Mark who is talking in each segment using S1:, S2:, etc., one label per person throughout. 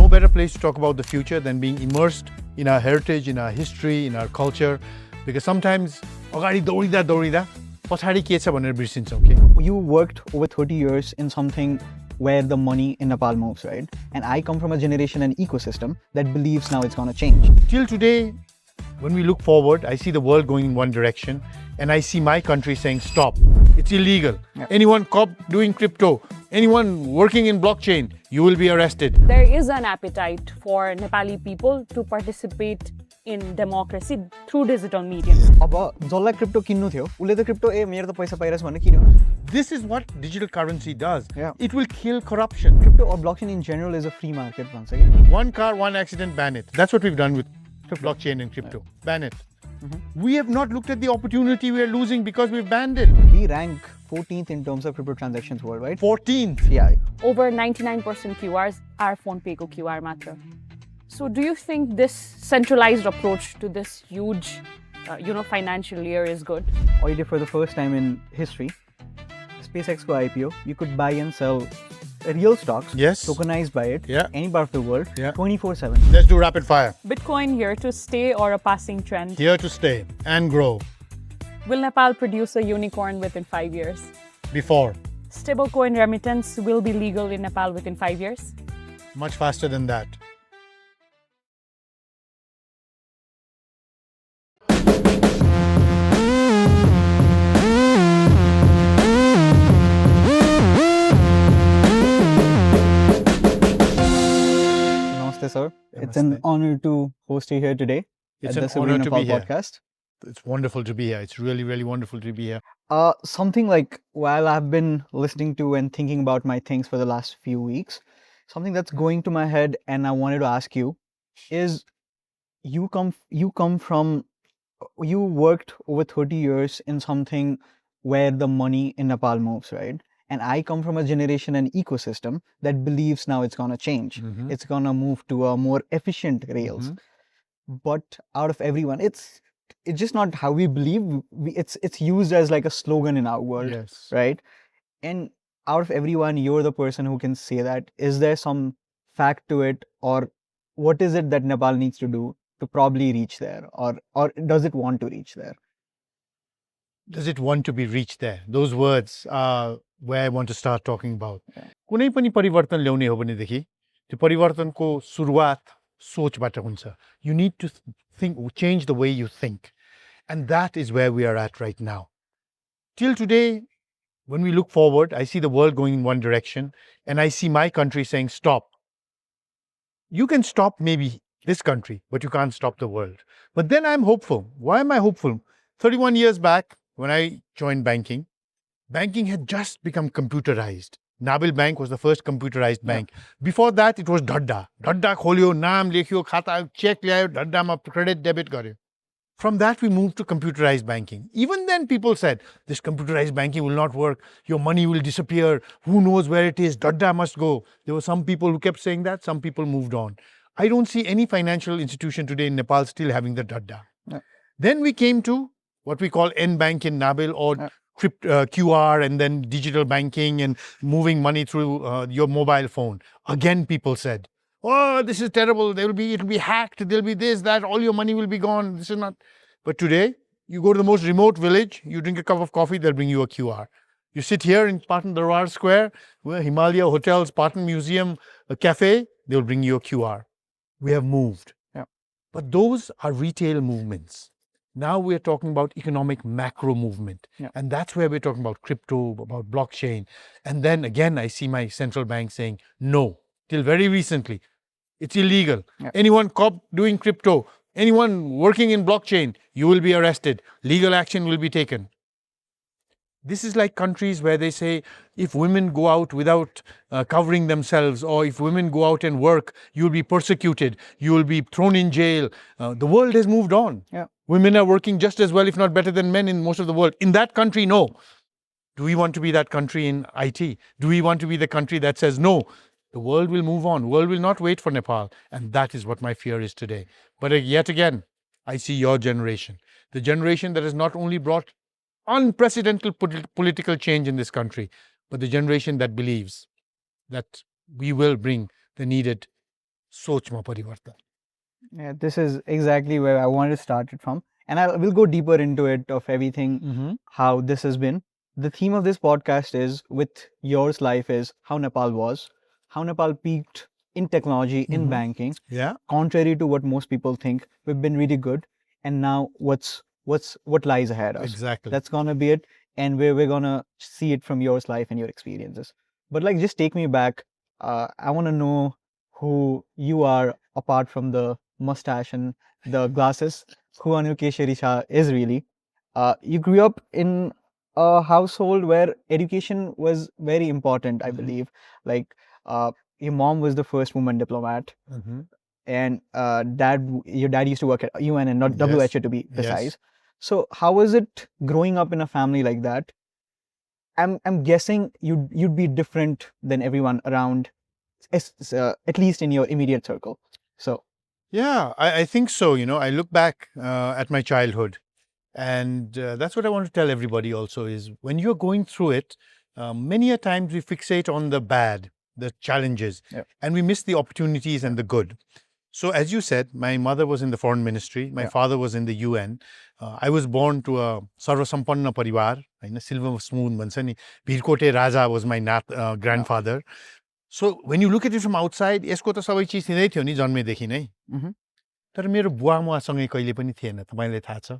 S1: better place to talk about the future than being immersed in our heritage, in our history, in our culture. Because sometimes, अगाडि दौडिँदा पछाडि के छ भनेर बिर्सिन्छौँ के.
S2: You worked over 30 years in something where the money in Nepal moves, right? And I come from a generation and ecosystem that believes now it's going to change.
S1: Till today, when we look forward, I see the world going in one direction and I see my country saying, stop, it's illegal.
S2: Yeah.
S1: Anyone caught doing crypto, anyone working in blockchain, you will be arrested.
S3: There is an appetite for Nepali people to participate in democracy through digital mediums.
S2: अब जसलाई crypto किन्नु थियो उले त crypto मेरो त पैसा पाइरहेछ भने किन्यो.
S1: This is what digital currency does.
S2: Yeah.
S1: It will kill corruption.
S2: Crypto or blockchain in general is a free market once again.
S1: One car, one accident, ban it. That's what we've done with blockchain and crypto. Yeah. Ban it. We have not looked at the opportunity we are losing because we've banned it.
S2: We rank 14th in terms of crypto transactions worldwide.
S1: 14th?
S2: Yeah.
S3: Over 99% QRs are PhonePe ko QR matra. So do you think this centralized approach to this huge, financial year is good?
S2: Or for the first time in history, SpaceX ko IPO, you could buy and sell real stocks,
S1: yes,
S2: tokenized by it,
S1: yeah,
S2: any part of the world,
S1: yeah,
S2: 24/7.
S1: Let's do rapid fire.
S3: Bitcoin here to stay or a passing trend?
S1: Here to stay and grow.
S3: Will Nepal produce a unicorn within 5 years?
S1: Before.
S3: Stablecoin remittance will be legal in Nepal within 5 years?
S1: Much faster than that.
S2: Sir, it's an honor to host you here today
S1: at
S2: the Superteam Nepal Podcast.
S1: It's wonderful to be here. It's really, really wonderful to be here.
S2: Something like while I've been listening to and thinking about my things for the last few weeks, something that's going to my head and I wanted to ask you is you worked over 30 years in something where the money in Nepal moves, right? And I come from a generation and ecosystem that believes now it's going to change. Mm-hmm. It's going to move to a more efficient rails. Mm-hmm. But out of everyone, it's just not how we believe. It's used as like a slogan in our world,
S1: yes,
S2: right? And out of everyone, you're the person who can say that. Is there some fact to it, or what is it that Nepal needs to do to probably reach there, or does it want to reach there?
S1: Does it want to be reached there? Those words are where I want to start talking about. कुनै पनि परिवर्तन ल्याउने हो भनेदेखि त्यो परिवर्तनको सुरुवात सोचबाट हुन्छ. You need to change the way you think. And that is where we are at right now. Till today, when we look forward, I see the world going in one direction and I see my country saying, stop. You can stop maybe this country, but you can't stop the world. But then I'm hopeful. Why am I hopeful? 31 years back, when I joined banking had just become computerized. Nabil Bank was the first computerized bank. Before that, it was Dhadda. Dhadda kholyo, naam lekhyo, khata check ल्यायो, Dhadda ma credit debit garyo. From that, we moved to computerized banking. Even then, people said, this computerized banking will not work. Your money will disappear. Who knows where it is? Dhadda must go. There were some people who kept saying that. Some people moved on. I don't see any financial institution today in Nepal still having the Dhadda. Yeah. Then we came to what we call N-Bank in Nabil, or QR, and then digital banking and moving money through your mobile phone. Again, people said, oh, this is terrible. It'll be hacked. There'll be this, that. All your money will be gone. This is not. But today, you go to the most remote village, you drink a cup of coffee, they'll bring you a QR. You sit here in Patan Darbar Square, where Himalaya Hotels, Patan Museum, a cafe, they'll bring you a QR. We have moved.
S2: Yeah.
S1: But those are retail movements. Now we're talking about economic macro movement.
S2: Yeah.
S1: And that's where we're talking about crypto, about blockchain. And then again, I see my central bank saying, no, till very recently, it's illegal.
S2: Yeah.
S1: Anyone caught doing crypto, anyone working in blockchain, you will be arrested. Legal action will be taken. This is like countries where they say, if women go out without covering themselves, or if women go out and work, you'll be persecuted, you will be thrown in jail. The world has moved on.
S2: Yeah.
S1: Women are working just as well, if not better than men in most of the world. In that country, no. Do we want to be that country in IT? Do we want to be the country that says, no, the world will move on. The world will not wait for Nepal. And that is what my fear is today. But yet again, I see your generation. The generation that has not only brought unprecedented political change in this country, but the generation that believes that we will bring the needed सोचमा परिवर्तन.
S2: Yeah, this is exactly where I wanted to start it from. And I will go deeper into it of everything, how this has been. The theme of this podcast is with yours life is how Nepal was, how Nepal peaked in technology, in banking.
S1: Yeah.
S2: Contrary to what most people think, we've been really good. And now what lies ahead us.
S1: Exactly.
S2: That's gonna be it. And we're gonna see it from yours life and your experiences. But like just take me back. I wanna know who you are apart from the mustache and the glasses, who Anil Keshary Shah is really. You grew up in a household where education was very important, I believe. Like your mom was the first woman diplomat, and your dad used to work at UN and not
S1: Yes.
S2: WHO to be precise.
S1: Yes.
S2: So how was it growing up in a family like that? I'm guessing you'd be different than everyone around, at least in your immediate circle. So
S1: Yeah, I think so. You know, I look back at my childhood, and that's what I want to tell everybody also is when you're going through it, many a times we fixate on the bad, the challenges, and we miss the opportunities and the good. So as you said, my mother was in the foreign ministry, my father was in the UN. I was born to a sarvasampanna parivar, silver spoon bhन्छ नि, भिरकोटे राजा was my grandfather. So when you look at it from outside, यसको त सबै चिज थिँदै थियो नि जन्मेदेखि नै. तर मेरो बुवा मुवासँगै कहिले पनि थिएन, तपाईलाई थाहा छ.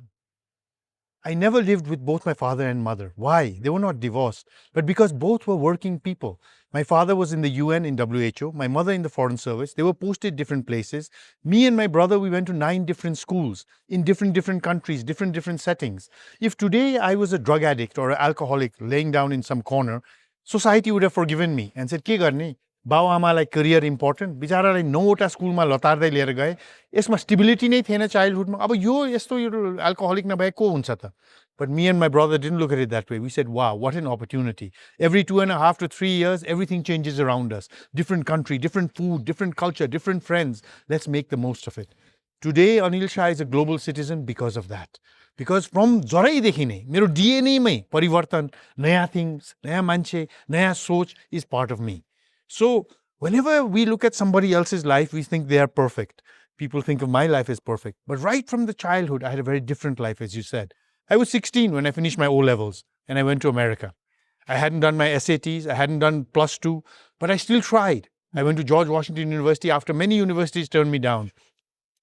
S1: I never lived with both my father and mother. Why? They were not divorced, but because both were working people. My father was in the UN in WHO, my mother in the foreign service. They were posted different places. Me and my brother, we went to 9 different schools in different countries, different settings. If today I was a drug addict or an alcoholic laying down in some corner, society would have forgiven me and said, के गर्ने? बाउ आमालाई career important, बिचारालाई 9वटा स्कुलमा लतार्दै लिएर गए, यसमा stability नै थिएन चाइल्डहुडमा. अब यो यस्तो अल्कोहलिक नभए को हुन्छ त? But me and my brother didn't look at it that way. We said, wow, what an opportunity. Every 2.5 to 3 years, everything changes around us. Different country, different food, different culture, different friends. Let's make the most of it. Today, Anil Shah is a global citizen because of that. Because from जरैदेखि नै मेरो DNA मै परिवर्तन, नयाँ things, नयाँ मान्छे, नयाँ सोच is part of me. So whenever we look at somebody else's life, we think they are perfect. People think of my life as perfect. But right from the childhood, I had a very different life, as you said. I was 16 when I finished my O-levels and I went to America. I hadn't done my SATs, I hadn't done +2, but I still tried. I went to George Washington University after many universities turned me down.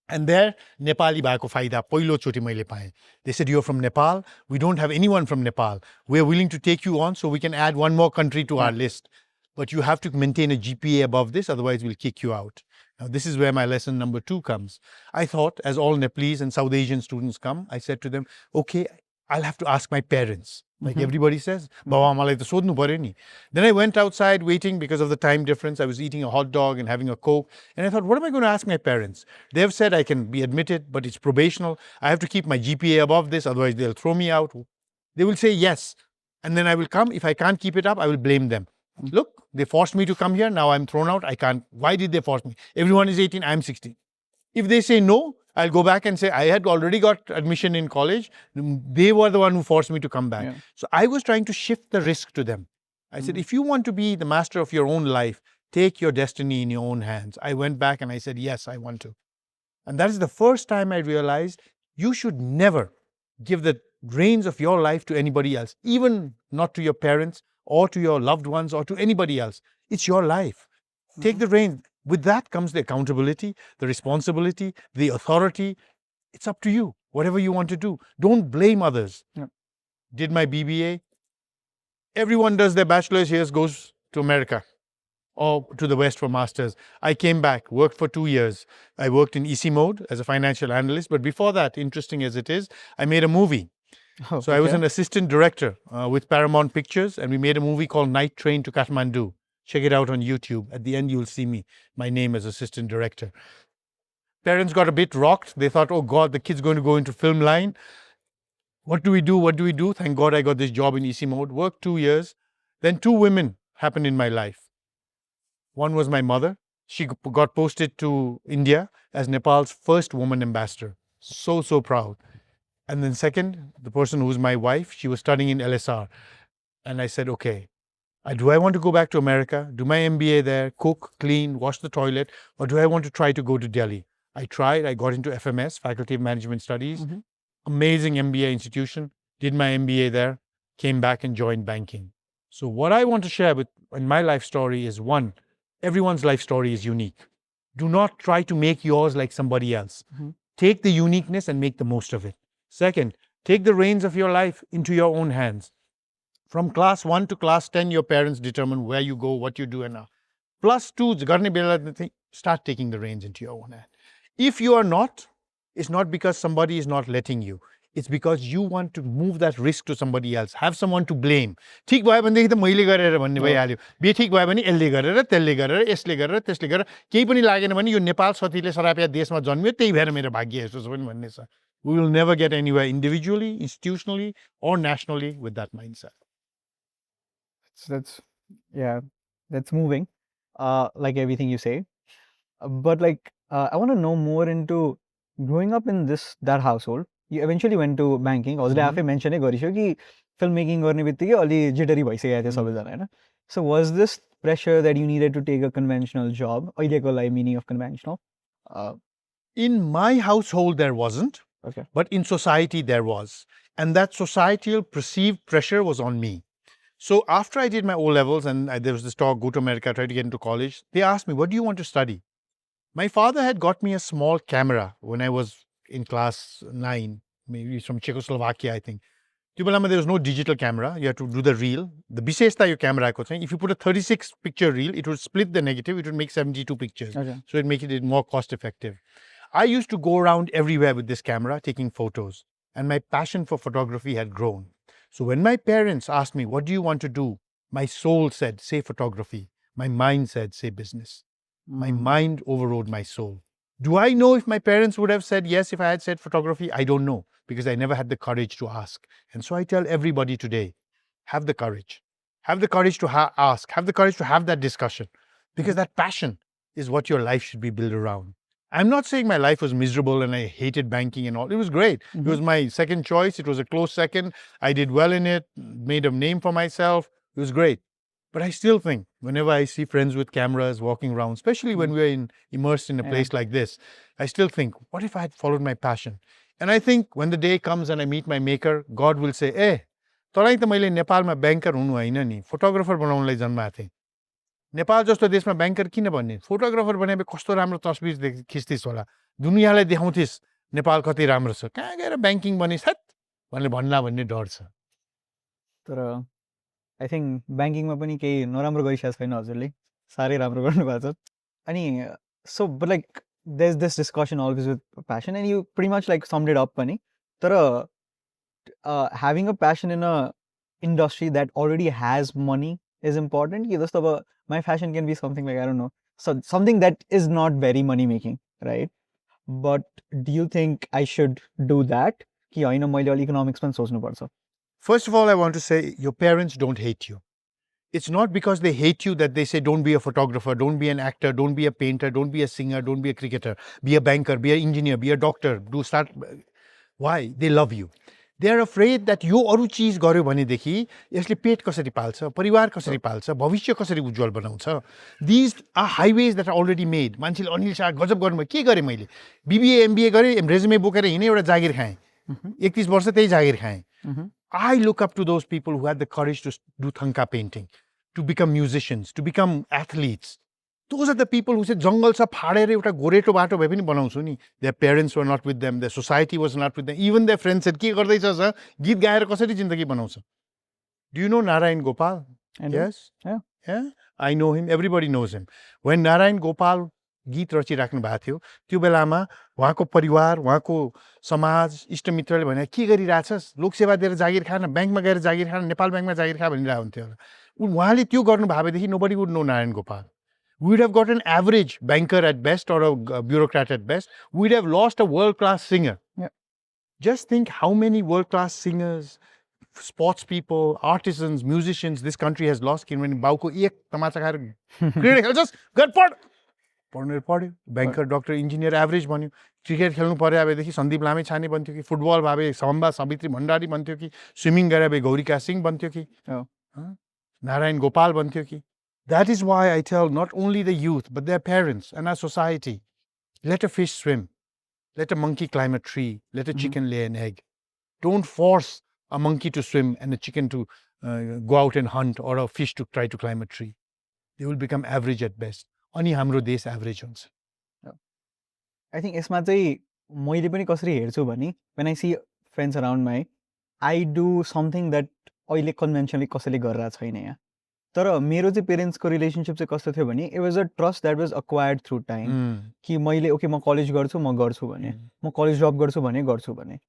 S1: And there, Nepali bhako faida पहिलो चोटि मैले पाएँ. They said, you're from Nepal. We don't have anyone from Nepal. We're willing to take you on so we can add one more country to our list. But you have to maintain a GPA above this, otherwise we'll kick you out. Now, this is where my lesson number 2 comes. I thought, as all Nepalese and South Asian students come, I said to them, okay, I'll have to ask my parents. Like everybody says, Bawa amalai ta sodhnu paryo ni. Then I went outside waiting because of the time difference. I was eating a hot dog and having a Coke. And I thought, what am I going to ask my parents? They have said I can be admitted, but it's probational. I have to keep my GPA above this, otherwise they'll throw me out. They will say yes. And then I will come. If I can't keep it up, I will blame them. Look, they forced me to come here. Now I'm thrown out. I can't. Why did they force me? Everyone is 18. I'm 16. If they say no, I'll go back and say, I had already got admission in college. They were the one who forced me to come back. So I was trying to shift the risk to them. I said, if you want to be the master of your own life, take your destiny in your own hands. I went back and I said, yes, I want to. And that is the first time I realized you should never give the reins of your life to anybody else, even not to your parents or to your loved ones or to anybody else. It's your life. Take the reins. With that comes the accountability, the responsibility, the authority. It's up to you, whatever you want to do. Don't blame others. Did my BBA. Everyone does their bachelor's here, goes to America or to the West for masters. I came back, worked for 2 years. I worked in EC mode as a financial analyst. But before that, interesting as it is, I made a movie. So I was an assistant director with Paramount Pictures, and we made a movie called Night Train to Kathmandu. Check it out on YouTube. At the end, you'll see me, my name as assistant director. Parents got a bit rocked. They thought, oh God, the kid's going to go into film line. What do we do? What do we do? Thank God I got this job in EC mode. Worked 2 years. Then 2 women happened in my life. One was my mother. She got posted to India as Nepal's first woman ambassador. So proud. And then second, the person who's my wife, she was studying in LSR. And I said, okay, Do I want to go back to America, do my MBA there, cook, clean, wash the toilet, or do I want to try to go to Delhi? I tried. I got into FMS, Faculty of Management Studies. Amazing MBA institution. Did my MBA there, came back and joined banking. So what I want to share in my life story is, one, everyone's life story is unique. Do not try to make yours like somebody else. Take the uniqueness and make the most of it. Second, take the reins of your life into your own hands. From class 1 to class 10, your parents determine where you go, what you do, and plus 2, start taking the reins into your own hand. If you are not, it's not because somebody is not letting you. It's because you want to move that risk to somebody else. Have someone to blame. ठिक भयो भनेदेखि त मैले गरेर भन्ने भइहाल्यो. बेठिक भयो भने यसले गरेर, त्यसले गरेर, यसले गरेर, त्यसले गरेर, केही पनि लागेन भने यो नेपाल सतीले सरापिया देशमा जन्मियो, त्यही भएर मेरो भाग्य यस्तो छ पनि भन्ने छ. We will never get anywhere individually, institutionally, or nationally with that mindset.
S2: That's moving, like everything you say. But like, I want to know more into growing up in that household. You eventually went to banking. Also, I mentioned that filmmaking गर्ने बित्तिकै अलि jittery भइसकेको थियो सबैजना हैन. So was this pressure that you needed to take a conventional job? अहिलेको लागि meaning of conventional?
S1: In my household, there wasn't.
S2: Okay.
S1: But in society, there was. And that societal perceived pressure was on me. So after I did my O-levels and there was this talk, go to America, try to get into college, they asked me, what do you want to study? My father had got me a small camera when I was in class 9, maybe from Czechoslovakia, I think. There was no digital camera. You had to do the reel. The bisesta your camera, if you put a 36 picture reel, it would split the negative. It would make 72 pictures. Okay. So it make it more cost effective. I used to go around everywhere with this camera, taking photos. And my passion for photography had grown. So when my parents asked me, what do you want to do? My soul said, say photography. My mind said, say business. My mind overrode my soul. Do I know if my parents would have said yes if I had said photography? I don't know, because I never had the courage to ask. And so I tell everybody today, have the courage. Have the courage to ask. Have the courage to have that discussion. Because that passion is what your life should be built around. I'm not saying my life was miserable and I hated banking and all. It was great. It was my second choice. It was a close second. I did well in it, made a name for myself. It was great. But I still think whenever I see friends with cameras walking around, especially when we're immersed in a place like this, I still think, what if I had followed my passion? And I think when the day comes and I meet my maker, God will say, तँलाई त मैले नेपालमा banker हुनु होइन नि, photographer बनाउनलाई जन्माएको थिएँ. नेपाल जस्तो देशमा ब्याङ्कर किन भन्ने? फोटोग्राफर बनाए कस्तो राम्रो तस्बिर खिच्थिस् होला, दुनियाँलाई देखाउँथिस् नेपाल कति राम्रो छ, कहाँ गएर ब्याङ्किङ बनिस् हट भनेर भन्ला भन्ने डर छ.
S2: तर I think banking ma pani kehi नराम्रो गरिसकेको छैन हजुरले, सारै राम्रो गर्नुभएको छ. अनि so but like there's this discussion always with passion and you pretty much like summed it up pani. तर having a passion in a industry that already has money is important. कि जस्तो अब my passion can be something like, I don't know, so something that is not very money making, right? But do you think I should do that? कि होइन मैले अलि economics पनि सोच्नु पर्छ?
S1: First of all, I want to say your parents don't hate you. It's not because they hate you that they say don't be a photographer, don't be an actor, don't be a painter, don't be a singer, don't be a cricketer, be a banker, be an engineer, be a doctor, Why? They love you. They are afraid that यो अरू चीज गर्यो भनेदेखि यसले पेट कसरी पाल्छ, परिवार कसरी पाल्छ, भविष्य कसरी उज्जवल बनाउँछ. These are highways that are already made. मान्छेले अनिल शाह गजब गर्नुभयो, के गरेँ मैले? BBA MBA गरेँ, रेजुमे बोकेर हिँडेँ, एउटा जागिर खाएँ. 31 वर्ष त्यही जागिर खाएँ. I look up to those people who had the courage to do thanka painting, to become musicians, to become athletes. Those are the people who said, jungle sa phadera euta goreto bato bhaye pani banaउँछु नि. Their parents were not with them, their society was not with them. Even their friends said, के गर्दैछस् ह? गीत गाएर कसरी जिन्दगी बनाउँछ? Do you know Narayan Gopal? Yes? Yeah. I know him. Everybody knows him. When Narayan Gopal गीत रचिराख्नु भएको थियो, त्यो बेलामा उहाँको परिवार, उहाँको समाज, इष्टमित्रले भने के गरिरहेछस्? लोकसेवा दिएर जागिर खान, ब्याङ्कमा गएर जागिर खान, नेपाल ब्याङ्कमा जागिर खा भनिरहेको हुन्थ्यो. उहाँले त्यो गर्नु भएदेखि nobody would know Narayan Gopal. We would have got an average banker at best or a bureaucrat at best. We'd have lost a world-class singer.
S2: Yeah.
S1: Just think how many world-class singers, sports people, artisans, musicians this country has lost. किनभने बाउको एक तमाचा खाएर cricket खेल्छ, just गएर पढ्यो, banker, doctor, engineer, average बन्यो. Cricket खेल्नु पर्यो भएदेखि सन्दीप लामे छाने बन्थ्यो कि, फुटबल भए सम्बा सावित्री भण्डारी बन्थ्यो कि, स्विमिङ गरे भए गौरिका सिंह बन्थ्यो कि. Narayan Gopal भन्थ्यो कि that is why I tell not only the youth but their parents and our society, let a fish swim, let a monkey climb a tree, let a chicken lay an egg. Don't force a monkey to swim and a chicken to go out and hunt or a fish to try to climb a tree. They will become average at best. Ani hamro desh average huncha.
S2: I think यसमा चाहिँ मैले पनि कसरी हेर्छु भने when I see friends around me, I do something that अहिले conventionally कसैले गरिरहेको छैन यहाँ. तर मेरो चाहिँ पेरेन्ट्सको रिलेसनसिप चाहिँ कस्तो थियो भने it was a trust that was acquired through time. कि मैले ओके म कलेज गर्छु म गर्छु भने म कलेज ड्रप गर्छु भने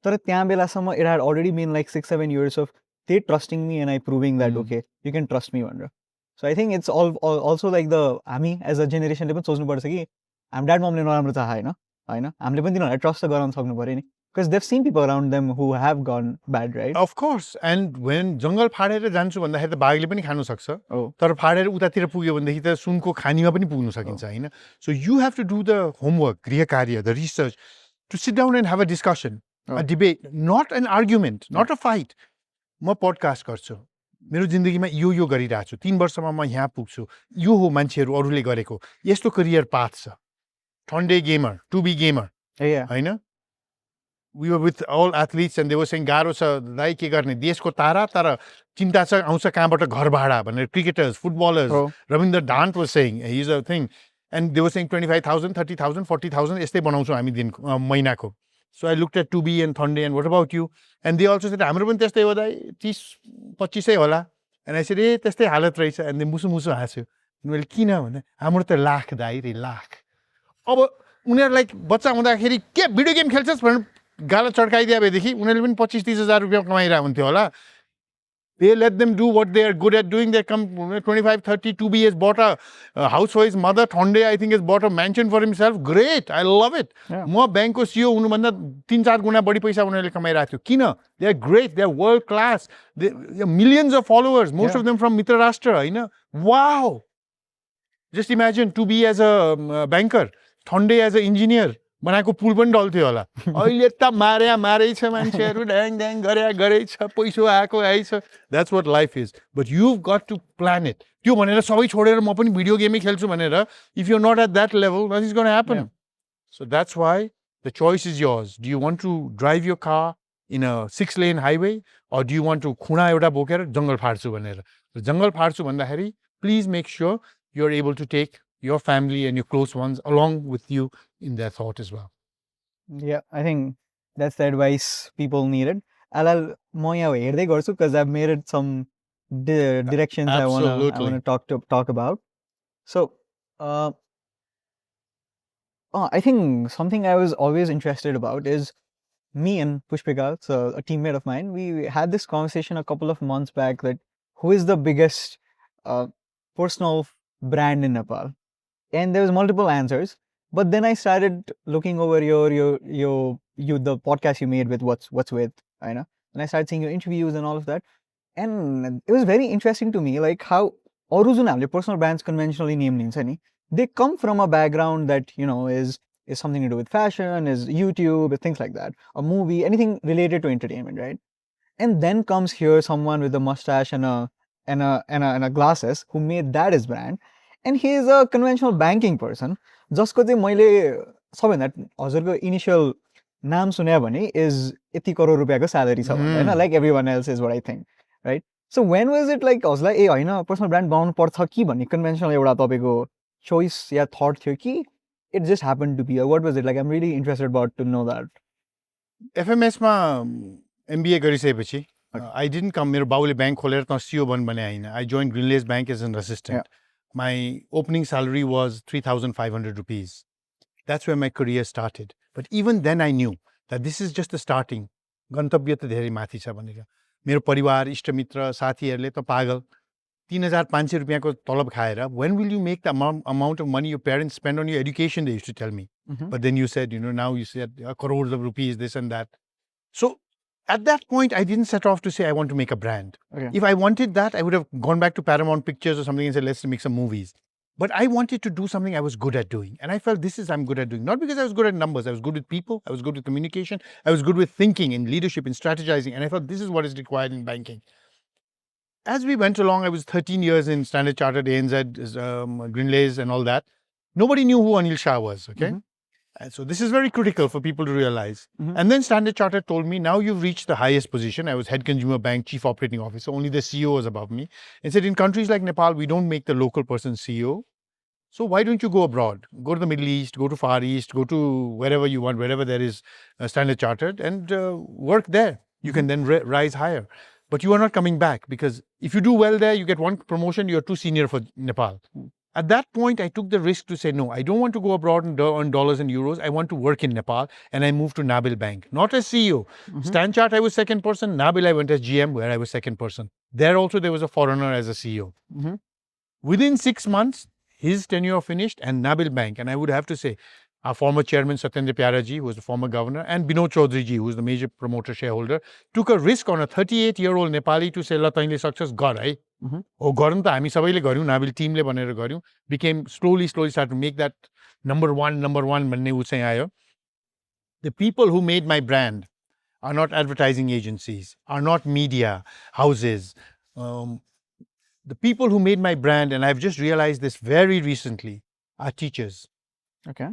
S2: तर त्यहाँ बेलासम्म it had already been like 6-7 years of they trusting me and I proving that okay you can trust me भनेर. So I think it's also like the हामी as a generation ले पनि सोच्नुपर्छ कि हाम्रो ड्याड ममले नराम्रो चाहे होइन हामीले पनि तिनीहरूलाई ट्रस्ट त गराउन सक्नु पर्यो नि because they've seen people around them who have gone bad, right?
S1: Of course. And when जङ्गल फाडेर जान्छु भन्दाखेरि त बाघले पनि खानु सक्छ तर फाडेर उतातिर पुग्यो भनेदेखि त सुनको खानीमा पनि पुग्न सकिन्छ हैन. So you have to do the homework, गृह कार्य, the research to sit down and have a discussion, a debate, not an argument, not a fight. म पडकास्ट गर्छु, मेरो जिन्दगीमा यो गरिरहेको छु, 3 वर्षमा म यहाँ पुग्छु, यो हो मान्छेहरू अरूले गरेको, यस्तो करियर पाथ छ. ठन्डे गेमर, टु बी गेमर हैन. We were with all athletes and they were saying गाह्रो छ दाइ के गर्ने, देशको तारा तर चिन्ता छ आउँछ कहाँबाट घर भाडा भनेर. क्रिकेटर्स, फुटबलर्स, रविन्द्र डान्ट was saying he's a thing and they were saying 25,000, 30,000, 40,000 यस्तै बनाउँछौँ हामी दिन महिनाको. So I looked at 2B and Thonde and what about you? And they also said हाम्रो पनि त्यस्तै हो दाइ 30-25 होला. And I said ए त्यस्तै हालत रहेछ. And they मुसु हाँस्यो. मैले किन भने हाम्रो त लाख दाइ रे लाख. अब उनीहरूलाई बच्चा हुँदाखेरि के भिडियो गेम खेल्छस् भनेर गाला चड्काइदिए भएदेखि उनीहरूले पनि 25-30 हजार रुपियाँ कमाइरहेको हुन्थ्यो होला. They let them do what they are good at doing. They come 25-30. 2B has bought a house for his mother. Thonde, I think, has bought a mansion for himself. Great. I love it. म बैंकको CEO हुनुभन्दा 3-4 गुणा बढी पैसा उनीहरूले कमाइरहेको थियो. किन? They are great. They are world class. They have millions of followers. Most of them from Mitra Rashtra. Hahn? Wow. Just imagine 2B as a banker. Thonde as an engineer. बनाएको पुल पनि डल्थ्यो होला. अहिले त मारै छ मान्छेहरू ड्याङ गरे छ पैसा आएको. That's what life is. But you've got to plan it. त्यो भनेर सबै छोडेर म पनि भिडियो गेमै खेल्छु भनेर if you're not at that level nothing's going to happen. So that's why the choice is yours. Do you want to drive your car in a 6-lane highway or do you want to खुना एउटा बोकेर जंगल फाड्छु भनेर. जंगल फाड्छु भन्दाखेरि please make sure you're able to take your family and your close ones along with you in their thought as well.
S2: Yeah, I think that's the advice people needed. I'll हेर्दै गर्छु because I've made it some directions I want to talk about. So, I think something I was always interested about is me and Pushpika, so a teammate of mine, we had this conversation a couple of months back that who is the biggest personal brand in Nepal? And there was multiple answers, but then I started looking over the podcast you made with what's with, I know, and I started seeing your interviews and all of that, and it was very interesting to me, like how अरू personal brands conventionally named they come from a background that is something to do with fashion, is YouTube, things like that, a movie, anything related to entertainment, right? And then comes here someone with a mustache and a glasses who made that his brand. And he is a conventional banking person. जसको चाहिँ मैले सबैभन्दा हजुरको initial नाम सुने भने is Yati crore रुपैयाँको salary छ भने हैन, like everyone else is what I think, right? So when was it like हजुरलाई ए हैन पर्सनल ब्रान्ड बनाउनु पर्छ कि भन्ने कन्भेन्सनल एउटा तपाईको चोइस या थट थियो कि it just happened to be, or what was it like? I'm really interested about to know that.
S1: FMS मा MBA गरिसकेपछि I didn't come, मेरो बाउले बैंक खोलेर त CEO बन भने हैन. I joined Greenlace Bank as an assistant. My opening salary was 3,500 rupees. That's where my career started. But even then I knew that this is just the starting. गन्तव्य त धेरै माथि छ भनेर. मेरो परिवार, इष्टमित्र, साथीहरूले त पागल 3,500 रुपैयाँको तलब खाएर when will you make the amount of money your parents spend on your education, they used to tell me. But then you said, now you said crores of rupees, this and that. So at that point, I didn't set off to say I want to make a brand. Okay. If I wanted that, I would have gone back to Paramount Pictures or something and said, let's make some movies. But I wanted to do something I was good at doing. And I felt I'm good at doing. Not because I was good at numbers. I was good with people. I was good with communication. I was good with thinking and leadership and strategizing. And I thought this is what is required in banking. as we went along, I was 13 years in Standard Chartered, ANZ, Greenlays and all that. Nobody knew who Anil Shah was, okay? And so this is very critical for people to realize. And then Standard Chartered told me, now you've reached the highest position. I was head consumer bank, chief operating officer. Only the CEO was above me. And said, in countries like Nepal, we don't make the local person CEO. So why don't you go abroad? Go to the Middle East, go to Far East, go to wherever you want, wherever there is Standard Chartered, and work there. You can then rise higher. But you are not coming back, because if you do well there, you get one promotion, you're too senior for Nepal. At that point, I took the risk to say, no, I don't want to go abroad and earn dollars and euros. I want to work in Nepal. And I moved to Nabil Bank, not as CEO. Stan Chart, I was second person. Nabil, I went as GM, where I was second person. There also, there was a foreigner as a CEO. Within 6 months, his tenure finished, and Nabil Bank, and I would have to say, our former chairman, Satyendra Pyaraji, who was the former governor, and Binod Chaudharyji, who was the major promoter shareholder, took a risk on a 38-year-old Nepali to say, "La taile success gar hai." Oh, garan ta hami sabaile garyu, Nabil team le banera garyu. Became slowly started to make that number one bhanne u चाहिँ आयो. The people who made my brand are not advertising agencies, are not media houses. The people who made my brand, and I've just realized this very recently, are teachers.
S2: Okay.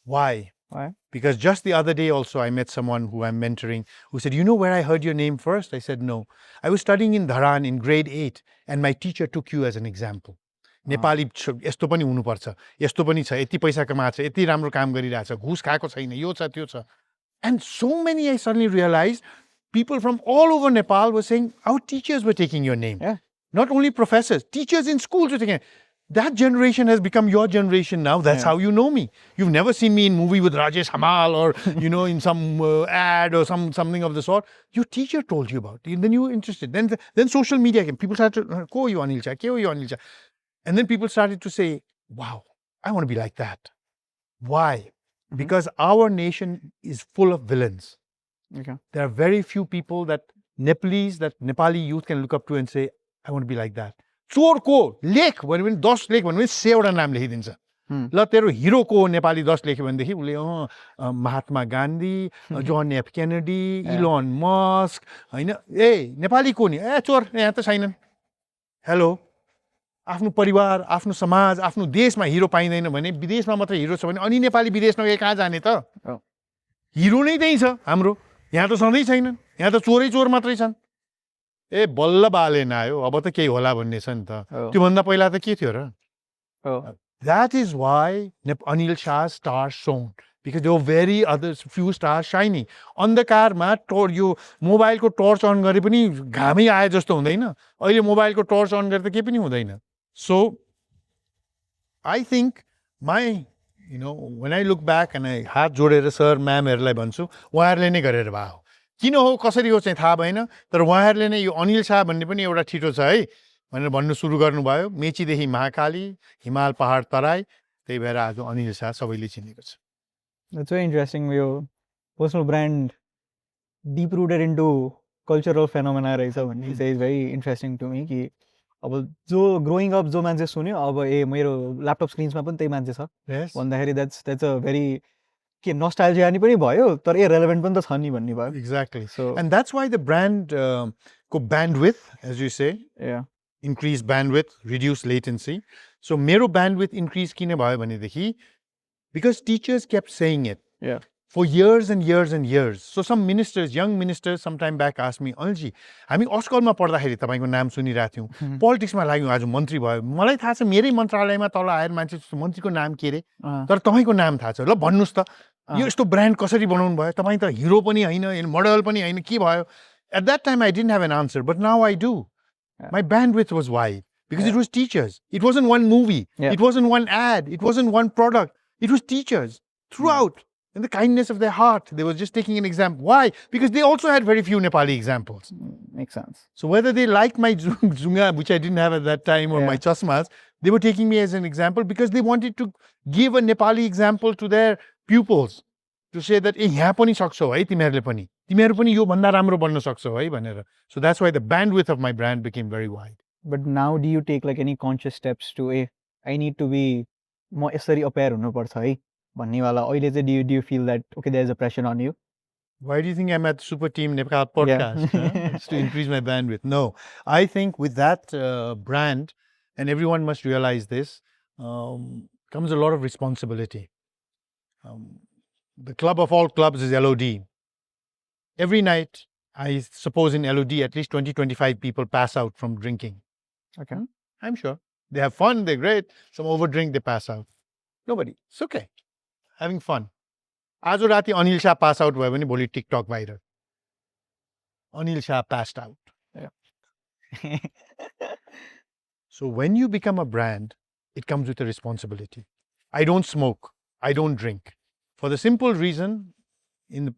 S1: Why?
S2: Why?
S1: Because just the other day also, I met someone who I'm mentoring who said, you know where I heard your name first? I said, no. I was studying in Dhadda in grade 8, and my teacher took you as an example. Nepali यस्तो पनि हुनुपर्छ, यस्तो पनि छ, यति पैसा कमाछ, यति राम्रो काम गरिरहेछ, घुस खाएको छैन, यो छ, त्यो छ. And so many, I suddenly realized, people from all over Nepal were saying, our teachers were taking your name.
S2: Yeah.
S1: Not only professors, teachers in schools were taking it. That generation has become your generation now. That's how you know me. You've never seen me in movie with Rajesh Hamal or, you know, in some ad or something of the sort. Your teacher told you about it. Then you were interested. Then social media came. People started to, Ko you Anil Shah, Ko you Anil Shah. And then people started to say, wow, I want to be like that. Why? Because our nation is full of villains.
S2: Okay.
S1: There are very few people that Nepali youth can look up to and say, I want to be like that. चोरको लेख भन्यो भने 10 लेख भन्यो भने 100 वटा नाम लेखिदिन्छ. ल तेरो हिरोको नेपाली 10 लेख्यो भनेदेखि उसले Mahatma Gandhi, John F Kennedy, Elon Musk, हैन, ए नेपाली को नि, ए चोर यहाँ त छैनन्. हेलो, आफ्नो परिवार, आफ्नो समाज, आफ्नो देशमा हिरो पाइदैन भने विदेशमा मात्र हिरो छ भने अनि नेपाली विदेश नगए कहाँ जाने त? हिरो नै त्यही छ हाम्रो. यहाँ त सधैँ छैनन्. यहाँ त चोरै चोर मात्रै छन्. ए बल्ल बाले नआयो, अब त केही होला भन्ने छ नि त. त्योभन्दा पहिला त के थियो र? That is why Anil Shah's stars shone, because there were very few stars shining. अन्धकारमा यो मोबाइलको टर्च अन गरे पनि घामै आए जस्तो हुँदैन. अहिले मोबाइलको टर्च अन गरे त केही पनि हुँदैन. So I think when I look back and I हात जोडेर सर म्यामहरूलाई भन्छु, उहाँहरूले नै गरेर भए हो. किन हो, कसरी हो चाहिँ थाहा भएन, तर उहाँहरूले नै यो अनिल शाह भन्ने पनि एउटा ठिटो छ है भनेर भन्नु सुरु गर्नुभयो. मेचीदेखि महाकाली, हिमाल पहाड तराई, त्यही भएर आज अनिल शाह सबैले चिनेको छ.
S2: That's very interesting. Your personal brand deep rooted into cultural phenomena रहेछ भन्ने चाहिँ is very interesting to me. कि अब जो growing up जो मान्छे सुन्यो, अब ए मेरो ल्यापटप स्क्रिन्समा पनि त्यही मान्छे छ भन्दाखेरि that's a very के nostalgia नि पनि भयो, तर ए relevant पनि त छ नि भन्ने भयो.
S1: Exactly. So, and that's why the brand को bandwidth, as you say, increase bandwidth, reduce latency. So मेरो bandwidth increase किन भयो भनेदेखि, because teachers kept saying it for years and years and years. So some ministers, young ministers, some time back asked me, Anilji, हामी अस्कलमा पढ्दाखेरि तपाईको नाम सुनिरहेको थियौं, पोलिटिक्समा लाग्यौं, आज मन्त्री भयो. मलाई थाहा छ मेरै मन्त्रालयमा तल आएर मान्छे मन्त्रीको नाम के रे, तर तपाईको नाम थाहा छ. ल भन्नुस् त, यो यस्तो ब्रान्ड कसरी बनाउनु भयो? तपाई त हिरो पनि हैन, मोडल पनि हैन, के भयो? At that time I didn't have an answer, but now I do. My bandwidth was wide because it was teachers. It wasn't one movie. It wasn't one ad. It wasn't one product. It was teachers throughout. In the kindness of their heart, they were just taking an example. Why? Because they also had very few Nepali examples.
S2: Makes sense.
S1: So whether they liked my zunga, which I didn't have at that time, or my chasmas, they were taking me as an example because they wanted to give a Nepali example to their pupils. To say that, यहाँ पनि सक्छौ है तिमीहरूले पनि, तिमीहरू पनि यो भन्दा राम्रो बन्न सक्छौ है भनेर. So that's why the bandwidth of my brand became very wide.
S2: But now do you take like any conscious steps to, I need to be more यसरी aware हुनुपर्छ है भन्ने वाला अहिले चाहिँ do you feel that okay there's a pressure on you?
S1: Why do you think I'm at Superteam Nepal Podcast? Huh? It's to increase my bandwidth. No, I think with that brand, and everyone must realize this, comes a lot of responsibility. The club of all clubs is LOD. Every night, I suppose in LOD, at least 20-25 people pass out from drinking.
S2: Okay.
S1: I'm sure. They have fun, they're great. Some overdrink, they pass out. Nobody. It's okay. Having fun. आज राति Anil Shah pass out भयो भने भोलि TikTok viral. Anil Shah passed out.
S2: Yeah.
S1: So when you become a brand, it comes with a responsibility. I don't smoke. I don't drink. For the simple reason, in the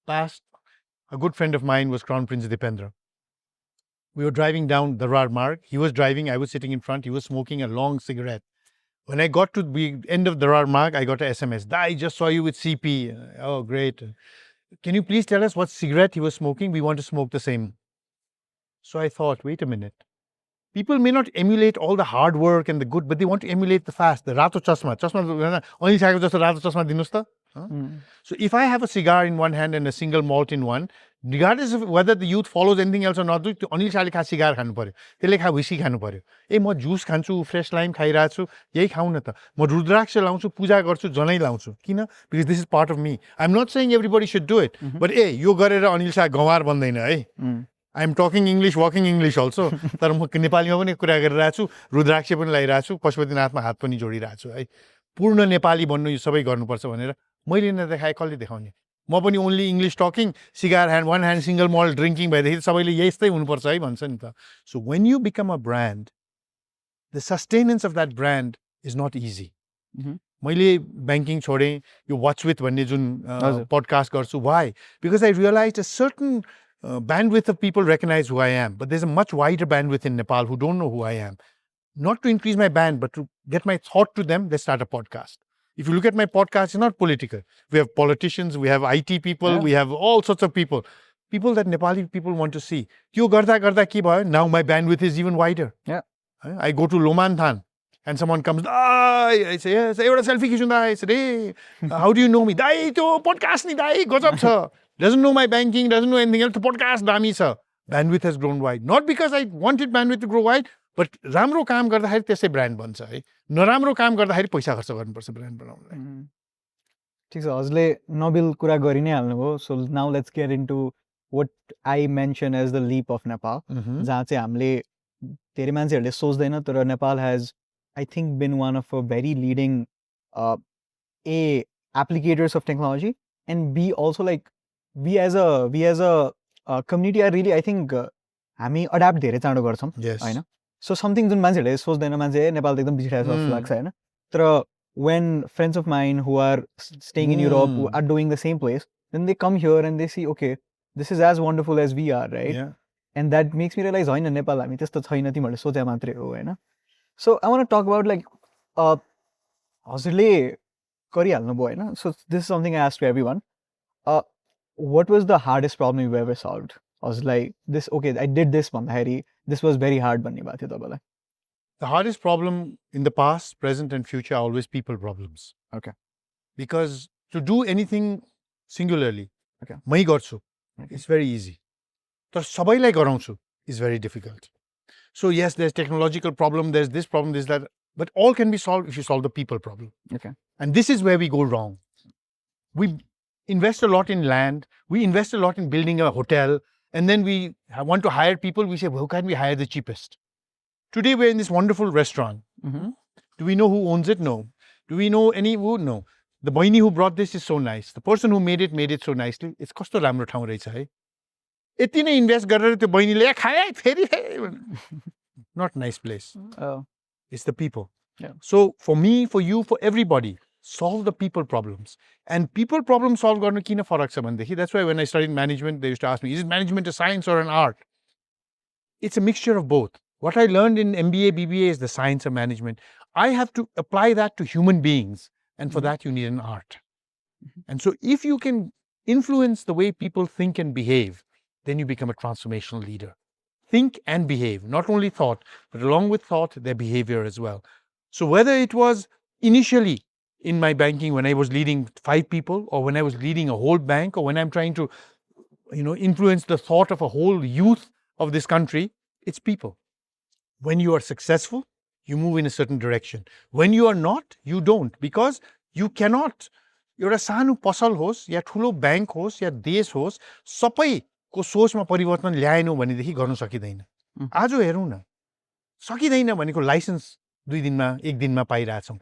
S1: past, a good friend of mine was Crown Prince Dipendra. We were driving down the Rar Marg. He was driving, I was sitting in front. He was smoking a long cigarette. When I got to the end of the Rar Marg, I got an SMS. I just saw you with CP. Oh, great. Can you please tell us what cigarette he was smoking? We want to smoke the same. So I thought, wait a minute. People may not emulate all the hard work and the good, but they want to emulate the fast. The Rato Chasma. Chasma, only just Rato Chasma dinusta. So if I have a cigar in one hand and a single malt in one, regardless of whether the youth follows anything else or not, Anil Shahले खा cigar खानु पर्यो, त्यसले खा whiskey खानु पर्यो. ए म जुस खान्छु, fresh lime खाइरहेको छु, यही खाऊ न त. म रुद्राक्ष लाउँछु, पूजा गर्छु, जनै लाउँछु. किन? Because this is part of me. I'm not saying everybody should do it, but ए यो गरेर अनिल शाह गँवार बन्दैन है. I'm talking English, walking English also. तर म नेपालीमा पनि कुरा गरिरहेको छु, रुद्राक्ष पनि लगाइरहेको छु, पशुपतिनाथमा हात पनि जोडिरहेको छु है. पूर्ण नेपाली बन्नु यो सबै गर्नुपर्छ भनेर मैले नदेखाए कसले देखाउने. म पनि only English talking, cigar hand, one hand single malt drinking भएदेखि सबैले यस्तै हुनुपर्छ है भन्छ नि त. So when you become a brand, the sustenance of that brand is not easy. मैले banking छोडेँ, यो watch with भन्ने जुन podcast गर्छु. Why? Because I realized a certain bandwidth of people recognize who I am, but there's a much wider bandwidth in Nepal who don't know who I am. Not to increase my band, but to get my thought to them, they start a podcast. If you look at my podcast, it's not political. We have politicians, we have IT people, we have all sorts of people. People that Nepali people want to see. Kyo garda garda ki bhayo? Now my bandwidth is even wider.
S2: Yeah.
S1: I go to Lomanthan and someone comes, I say, yes, एउटा selfie खिच्नु दाइ. I said, hey, how do you know me? दाइ, त्यो podcast नि दाइ, गजब छ. Doesn't know my banking, doesn't know anything else. The podcast दामी छ. Bandwidth has grown wide. Not because I wanted bandwidth to grow wide, but राम्रो काम गर्दाखेरि त्यसै ब्रान्ड बन्छ है. नराम्रो काम गर्दाखेरि पैसा खर्च गर्नुपर्छ ब्रान्ड बनाउनलाई.
S2: ठिक छ, हजुरले नबिल कुरा गरि नै हाल्नुभयो. So now let's get into what I mention as the leap of Nepal. जहाँ चाहिँ हामीले धेरै मान्छेहरूले सोच्दैन, तर Nepal has, I think, been one of a very leading A, applicators of technology, and B, also like we as a community are really, I think, हामी adapt धेरै चाँडो गर्छौँ हैन. So something जुन मान्छेहरूले सोच्दैन, मान्छे नेपाल त एकदम पिछडिएको जस्तो लाग्छ हैन. तर when friends of mine who are staying in Europe, who are doing the same place, then they come here and they see, okay, this is as wonderful as we are, right?
S1: Yeah.
S2: And that makes me realize, हैन नेपाल हामी त्यस्तो छैन, तिमीहरूले सोचे मात्रै हो हैन. So I want to talk about like हजुरले गरिहाल्नु भयो हैन. So this is something I asked to everyone. What was the hardest problem you've ever solved? I was like, this, okay, I did this भन्दाखेरि this was very hard भन्ने भएको थियो तपाईलाई.
S1: The hardest problem in the past, present and future are always people problems.
S2: Okay.
S1: Because to do anything singularly,
S2: okay,
S1: मै गर्छु, it's very easy. तर सबैलाई गराउँछु is very difficult. So yes, there's technological problem, there's this problem, there's that, but all can be solved if you solve the people problem.
S2: Okay.
S1: And this is where we go wrong. We invest a lot in land, we invest a lot in building a hotel, and then we want to hire people, we say, well, how can we hire the cheapest? Today we're in this wonderful restaurant. Do we know who owns it? No. Do we know any who? No. The boini who brought this is so nice. The person who made it so nicely. It's कस्तो राम्रो ठाउँ रहेछ है. यति नै invest गरेर त्यो बहिनीले खाए फेरि not nice place. It's the people.
S2: Yeah.
S1: So for me, for you, for everybody, solve the people problems. And people problem solve गर्नु किन फरक छ भनेदेखि, that's why when I studied management, they used to ask me, is management a science or an art? It's a mixture of both. What I learned in MBA, BBA is the science of management. I have to apply that to human beings. And for that, you need an art. And so if you can influence the way people think and behave, then you become a transformational leader. Think and behave, not only thought, but along with thought, their behavior as well. So whether it was initially in my banking when I was leading 5 people, or when I was leading a whole bank, or when I'm trying to influence the thought of a whole youth of this country, it's people. When you are successful, you move in a certain direction. When you are not, you don't, because you cannot. एउटा सानो पसल होस् या ठुलो bank होस् या देश होस्, सबैको सोचमा परिवर्तन ल्याएनौ भनेदेखि गर्न सकिँदैन. आज हेरौँ न, सकिँदैन भनेको लाइसेन्स 2 दिनमा 1 दिनमा पाइरहेछौँ.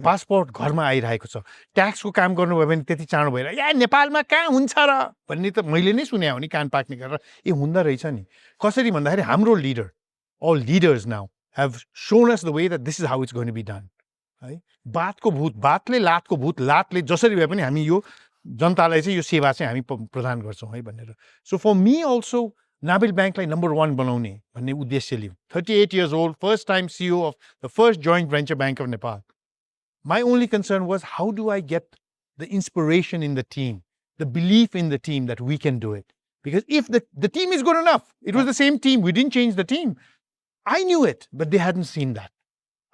S1: पासपोर्ट घरमा आइरहेको छ. ट्याक्सको काम गर्नुभयो भने त्यति चाँडो भएर या नेपालमा कहाँ हुन्छ र भन्ने त मैले नै सुने हो नि, कान पाक्ने गरेर. हुँदो रहेछ नि. कसरी भन्दाखेरि हाम्रो leader, all leaders now have shown us the way that this is how it's going to be done. है, बातको भूत, बातले लातको भूत, लातले जसरी भए पनि हामी यो जनतालाई चाहिँ यो सेवा चाहिँ हामी प्रदान गर्छौँ है भनेर. सो फर मी अल्सो नाबिल ब्याङ्कलाई नम्बर 1 बनाउने भन्ने उद्देश्यले, 38 years old, first time CEO of the first joint venture bank of Nepal. My only concern was, how do I get the inspiration in the team, the belief in the team that we can do it? Because if the team is good enough, it was the same team, we didn't change the team. I knew it, but they hadn't seen that.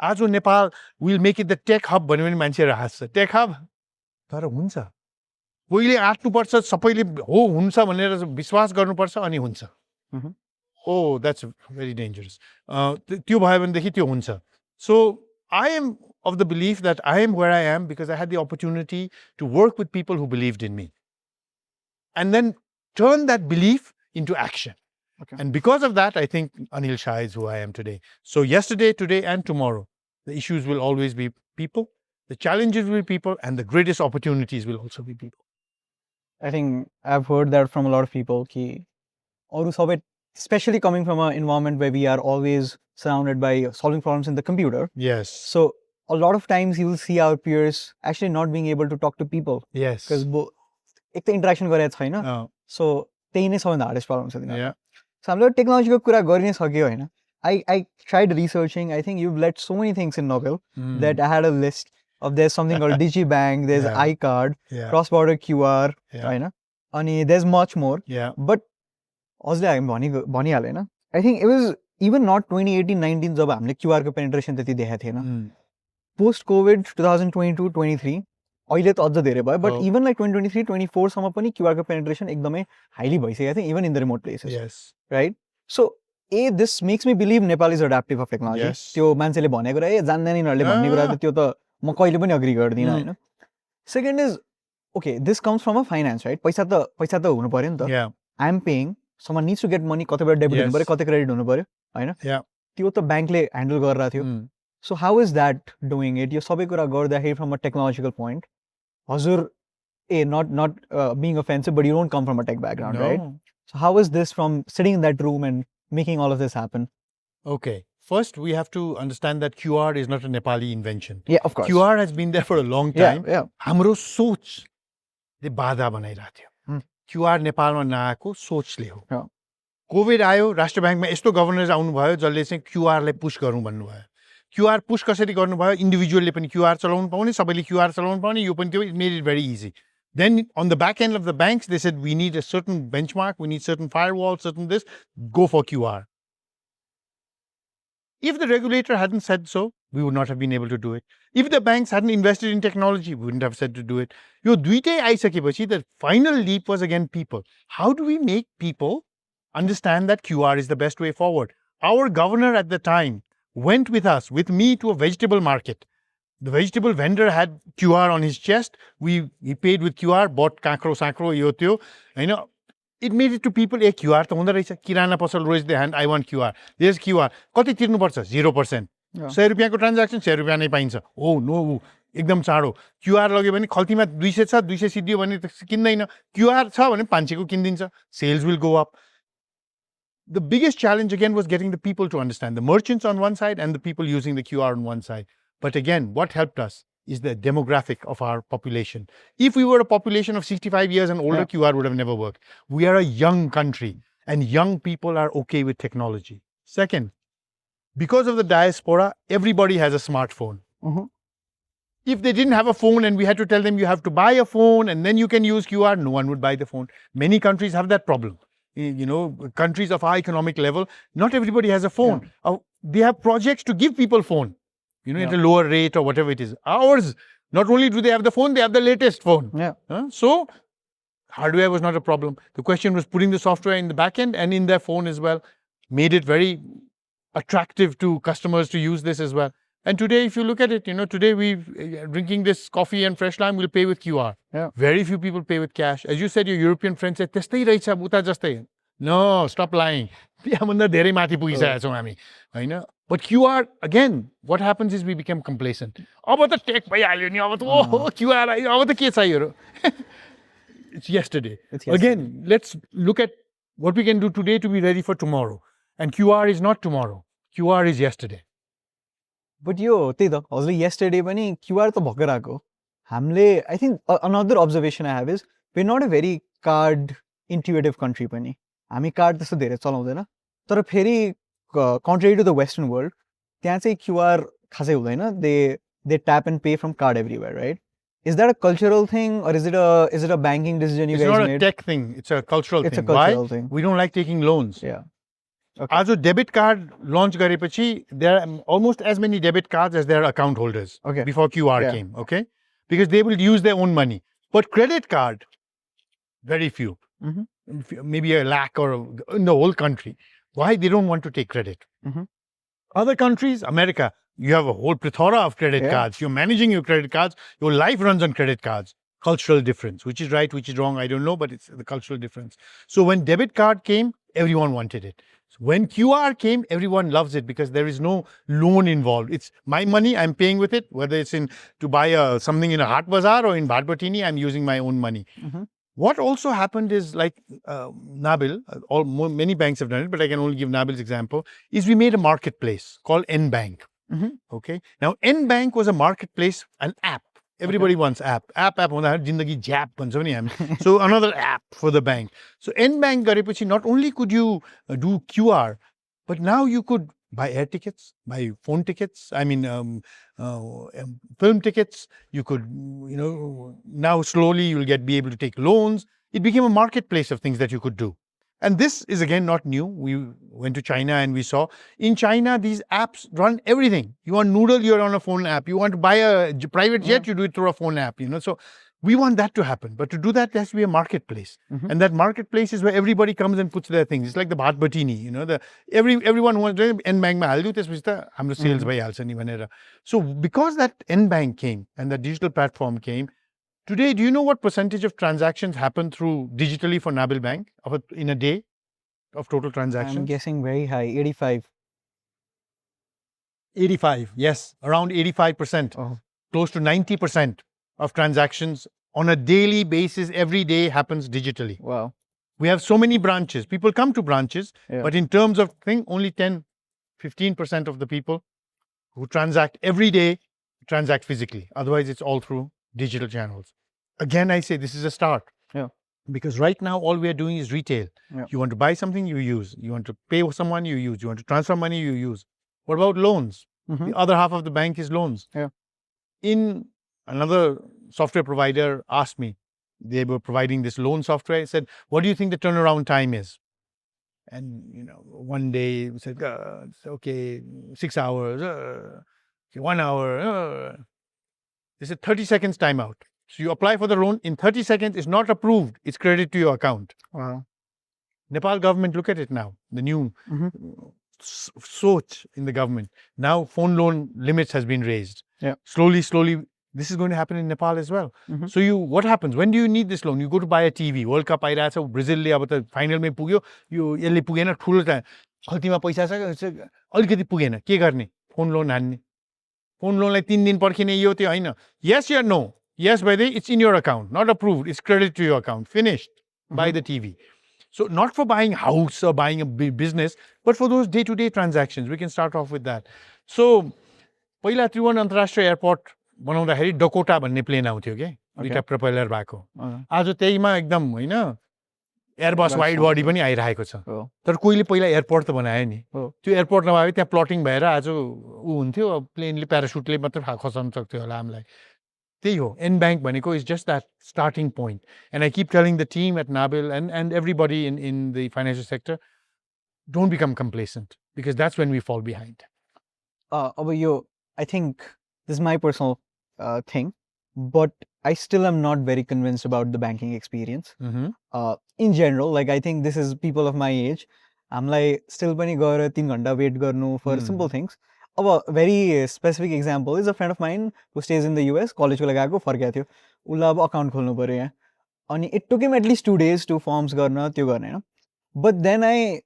S1: आज Nepal will make it the tech hub भन्यो भने मान्छेहरू हाँस्छ. Tech hub तर हुन्छ. कोहीले आँट्नुपर्छ, सबैले हो हुन्छ भनेर विश्वास गर्नुपर्छ अनि हुन्छ. Oh, that's very dangerous. त्यो भयो भनेदेखि त्यो हुन्छ. So I am of the belief that I am where I am because I had the opportunity to work with people who believed in me. And then turn that belief into action. Okay. And because of that, I think Anil Shah is who I am today. So yesterday, today, and tomorrow, the issues will always be people, the challenges will be people, and the greatest opportunities will also be people.
S2: I think I've heard that from a lot of people, especially coming from an environment where we are always surrounded by solving problems in the computer.
S1: Yes.
S2: So a lot of times you will see our peers actually not being able to talk to people.
S1: Yes.
S2: Because एक त interaction गरेको छैन. So त्यही नै सबैभन्दा hardest problem छ.
S1: Yeah.
S2: So हामीले टेक्नोलोजीको कुरा गरि नै सक्यो हैन. I tried researching. I think you've led so many things in Nabil that I had a list of, there's something called DigiBank, there's iCard, cross-border QR, हैन. अनि there's much more.
S1: Yeah.
S2: But हजुरले हामी भनिहाल्यो हैन. I think it was even not 2018-19 जब हामीले QR को penetration त्यति देखाएको थिएन. Post COVID 2022-23 अहिले त अझ धेरै भयो, but even like 2023-24 सम्म पनि QR को penetration एकदमै highly भइसकेको थियो, even in the remote places.
S1: Yes.
S2: Right? So this makes me believe Nepal is adaptive of technology.
S1: Yes.
S2: त्यो मान्छेले भनेको र जान्दैन यिनीहरुले भन्ने कुरा त त्यो त म कहिले पनि agree गर्दिन हैन. Second is, okay, this comes from a finance, right? पैसा त हुनु पर्यो नि त.
S1: Yeah.
S2: I'm paying, someone needs to get money, कतैबाट डेबिट हुनु पर्यो, कतै क्रेडिट हुनु पर्यो हैन.
S1: Yeah.
S2: त्यो त बैंकले ह्यान्डल गरिरहेको थियो. So how is that doing it? यो सबै कुरा गर्दाखेरि from a technological point, हजुर not being offensive, but you don't come from a tech background, right? So how is this from sitting in that room and making all of this happen?
S1: Okay. First, we have to understand that QR is not a Nepali invention.
S2: Yeah, of course.
S1: QR has been there for a long time.
S2: Yeah.
S1: हाम्रो सोचले बाधा बनाइरहेको थियो. QR नेपालमा नआएको सोचले हो. Covid आयो, राष्ट्र ब्याङ्कमा यस्तो गभर्नर्स आउनुभयो जसले चाहिँ क्यूआरलाई पुश गरौँ भन्नुभयो. क्यूआर पुश कसरी गर्नुभयो? इन्डिभिजुअलले पनि क्यूआर चलाउनु पाउने, सबैले क्यूआर चलाउनु पाउने, यो पनि त्यो, it made it very easy. Then on the back end of the banks, they said, we need a certain benchmark, we need certain firewall, certain this, go for QR. If the regulator hadn't said so, we would not have been able to do it. If the banks hadn't invested in technology, we wouldn't have said to do it. Yo duitei aisakपछि, the final leap was again people. How do we make people understand that QR is the best way forward? Our governor at the time went with us, with me, to a vegetable market. The vegetable vendor had QR on his chest. He paid with QR, bought kakro, sakro, yotyo. You know, it made it to people, QR त हुँदो रहेछ. किराना पसल raised their hand, I want QR. There's QR. कति तिर्नु पर्छ? 0%. 100 रुपैयाँको transaction 100 रुपैयाँ नै पाइन्छ. Oh no, एकदम चाँडो. QR लग्यो भने खल्तीमा 200 छ, 200 सिद्धियो भने किन्दैन. QR छ भने 500 को किनिदिन्छ. Sales will go up. The biggest challenge again was getting the people to understand. The merchants on one side and the people using the QR on one side. But again, what helped us is the demographic of our population. If we were a population of 65 years and older, QR would have never worked. We are a young country and young people are okay with technology. Second, because of the diaspora, everybody has a smartphone. If they didn't have a phone and we had to tell them you have to buy a phone and then you can use QR, no one would buy the phone. Many countries have that problem. You know, countries of high economic level, not everybody has a phone. They have projects to give people phone. You know, at a lower rate or whatever it is. Ours, not only do they have the phone, they have the latest phone. So, Hardware was not a problem. The question was putting the software in the back end and in their phone as well, made it very attractive to customers to use this as well. And today, if you look at it, today we drinking this coffee and fresh lime, we'll pay with QR.
S2: Yeah.
S1: Very few people pay with cash. As you said, your European friends said, "Testai rahicha, uta jastai." No, stop lying. धेरै माथि पुगिसकेका छौँ हामी, हैन? But QR, again, what happens is we become complacent. अब त take भइहाल्यो नि, अब त ओहो QR आयो, अब त के चाहियो? It's yesterday. Again, let's look at what we can do today to be ready for tomorrow. And QR is not tomorrow. QR is yesterday.
S2: But त्यही त हजुर yesterday पनि QR त भर्खर आएको. हामीले I think another observation I have is we're not a very card intuitive country पनि. हामी कार्ड त्यस्तो धेरै चलाउँदैन. तर फेरि contrary to the western world, त्यहाँ चाहिँ QR खासै हुँदैन. They tap and pay from card everywhere, right? Is that a cultural thing or is it a banking decision you guys made?
S1: It's not a tech thing. It's a cultural thing.
S2: It's a cultural thing.
S1: We don't like taking loans.
S2: Yeah.
S1: As a debit card launch garepachi, there are almost as many debit cards as there are account holders before QR came, okay? Because they will use their own money. But credit card, very few. Maybe a lakh or in the whole country. Why? They don't want to take credit. Other countries, America, you have a whole plethora of credit cards. You're managing your credit cards. Your life runs on credit cards. Cultural difference. Which is right, which is wrong, I don't know, but it's the cultural difference. So when debit card came, everyone wanted it. So when QR came, everyone loves it because there is no loan involved. It's my money, I'm paying with it. Whether it's to buy something in a Hat Bazaar or in Bhatbhatini, I'm using my own money. What also happened is, like Nabil, many banks have done it, but I can only give Nabil's example, is we made a marketplace called N Bank. Okay. Now, N Bank was a marketplace, an app. Everybody wants app. App jindagi jap bhन्छौँ नि हामी. So another app for the bank. So N Bank garepachi not only could you do QR, but now you could buy air tickets, buy phone tickets, film tickets. You could, now slowly you'll be able to take loans. It became a marketplace of things that you could do. And this is again not new. We went to China and we saw in China, these apps run everything. You want noodle, you're on a phone app. You want to buy a private jet, you do it through a phone app, So we want that to happen. But to do that, there has to be a marketplace. And that marketplace is where everybody comes and puts their things. It's like the Bhatbhatini, everyone wants to N Bank ma haldiyo त्यसपछि त हाम्रो sales भइहाल्छ नि भनेर. So because that N Bank came and the digital platform came, today, do you know what percentage of transactions happen through digitally for Nabil Bank in a day of total transactions?
S2: I'm guessing very high, 85.
S1: 85, yes, around 85%. Close to 90% of transactions on a daily basis, every day happens digitally.
S2: Wow.
S1: We have so many branches. People come to branches, but in terms of only 10, 15% of the people who transact every day transact physically. Otherwise, it's all through digital channels. Again, I say this is a start. Because right now, all we are doing is retail. You want to buy something, you use. You want to pay someone, you use. You want to transfer money, you use. What about loans? The other half of the bank is loans. In another software provider asked me, they were providing this loan software. I said, what do you think the turnaround time is? And, one day we said, okay, 6 hours, 1 hour. They said 30 seconds timeout. So you apply for the loan in 30 seconds, it's not approved, it's credited to your account.
S2: Wow.
S1: Nepal government, look at it now, the new soch in the government. Now phone loan limits has been raised. Slowly, this is going to happen in Nepal as well. So what happens? When do you need this loan? You go to buy a TV, World Cup आइरहेछ, Brazil अब त final में पुग्यो, यो यसले पुगेन, ठुलो त खल्तीमा पैसा छ, अलिकति पुगेन, के गर्ने? फोन लोन हान्ने. फोन लोनलाई 3 दिन पर्खिने यो त्यो हैन. Yes or no? Yes, by the way, it's in your account, not approved. It's credited to your account. Finished. Buy the TV. So not for buying a house or buying a big business, but for those day-to-day transactions. We can start off with that. So, पहिला त्रिभुवन अन्तर्राष्ट्रिय airport बनाउँदाखेरि Dakota भन्ने plane आउँथ्यो के, दुईटा propeller भएको. आज त्यहीमा एकदम हैन एयरबस वाइड बडी पनि आइरहेको छ. तर कोहीले पहिला एयरपोर्ट त बनायो नि. त्यो एयरपोर्ट नभए त्यहाँ प्लटिङ भएर आज हुन्थ्यो, प्लेनले प्याराशुटले मात्र खसाउन सक्थ्यो होला हामीलाई. त्यही हो, N Bank भनेको is just that starting point. And I keep telling the team at Nabil and everybody in the financial sector, don't become complacent because that's when we fall behind.
S2: I think this is my personal thing, but I still am not very convinced about the banking experience.
S1: Mhm.
S2: In general, like I think this is people of my age. I'm like still पनि गएर 3 घण्टा wait गर्नु for simple things. A very specific example is a friend of mine who stays in the US. College को लगाएको फर्केको थियो. उसलाई अब account खोल्नु पर्यो यहाँ. अनि it took him at least 2 days to forms गर्न त्यो गर्ने हैन. But then I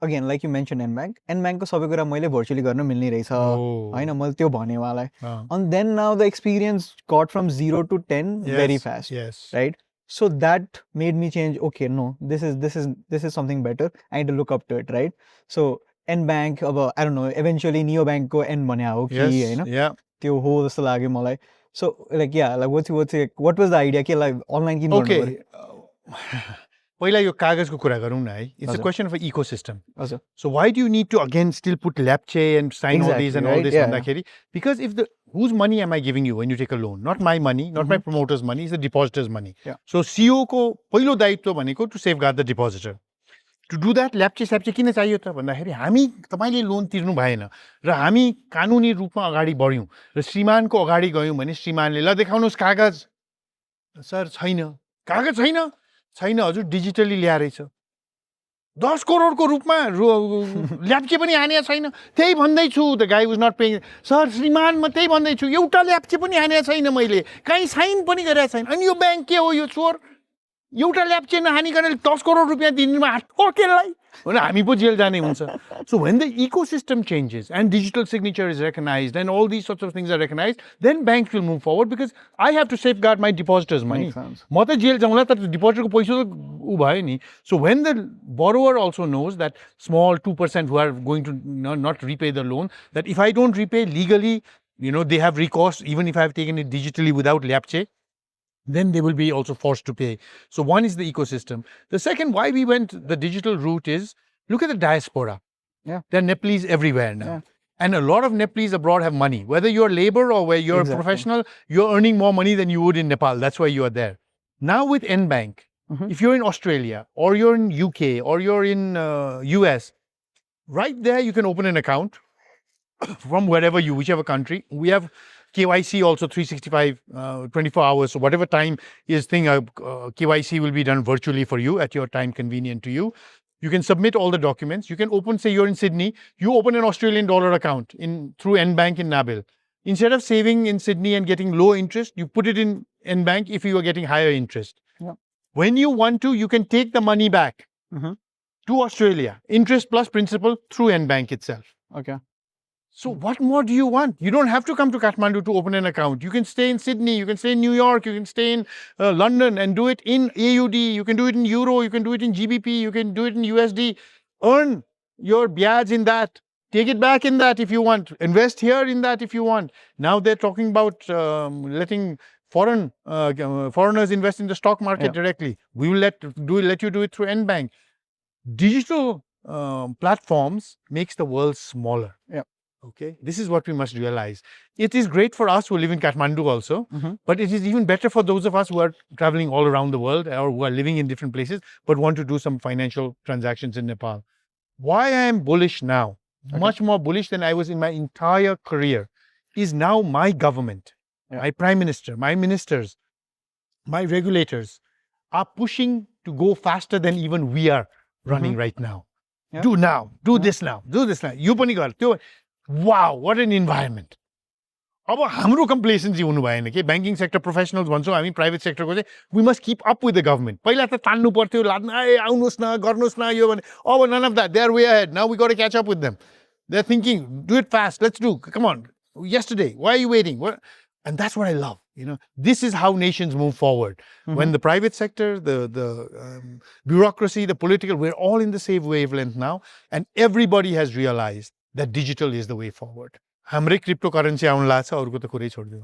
S2: again like you mentioned N-Bank को सबै कुरा मैले virtually गर्न मिल्ने रहेछ हैन मैले त्यो भने उहाँलाई. And then now the experience got from 0 to 10 very fast.
S1: Yes.
S2: Right? So that made me change. Okay, no, this is something better. I need to look up to it, right? So N-Bank, I don't know, eventually Neobank ko N banya ho ki Hahn.
S1: Yeah.
S2: त्यो हो जस्तो लाग्यो मलाई. So like yeah, like what was the idea कि like online किन गर्नु पर्यो?
S1: Okay. पहिला यो कागजको कुरा गरौँ न है. It's a question of an ecosystem.
S2: हजुर.
S1: So why do you need to again still put lapche and sign all these and all this
S2: yeah,
S1: भन्दाखेरि? Because if whose money am I giving you when you take a loan? Not my money, not my promoter's money, it's the depositor's money.
S2: Yeah.
S1: So CEO को पहिलो दायित्व भनेको to safeguard the depositor. To do that, ल्याप्चे स्याप्चे किन चाहियो त भन्दाखेरि हामी तपाईले लोन तिर्नु भएन र हामी कानुनी रूपमा अगाडि बढ्यौं र श्रीमानको अगाडि गयौं भने श्रीमानले ल देखाउनुस् कागज. सर छैन. कागज छैन हजुर डिजिटली ल्याएर रहेछ. 10 करोडको रूपमा ल्याप्चे पनि हानेको छैन. त्यही भन्दै छु. The guy was not paying. Sir श्रीमान म त्यही भन्दै छु. एउटा ल्याप्चे पनि हानेको छैन मैले. कहीं साइन पनि गरेको छैन. अनि यो बैंक के हो यो चोर? एउटा ल्याप्चे नहानिकन 10 करोड रुपैयाँ दिनुमा हात केलाई भने हामी पो जेल जाने हुन्छ. So when the ecosystem changes and digital signature is recognized and all these sorts of things are recognized, then banks will move forward because I have to safeguard my depositors' money. म त jail जाउँला तर depositor को पैसा त उ भयो नि. So when the borrower also knows that small 2% who are going to not repay the loan, that if I don't repay legally, they have recourse even if I have taken it digitally without ल्याप्चे, then they will be also forced to pay. So one is the ecosystem. The second, why we went the digital route is, look at the diaspora.
S2: Yeah.
S1: There are Nepalese everywhere now.
S2: Yeah.
S1: And a lot of Nepalese abroad have money. Whether you're labor or where you're a professional, you're earning more money than you would in Nepal. That's why you are there. Now with N-Bank, if you're in Australia or you're in UK or you're in US, right there you can open an account from wherever whichever country. We have KYC also 365, 24 hours. So whatever time is KYC will be done virtually for you at your time convenient to you. You can submit all the documents. You can open, say you're in Sydney, you open an Australian dollar account through N-Bank in Nabil. Instead of saving in Sydney and getting low interest, you put it in N-Bank if you are getting higher interest.
S2: Yeah.
S1: When you want to, you can take the money back to Australia, interest plus principal through N-Bank itself.
S2: Okay.
S1: So what more do you want? You don't have to come to Kathmandu to open an account. You can stay in Sydney, you can stay in New York, you can stay in London and do it in AUD, you can do it in Euro, you can do it in GBP, you can do it in USD. Earn your biaj in that. Take it back in that if you want. Invest here in that if you want. Now they're talking about letting foreigners invest in the stock market directly. We will let you do it through N-Bank. Digital platforms makes the world smaller.
S2: Yeah.
S1: Okay, this is what we must realize. It is great for us who live in Kathmandu also, but it is even better for those of us who are traveling all around the world or who are living in different places but want to do some financial transactions in Nepal. Why I am bullish now, much more bullish than I was in my entire career, is now my government, my prime minister, my ministers, my regulators are pushing to go faster than even we are running right now.
S2: Yeah.
S1: Do now, do this now, do this now. You pani gar, wow, what an environment. अब हाम्रो complacency हुनु भएन के banking sector professionals भन्छौँ हामी private sector को चाहिँ we must keep up with the government. पहिला त तान्नु पर्थ्यो लाद्न आउनुस् न गर्नुस् न यो भने अब none of that. They are way ahead. Now we got to catch up with them. They're thinking, do it fast. Let's do. Come on. Yesterday. Why are you waiting? And that's what I love. This is how nations move forward. When the private sector, the bureaucracy, the political, we're all in the same wavelength now, and everybody has realized that digital is the way forward. हाम्रै cryptocurrency आउन लाग्छ अरूको त कुरै छोड्दिनु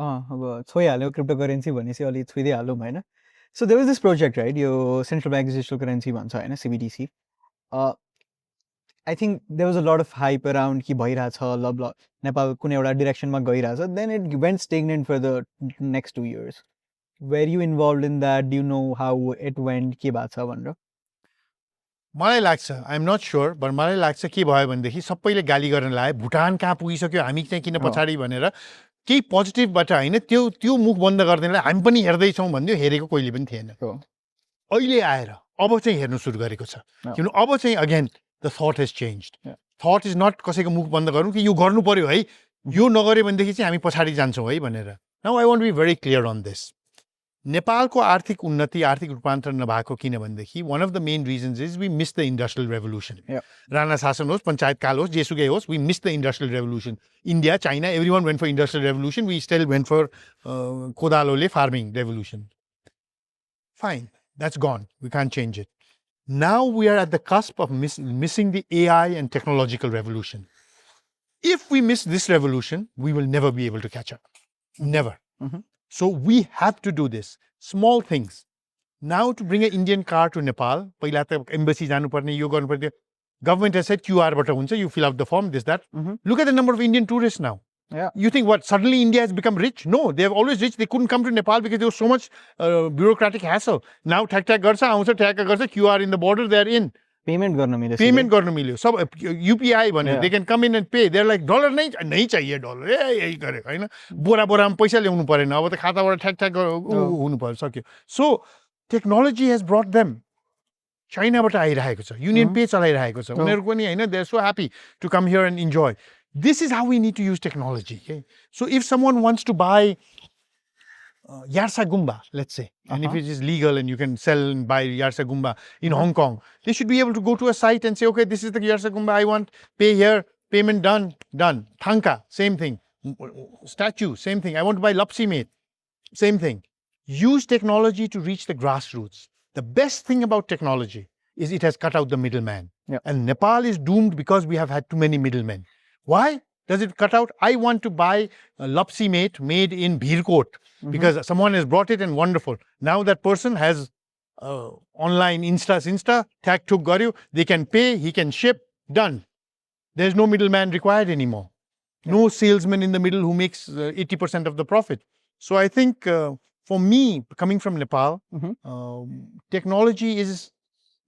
S2: अब छोइहाल्यो cryptocurrency भनेपछि अलि छुइदिहालौँ हैन. So there was this project, right? Yo central bank digital currency भन्छ हैन, CBDC. I think there was a lot of hype around कि भइराछ ल नेपाल कुनै एउटा direction मा गइराछ. Then it went stagnant for the next 2 years. Were you involved in that? Do you know how it went? के भएको छ भनेर?
S1: मलाई लाग्छ, I am not sure, but मलाई लाग्छ के भयो भनेदेखि सबैले गाली गर्न लाए भुटान कहाँ पुगिसक्यो हामी चाहिँ किन पछाडी भनेर केही पोजिटिभबाट होइन त्यो मुख बन्द गर्दैनलाई हामी पनि हेर्दैछौँ भन्यो, हेरेको कहिले पनि थिएन। अहिले आएर अब चाहिँ हेर्नु सुरु गरेको छ, किन अब चाहिँ again the that hedge changed. That is not कसैको मुख बन्द गर्नु कि यो गर्नु पर्यो है, यो नगऱ्यो भनेदेखि चाहिँ हामी पछाडि जान्छौँ है भनेर। Now I want to be very clear on this. नेपालको आर्थिक उन्नति, आर्थिक रूपान्तरण नभएको किन भनेदेखि one of the main reasons is we miss the industrial revolution. Rana शासन होस्, पञ्चायत काल होस्, जेसुकै होस्, we miss the industrial revolution. India, China, everyone went for industrial revolution, we still went for कोदालोले farming revolution. Fine, that's gone. We can't change it. Now we are at the cusp of missing the AI and technological revolution. If we miss this revolution, we will never be able to catch up. Never. So we have to do this. Small things. Now to bring an Indian car to Nepal, पहिला त embassy जानु पर्ने, यो गर्नु पर्ने. Government has said QR बाट हुन्छ, you fill out the form, this, that. Look at the number of Indian tourists now.
S2: Yeah.
S1: You think what, suddenly India has become rich? No, they have always rich. They couldn't come to Nepal because there was so much bureaucratic hassle. Now ठ्याक गर्छ, आउँछ, ठ्याक गर्छ, QR in the border, they are in.
S2: Payment गर्न मिल्यो।
S1: Payment गर्न मिल्यो। सब UPI भन्यो, they can come in and pay. They're like dollar नै चाहिए डलर, यही गरेको हैन। बोरामा पैसा ल्याउनु परेन, अब त खाताबाट ठ्याक हुनु पर्छ, सक्यो। So technology has brought them. चाइनाबाट आइरहेको छ, युनियन पे चलाइरहेको छ, उनीहरु पनि हैन, they are so happy to come here and enjoy. This is how we need to use technology. Okay? So if someone wants to buy Yarsa Gumba, let's say, and if it is legal and you can sell and buy Yarsa Gumba in Hong Kong, they should be able to go to a site and say, okay, this is the Yarsa Gumba I want, pay here, payment done. Thanka, same thing. Statue, same thing. I want to buy Lapsi Mate, same thing. Use technology to reach the grassroots. The best thing about technology is it has cut out the middleman. And Nepal is doomed because we have had too many middlemen. Why does it cut out? I want to buy a Lapsi Mate made in Bhirkot because someone has brought it and wonderful. Now that person has online Insta, tag tuk garyo, they can pay, he can ship, done. There's no middleman required anymore. No salesman in the middle who makes 80% of the profit. So I think for me, coming from Nepal, technology is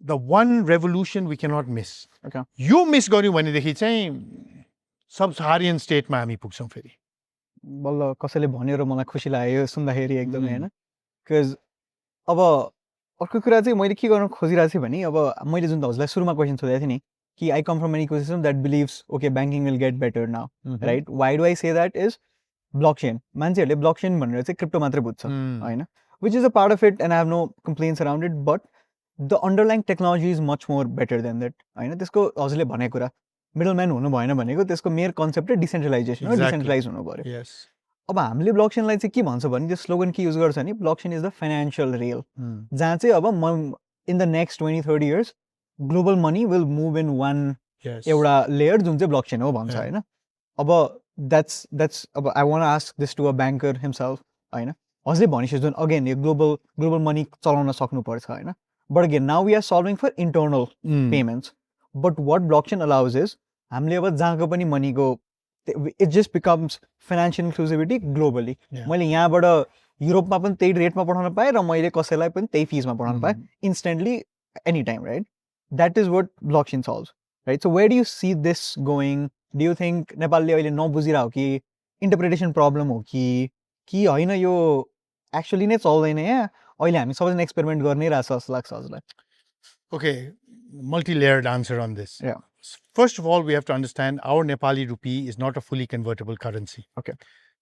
S1: the one revolution we cannot miss.
S2: Okay.
S1: You miss garyo भनेदेखि चाहिँ सब-Saharan state मा हामी पुग्छौं फेरि।
S2: बल्ल कसैले भन्यो र मलाई खुसी लाग्यो सुन्दाखेरि एकदमै हैन। Because अब अर्को कुरा चाहिँ मैले के गर्न खोजिरहेको छु भने अब मैले जुन हजुरलाई सुरुमा क्वेशन सोधेको थिएँ नि कि I come from an ecosystem that believes okay banking will get better now, right? Why do I say that is blockchain. मान्छेहरुले blockchain भनेर चाहिँ क्रिप्टो मात्रै बुझ्छ हैन, which is a part of it and I have no complaints around it, but the underlying technology is much more better than that हैन। त्यसको हजुरले भनेको कुरा मिडलम्यान हुनु भएन भनेको त्यसको मेयर कन्सेप्ट चाहिँ डिसेन्ट्रलाइजेसन हो, डिसेन्ट्रलाइज हुनु पर्यो।
S1: Yes.
S2: अब हामीले ब्लकचेनलाई चाहिँ के भन्छ भने त्यो स्लोगन के युज गर्छ नि blockchain is the financial rail, जहाँ चाहिँ अब in the next 20-30 years global money will move in one एउटा लेयर जुन चाहिँ ब्लकचेन हो भन्छ हैन। अब द्याट्स अब I want ask this to a banker himself हैन। हजुरले भनेपछि जुन अगेन यो ग्लोबल मनी चलाउन सक्नुपर्छ हैन, but again now we are solving for internal payments, but what blockchain allows is हामीले अब जहाँको पनि मनीको it just becomes financial inclusivity globally. मैले यहाँबाट युरोपमा पनि त्यही रेटमा पठाउन पाएँ र मैले कसैलाई पनि त्यही फिजमा पठाउन पाएँ instantly any time, right? That is what blockchain solves, right? So where do you see this going? Do you think नेपालले अहिले नबुझिरहेको कि इन्टरप्रिटेसन प्रब्लम हो कि होइन यो एक्चुअली नै चल्दैन यहाँ, अहिले हामी सबैजना एक्सपेरिमेन्ट गर्नै रहेछ जस्तो लाग्छ हजुरलाई?
S1: Okay, multi-layered answer on this.
S2: Yeah.
S1: First of all, we have to understand our Nepali rupee is not a fully convertible currency.
S2: Okay.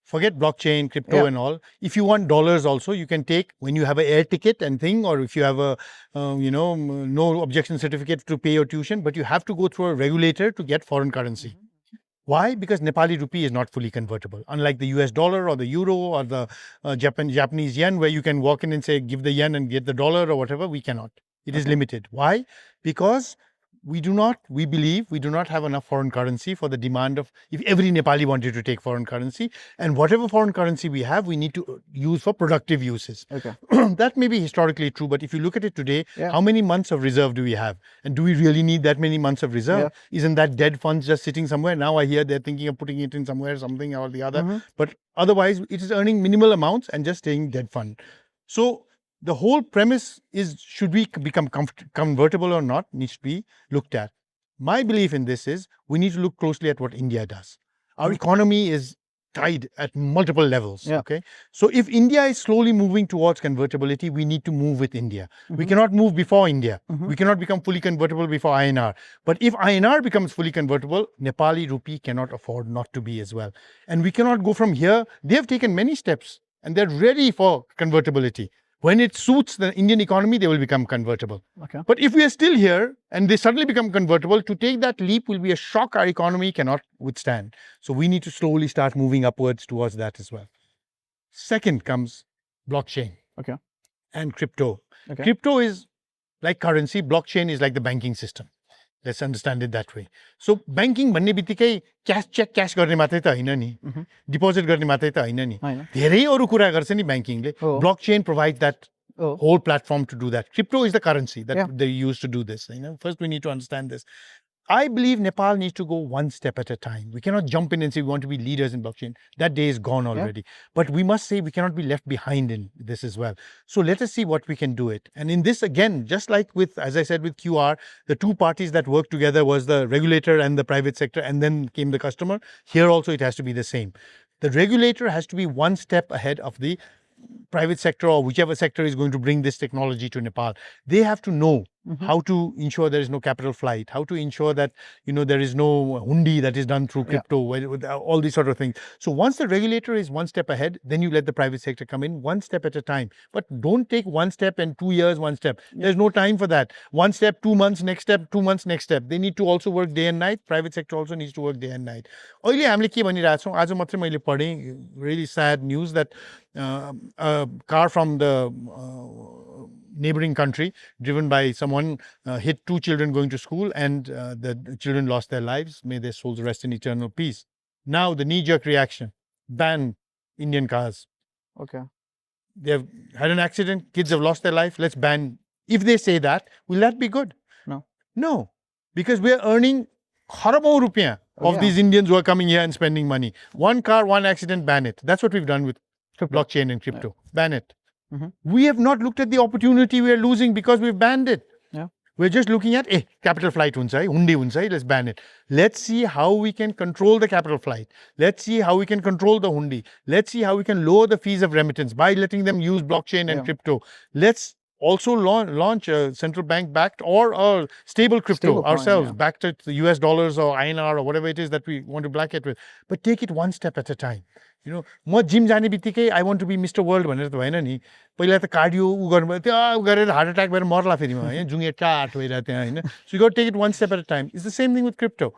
S1: Forget blockchain, crypto and all. If you want dollars also, you can take when you have an air ticket and thing, or if you have a, no objection certificate to pay your tuition, but you have to go through a regulator to get foreign currency. Why? Because Nepali rupee is not fully convertible. Unlike the US dollar or the euro or the Japanese yen, where you can walk in and say, give the yen and get the dollar or whatever, we cannot. It is limited. Why? Because we believe we do not have enough foreign currency for the demand of, if every Nepali wanted to take foreign currency, and whatever foreign currency we have, we need to use for productive uses.
S2: Okay.
S1: That may be historically true, but if you look at it today, how many months of reserve do we have? And do we really need that many months of reserve? Isn't that dead funds just sitting somewhere? Now I hear they're thinking of putting it in somewhere, something or the other. But otherwise, it is earning minimal amounts and just staying dead fund. So the whole premise is, should we become convertible or not, needs to be looked at. My belief in this is, we need to look closely at what India does. Our economy is tied at multiple levels.
S2: Yeah.
S1: Okay. So if India is slowly moving towards convertibility, we need to move with India. We cannot move before India. We cannot become fully convertible before INR. But if INR becomes fully convertible, Nepali rupee cannot afford not to be as well. And we cannot go from here. They have taken many steps and they're ready for convertibility. When it suits the Indian economy, they will become convertible.
S2: Okay.
S1: But if we are still here and they suddenly become convertible, to take that leap will be a shock our economy cannot withstand. So we need to slowly start moving upwards towards that as well. Second comes blockchain.
S2: Okay.
S1: And crypto.
S2: Okay.
S1: Crypto is like currency. Blockchain is like the banking system. Let's understand it that way. So banking भन्ने बित्तिकै cash check cash गर्ने मात्रै त हैन नि, deposit गर्ने मात्रै त हैन नि, धेरै अरु कुरा गर्छ नि ब्याङ्किङले. Blockchain provides that whole platform to do that. Crypto is the currency that they use to do this. First we need to understand this. I believe Nepal needs to go one step at a time. We cannot jump in and say we want to be leaders in blockchain. That day is gone already. But we must say we cannot be left behind in this as well. So let us see what we can do it. And in this, again, just like with, as I said, with QR, the two parties that worked together was the regulator and the private sector, and then came the customer. Here also it has to be the same. The regulator has to be one step ahead of the private sector or whichever sector is going to bring this technology to Nepal. They have to know how to ensure there is no capital flight, how to ensure that there is no hundi that is done through crypto, all these sort of things. So once the regulator is one step ahead, then you let the private sector come in one step at a time. But don't take one step and 2 years, one step. There's no time for that. One step, 2 months, next step, 2 months, next step. They need to also work day and night. Private sector also needs to work day and night. अहिले हामीले के भनिरहेको छौँ, आज मात्रै मैले पढेँ, really sad news that a car from the neighboring country, driven by someone, hit 2 children going to school, and the children lost their lives. May their souls rest in eternal peace. Now the knee-jerk reaction: ban Indian cars.
S2: Okay.
S1: They have had an accident, kids have lost their life, let's ban. If they say that, will that be good?
S2: No.
S1: No, because we are earning kharabon rupiah of these Indians who are coming here and spending money. One car, one accident, ban it. That's what we've done with blockchain and crypto. Ban it. We have not looked at the opportunity we are losing because we've banned it. We're just looking at, capital flight huncha hai, hundi huncha hai, let's ban it. Let's see how we can control the capital flight. Let's see how we can control the hundi. Let's see how we can lower the fees of remittance by letting them use blockchain and crypto. Let's also launch a central bank backed or a stable crypto ourselves, backed at the US dollars or INR or whatever it is that we want to back it with. But take it one step at a time. म gym जाने बित्तिकै I want to be mister world भनेर त भएन नि. पहिला त cardio गर्नुभयो, त्यो गरेर हार्ट अट्याक भएर मर्ला फेरि म, जुङ्गे टाट भएर त्यहाँ, होइन. So you got take it one step at a time. It's the same thing with crypto.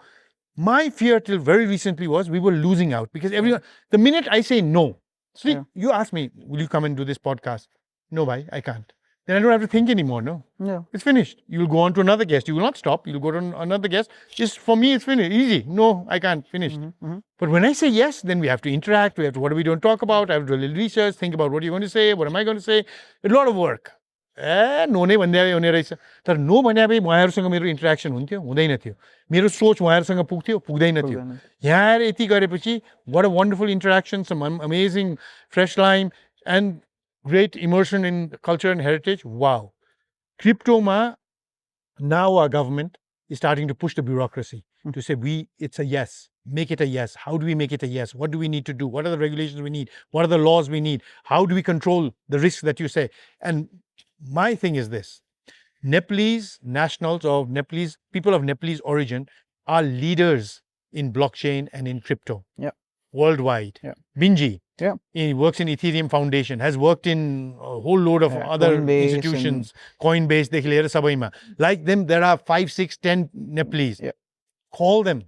S1: My fear till very recently was we were losing out because everyone, the minute I say no, so you ask me, will you come and do this podcast? No, bhai, I can't. Then I don't have to think anymore, no?
S2: Yeah.
S1: It's finished. You'll go on to another guest. You will not stop. You'll go to another guest. Just for me, it's finished. Easy. No, I can't. Finished. But when I say yes, then we have to interact. We have to, what are we going to talk about? I have to do a little research, think about what you're going to say, what am I going to say? A lot of work. No नै भन्दै हुने रहेछ. तर no भने भए उहाँहरूसँग मेरो interaction हुन्थ्यो, हुँदैन थियो. मेरो सोच उहाँहरूसँग पुग्थ्यो, पुग्दैन थियो. यहाँ यति गरेपछि what a wonderful interaction, some amazing fresh lime and great immersion in culture and heritage. Wow. Crypto ma, now our government is starting to push the bureaucracy to say it's a yes. Make it a yes. How do we make it a yes? What do we need to do? What are the regulations we need? What are the laws we need? How do we control the risks that you say? And my thing is this: Nepalese nationals or Nepalese people of Nepalese origin are leaders in blockchain and in crypto. Worldwide. Binji. He works in Ethereum Foundation, has worked in a whole load of other
S2: Coinbase
S1: institutions. Coinbase, dekhi liera sabaima. Like them, there are 5, 6, 10 Nepalese. Call them,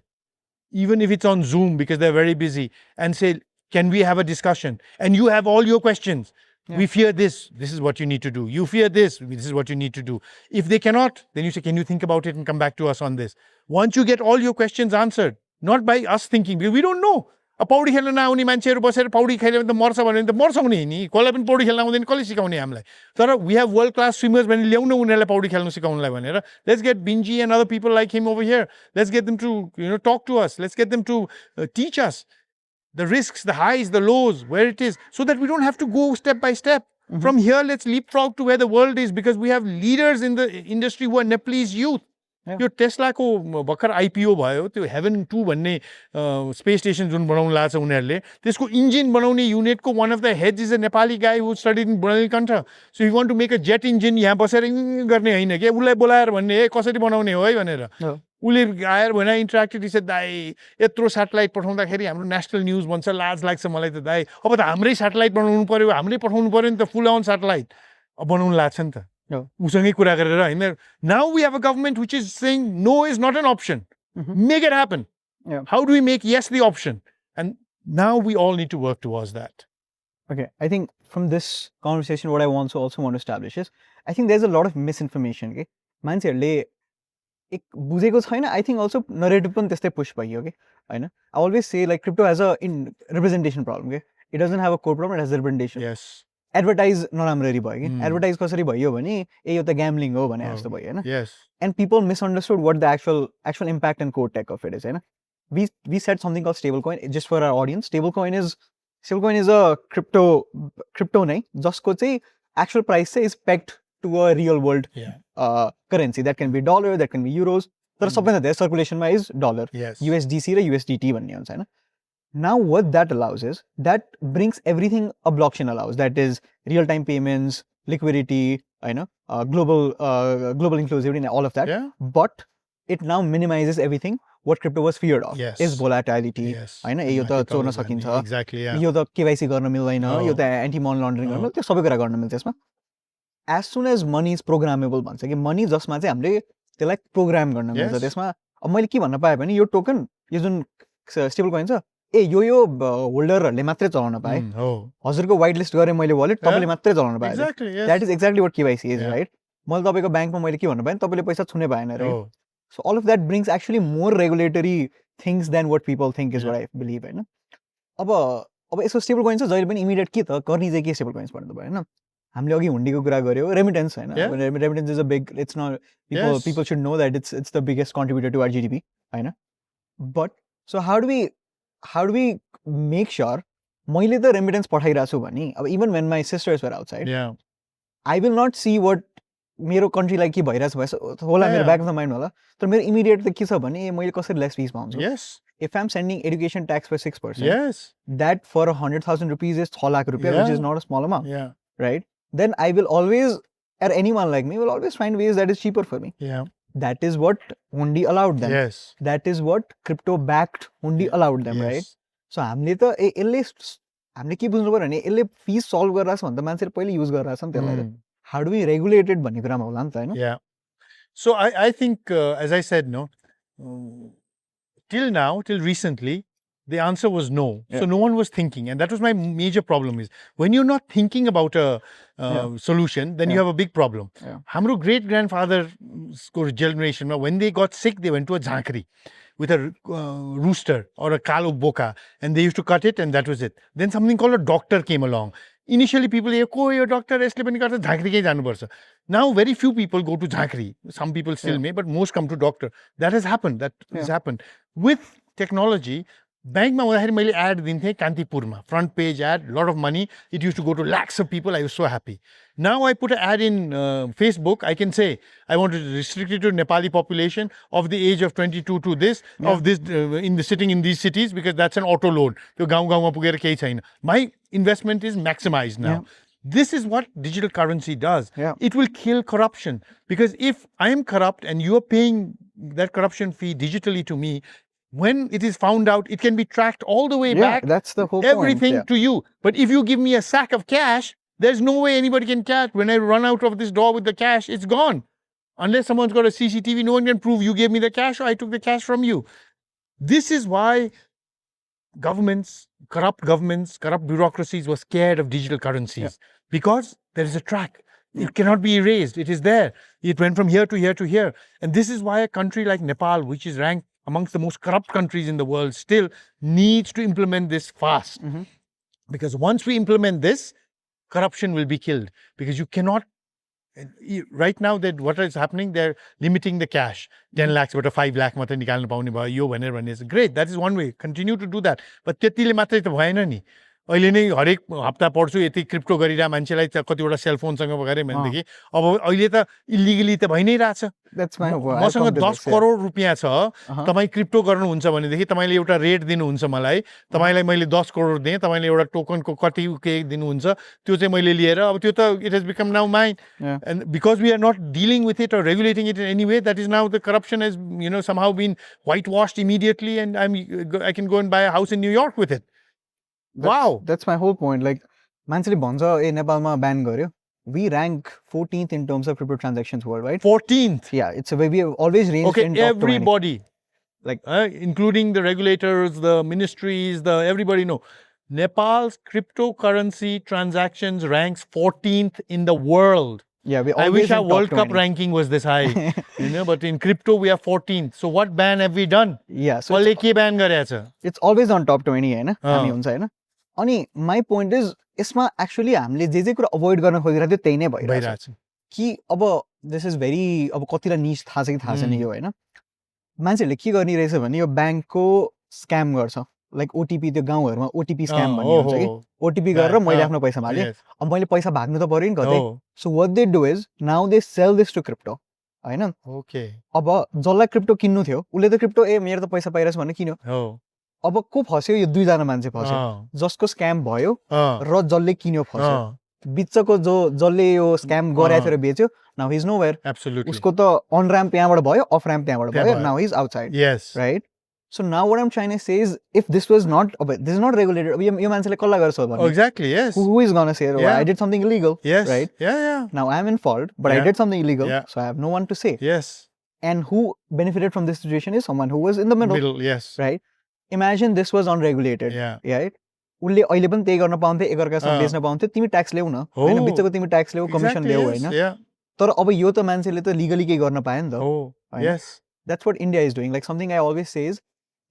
S1: even if it's on Zoom because they're very busy, and say, can we have a discussion? And you have all your questions. We fear this. This is what you need to do. You fear this. This is what you need to do. If they cannot, then you say, can you think about it and come back to us on this? Once you get all your questions answered, not by us thinking, because we don't know. पौडी खेल्न नआउने मान्छेहरू बसेर पौडी खेल्यो भने त मर्छ भने त मर्छ हुने नि. कसलाई पनि पौडी खेल्न आउँदैन, कसले सिकाउने हामीलाई? तर we have world class swimmers भने ल्याउन उनीहरूलाई पौडी खेल्न सिकाउनलाई भनेर. Let's get Binji and other people like him over here. Let's get them to talk to us. Let's get them to teach us the risks, the highs, the lows, where it is, so that we don't have to go step by step. From here, let's leapfrog to where the world is, because we have leaders in the industry who are Nepalese youth. यो टेस्लाको भर्खर IPO भयो त्यो heaven 2 भन्ने space station जुन बनाउन लाग्छ उनीहरूले त्यसको engine बनाउने युनिटको one of the heads is a Nepali guy who studied in Budhanilkantha so you want to make a jet engine यहाँ बसेर गर्ने होइन कि उसलाई बोलाएर भन्ने कसरी बनाउने हो है भनेर उसले आएर भने इन्टरेक्टेड इस दाई यत्रो सेटेलाइट पठाउँदाखेरि हाम्रो नेसनल न्युज भन्छ लाज लाग्छ मलाई त दाई अब त हाम्रै सेटेलाइट बनाउनु पर्यो हाम्रै पठाउनु पर्यो नि त फुल अन सेटेलाइट बनाउनु लाग्छ नि त उसँगै कुरा गरेर होइन now we have a government which is saying no is not an option make it happen how do we make yes the option and now we all need to work towards that
S2: Okay, I think from this conversation, what I also want to establish is, I think there's a lot of misinformation. Okay, मान्छेहरूले एक बुझेको छैन. I think also narrative पनि त्यस्तै push भयो. Okay, होइन. I always say like crypto has a representation problem. Okay, it doesn't have a core problem. It has a representation.
S1: Yes.
S2: Advertise नराम्ररी भयो. Okay, advertise कसरी भयो भने यो त gambling हो भने जस्तो भयो होइन.
S1: Yes.
S2: And people misunderstood what the actual impact and core tech of it is. होइन. We said something called stablecoin just for our audience. Stablecoin is a crypto नै जसको चाहिँ actual price चाहिँ is pegged to a real world currency. That can be dollar, that can be euros. तर सबैभन्दा धेरै circulationमा is dollar.
S1: Yes.
S2: USDC raw USDT भन्ने हुन्छ होइन. Now what that allows is, that brings everything a blockchain allows. That is real-time payments, liquidity, होइन, global inclusivity and all of that.
S1: Yeah.
S2: But it now minimizes everything what crypto was feared of.
S1: Yes.
S2: Is volatility.
S1: Yes.
S2: होइन, यो त चोर्न सकिन्छ.
S1: Exactly. Yeah.
S2: यो त KYC गर्न मिल्दैन, यो त anti money laundering गर्न त्यो सबै कुरा गर्न मिल्छ यसमा. As soon as money is programmable भन्छ कि मनी जसमा चाहिँ हामीले त्यसलाई प्रोग्राम गर्न मिल्छ त्यसमा. अब मैले के भन्न पाएँ भने यो टोकन यो जुन स्टेबल कोइन छ यो होल्डरहरूले मात्रै चलाउन पाए. हजुरको वाइट लिस्ट गरेँ मैले वालेट तपाईँले मात्रै चलाउन पाए. That is exactly watt KYC is right. मैले तपाईँको ब्याङ्कमा मैले के भन्नु पाएँ तपाईँले पैसा छुनै पाएन right. So all of that brings actually more regulatory things than what people think is what I believe होइन. अब यसको स्टेबल कोइन छ जहिले पनि इमिडिएट के त गर्ने चाहिँ के स्टेबल कोइन्स भन्नु भयो होइन. हामीले अघि हुन्डीको कुरा गऱ्यो रेमिटेन्स होइन. Remittance is a big it's not people should know that it's the biggest contributor to our GDP होइन. But so how do we make sure मैले त रेमिटेन्स पठाइरहेको छु भने अब even when my sisters were outside I will not see what मेरो कन्ट्रीलाई के भइरहेछ होला मेरो ब्याक अफ द माइन्ड होला. तर मेरो इमिडिएट त के छ भने मैले कसरी लेस फिस पाउँछु. If I'm sending education tax for 6%, that for 100,000 rupees is 6 lakh rupees, which is not a small amount, right? Then I will always, or anyone like me will always find ways that is cheaper for me. That is what Hundi allowed them. That is what crypto backed Hundi allowed them, right? So हामीले त यसले हामीले के बुझ्नु पर्यो भने यसले फिस solve गरिरहेछ भने त मान्छेले पहिले युज गरिरहेछ नि त्यसलाई. How do we regulate it भन्ने कुरामा होला नि त होइन.
S1: Yeah. So I think as I said till now, till recently, the answer was no. So no one was thinking. And that was my major problem is when you're not thinking about a solution, then you have a big problem. Hamro great-grandfather's generation, when they got sick, they went to a jhankri with a rooster or a kalo boka and they used to cut it and that was it. Then something called a doctor came along. Initially people say, oh, your doctor is jhankri. Now very few people go to jhankri. Some people still may, but most come to doctor. That has happened. That has happened. With technology, bank ma मैले ad दिन्थे कान्तिपुरमा front page ad, lot of money. It used to go to lakhs of people. I was so happy. Now I put an ad in Facebook. I can say I want to restrict it to Nepali population of the age of 22 to this of this sitting in these cities because that's an auto loan. त्यो गाउँ-गाउँमा पुगेर केही छैन. My investment is maximized now. This is what digital currency does. It will kill corruption because if I am corrupt and you are paying that corruption fee digitally to me, when it is found out, it can be tracked all the way back.
S2: That's the whole
S1: everything
S2: point.
S1: to you. But if you give me a sack of cash, there's no way anybody can catch. When I run out of this door with the cash, it's gone. Unless someone's got a CCTV, no one can prove you gave me the cash or I took the cash from you. This is why corrupt bureaucracies were scared of digital currencies because there is a track. It cannot be erased. It is there. It went from here to here to here. And this is why a country like Nepal, which is ranked amongst the most corrupt countries in the world, still needs to implement this fast. Because once we implement this, corruption will be killed. Because you cannot, right now, that what is happening, they're limiting the cash. 10 lakhs, but a 5 lakh matra nikalna paune bhayo, yo bhaner bhanne. Great, that is one way. Continue to do that. But त्यतिले मात्रै त भएन नि. अहिले नै हरेक हप्ता पढ्छु यति crypto गरिरहेको मान्छेलाई कतिवटा सेलफोनसँग गऱ्यो भनेदेखि अब अहिले त इलिगली त भइ नै रहेछ
S2: That's my
S1: मसँग 10 करोड रुपियाँ छ तपाईँ क्रिप्टो गर्नुहुन्छ भनेदेखि तपाईँले एउटा रेट दिनुहुन्छ मलाई तपाईँलाई मैले 10 करोड दिएँ तपाईँले एउटा टोकनको कति के दिनुहुन्छ त्यो चाहिँ मैले लिएर अब त्यो त it has become now mine and because we are not dealing with it or regulating it in any way that is now the corruption has somehow been whitewashed immediately and I can go and buy a house in New York with it. Wow.
S2: That's my whole point. Like, मान्छेले भन्छ ए नेपालमा ब्यान गर्यो. We rank 14th in terms of crypto transactions worldwide.
S1: 14th.
S2: Yeah, it's a way we have always ranged
S1: okay,
S2: in top 20.
S1: everybody,
S2: like
S1: including the regulators, the ministries, everybody know. Nepal's cryptocurrency transactions ranks 14th in the world.
S2: Yeah, we
S1: I
S2: always
S1: wish our
S2: in top
S1: World Cup
S2: 20.
S1: ranking was this high, but in crypto we are 14th. So what ban have we done?
S2: Yeah, so
S1: it's
S2: always on top 20 हैन हामी हुन्छ हैन अनि my point is यसमा actually हामीले जे कुरा avoid गर्न खोजिरहेको थियो त्यही नै भइरहेछ कि अब this is very अब कतिलाई niche थाहा छ कि थाहा छैन यो हैन मान्छेहरूले के गर्ने रहेछ भने यो ब्याङ्कको स्क्याम गर्छ लाइक ओटीपी त्यो गाउँहरुमा ओटीपी स्क्याम भन्ने हुन्छ कि ओटीपी गरेर मैले आफ्नो पैसा मागे अब मैले पैसा भाग्नु त पर्यो नि कतै so what they do is now they sell this to crypto हैन
S1: ओके
S2: अब जसलाई क्रिप्टो किन्नु थियो उले त क्रिप्टो मेरो त पैसा पाइरहेछ भनेर किन्यो अब को फस्यो यो दुईजना मान्छे फस्यो जसको स्क्याम भयो र जसले किन्यो फस्यो बिचको जसले यो स्क्याम गरेको थियो र बेच्यो now he is nowhere
S1: absolutely उसको
S2: त अन र्याम्प त्यहाँबाट भयो अफ र्याम्प त्यहाँबाट भयो now he is outside
S1: yes
S2: right So now what I'm trying to say is, if this was not, this is not regulated. You man say kalla garso.
S1: Exactly. Yes.
S2: Who is gonna say, I did something illegal?
S1: Yes.
S2: Right.
S1: Yeah.
S2: Now I'm in fault, but I did something illegal, so I have no one to say.
S1: Yes.
S2: And who benefited from this situation is someone who was in the middle.
S1: Yes.
S2: Right. Imagine this was unregulated.
S1: Yeah.
S2: Right. उले अहिले पनि त्यही गर्न पाउँथे एकअर्कासँग बेच्न पाउँथे तिमी tax ल्याउ न हैन बिचको तिमी ट्याक्स ल्याउ कमिसन ल्याउ हैन तर अब यो त मान्छेले त लिगली के गर्न पाए नि त
S1: Yes.
S2: That's what India is doing. Like something I always say is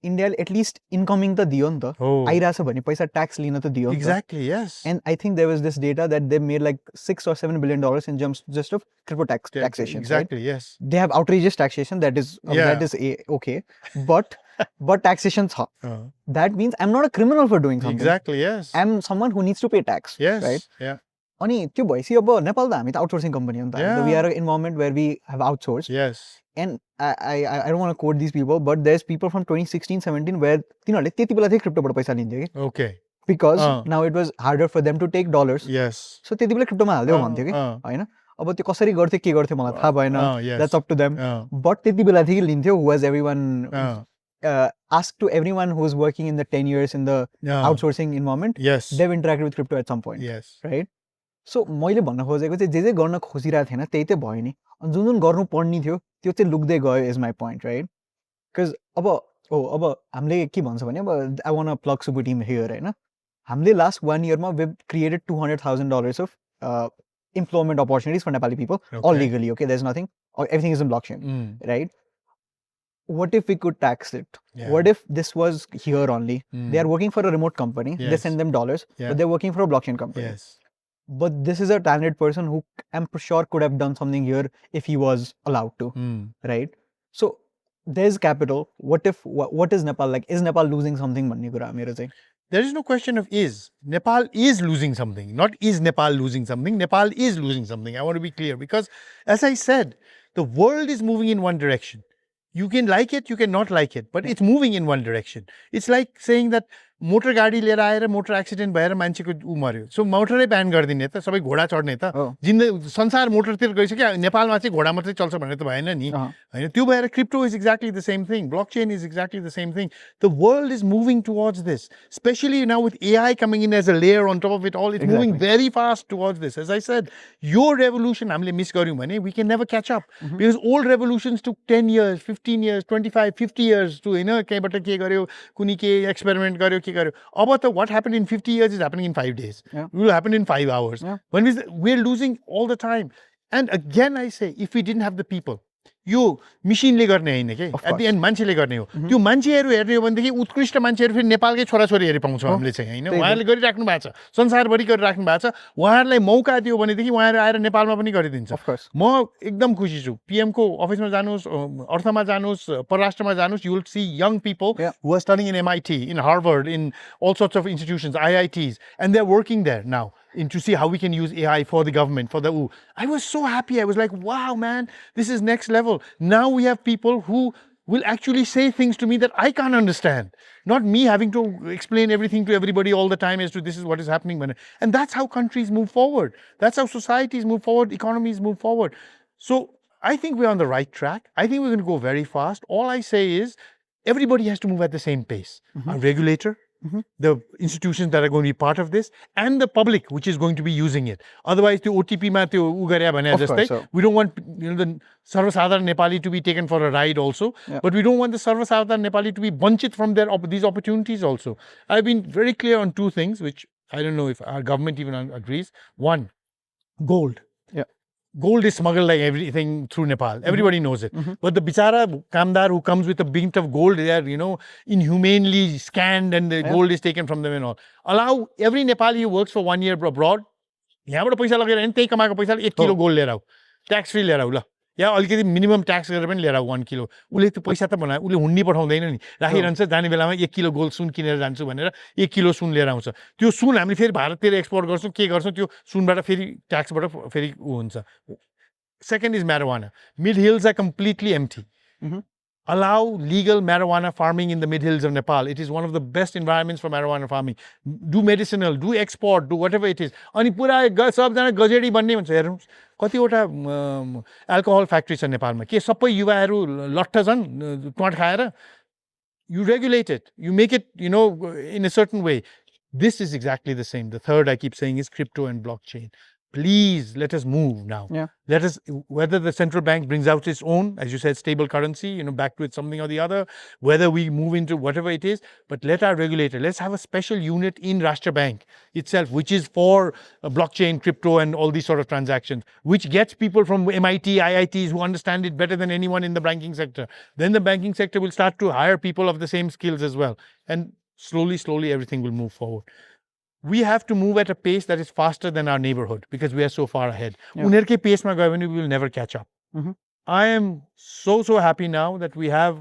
S2: India at least incoming त दियो नि त आइराछ भने पैसा ट्याक्स लिन त दियो नि त
S1: Exactly, yes.
S2: And I think there was this data that they made like $6 or $7 billion in just of crypto taxation.
S1: Exactly,
S2: right?
S1: yes.
S2: They have outrageous taxation that is okay, but taxation छ. That means I'm not a criminal for doing something.
S1: Exactly, yes.
S2: I'm someone who needs to pay tax.
S1: Yes,
S2: right?
S1: Yeah.
S2: अनि त्यो भइसक्यो अब नेपाल त हामी त outsourcing company हो नि त we are an environment where we have outsourced.
S1: Yes.
S2: And I don't want to quote these people, but there's people from 2016-17 where तिनीहरूले त्यति बेला चाहिँ क्रिप्टोबाट पैसा लिन्थ्यो कि
S1: Okay.
S2: Because now it was harder for them to take dollars.
S1: Yes.
S2: So त्यति बेला क्रिप्टोमा हाल्दियो भन्थ्यो कि हैन अब त्यो कसरी गर्थ्यो के गर्थ्यो मलाई थाहा भएन that's up to them. But त्यति बेला चाहिँ लिन्थ्यो who was everyone asked to everyone who was working in the 10 years in the outsourcing environment.
S1: Yes.
S2: They've interacted with crypto at some point.
S1: Yes.
S2: Right? So मैले भन्न खोजेको चाहिँ जे गर्न खोजिरहेको थिएन त्यही चाहिँ भयो नि अनि जुन गर्नु पर्ने थियो त्यो चाहिँ लुक्दै गयो is my point right because अब हामीले के भन्छ भने अब I want a plug super team here होइन हामीले लास्ट 1 yearमा we've created $200,000 of employment opportunities for Nepali people all legally okay there's nothing or everything is in blockchain right what if we could tax it what if this was here only they are working for a remote company they send them dollars but they're working for a blockchain company but this is a talented person who I'm sure could have done something here if he was allowed to right so there's capital what is Nepal like is Nepal losing something भन्ने कुरा मेरो चाहिँ
S1: There is no question of is. Nepal is losing something. Not is Nepal losing something. Nepal is losing something. I want to be clear because as I said, the world is moving in one direction. You can like it, you can not like it, but it's moving in one direction. It's like saying that motor गाडी लिएर आएर motor accident भएर मान्छेको उ मर्यो सो मोटरै ब्यान गरिदिने त सबै घोडा चढ्ने त संसार मोटरतिर गइसक्यो नेपालमा चाहिँ घोडा मात्रै चल्छ भन्ने त भएन नि हैन त्यो भएर crypto is exactly the same thing blockchain is exactly the same thing the world is moving towards this especially now with AI coming in as a layer on top of it all it's moving very fast towards this as I said यो revolution हामीले miss गर्यौँ भने we can never catch up because old revolutions took 10 years 15 years 25 50 years to हैन कहीँबाट के गर्यो कुनै के experiment गर्यो के गर्यो अब त what happened in 50 years is happening in 5 days it will happen in 5 hours when we're losing all the time and again I say if we didn't have the people यो मिसिनले गर्ने होइन कि
S2: Of
S1: at the
S2: course.
S1: End मान्छेले गर्ने हो त्यो मान्छेहरू हेर्ने हो भनेदेखि उत्कृष्ट मान्छेहरू फेरि नेपालकै छोराछोरीहरू पाउँछौँ हामीले चाहिँ होइन
S2: त्यही
S1: उहाँहरूले गरिराख्नु भएको छ संसारभरि गरिराख्नु भएको छ उहाँहरूलाई मौका दियो भनेदेखि उहाँहरू आएर नेपालमा पनि गरिदिन्छ
S2: Of course.
S1: म एकदम खुसी छु पिएमको अफिसमा जानुहोस् अर्थमा जानुहोस् परराष्ट्रमा जानुहोस् you will see young people
S2: Yeah.
S1: who are studying in MIT, in Harvard, in all sorts of institutions, IITs, and they're working there now to see how we can use AI for the government, for the OO. I was so happy. I was like, wow, man, this is next level. Now we have people who will actually say things to me that I can't understand. Not me having to explain everything to everybody all the time as to this is what is happening. And that's how countries move forward. That's how societies move forward, economies move forward. So I think we're on the right track. I think we're going to go very fast. All I say is everybody has to move at the same pace. Our regulator, the institutions that are going to be part of this, and the public, which is going to be using it. Otherwise, the OTP ma त्यो उ गरे भने
S2: Of
S1: जस्तै,
S2: course, so-
S1: we don't want the सर्वसाधारण Nepali to be taken for a ride also, but we don't want the सर्वसाधारण Nepali to be bunched from these opportunities also. I've been very clear on two things, which I don't know if our government even agrees. One, gold.
S2: Yeah.
S1: Gold is smuggled like everything through Nepal. Everybody knows it. But the bichara kamdar who comes with a bint of gold, they are, inhumanely scanned and the gold is taken from them and all. Allow every Nepali who works for 1 year abroad, यहाँबाट पैसा लगेर नि त्यही कमाएको पैसाले 1 kilo gold लिएर आऊ tax free लिएर आऊ ल या अलिकति मिनिमम ट्याक्स गरेर पनि लिएर आऊ 1 किलो उसले त्यो पैसा त बनायो उसले हुन्डी पठाउँदैन नि राखिरहन्छ जाने बेलामा 1 किलो गोल्ड सुन किनेर जान्छु भनेर 1 किलो सुन लिएर आउँछ त्यो सुन हामीले फेरि भारततिर एक्सपोर्ट गर्छौँ के गर्छौँ त्यो सुनबाट फेरि ट्याक्सबाट फेरि उ हुन्छ second is marijuana mid hills are completely empty allow legal marijuana farming in the mid hills of Nepal. It is one of the best environments for marijuana farming. Do medicinal, do export, do whatever it is. अनि पुरा सबजना गजेडी बन्ने भन्छ हेर्नुहोस् कतिवटा alcohol factory छ नेपालमा के सबै युवाहरू लट्ठ छन् टोट खाएर you regulate it, you make it, in a certain way. This is exactly the same. The third I keep saying is crypto and blockchain. Please let us move now.
S2: Yeah.
S1: Let us, whether the central bank brings out its own, as you said, stable currency, back to it something or the other, whether we move into whatever it is, but let our regulator, let's have a special unit in Rashtra Bank itself, which is for blockchain, crypto, and all these sort of transactions, which gets people from MIT, IITs who understand it better than anyone in the banking sector. Then the banking sector will start to hire people of the same skills as well. And slowly, everything will move forward. We have to move at a pace that is faster than our neighborhood because we are so far ahead. Unerke pace ma gayo भने we will never catch up. I am so happy now that we have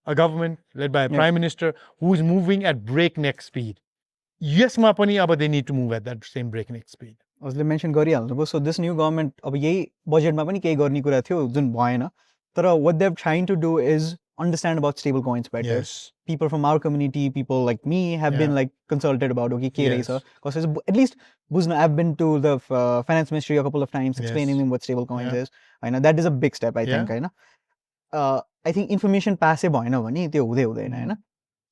S1: a government led by a prime minister who is moving at breakneck speed. Yes, ma pani अब they need to move at that same breakneck speed.
S2: उसले mention गरिहाल्नुभयो so this new government अब यही बजेटमा पनि केही गर्ने कुरा थियो जुन भएन तर what they're trying to do is understand about stable coins better.
S1: Yes.
S2: People from our community, people like me have been like consulted about okay, ke
S1: Yes.
S2: because at least I've been to the finance ministry a couple of times explaining them what stable coins is. I know that is a big step I think. I think information pass भएन भने त्यो हुँदैन हैन.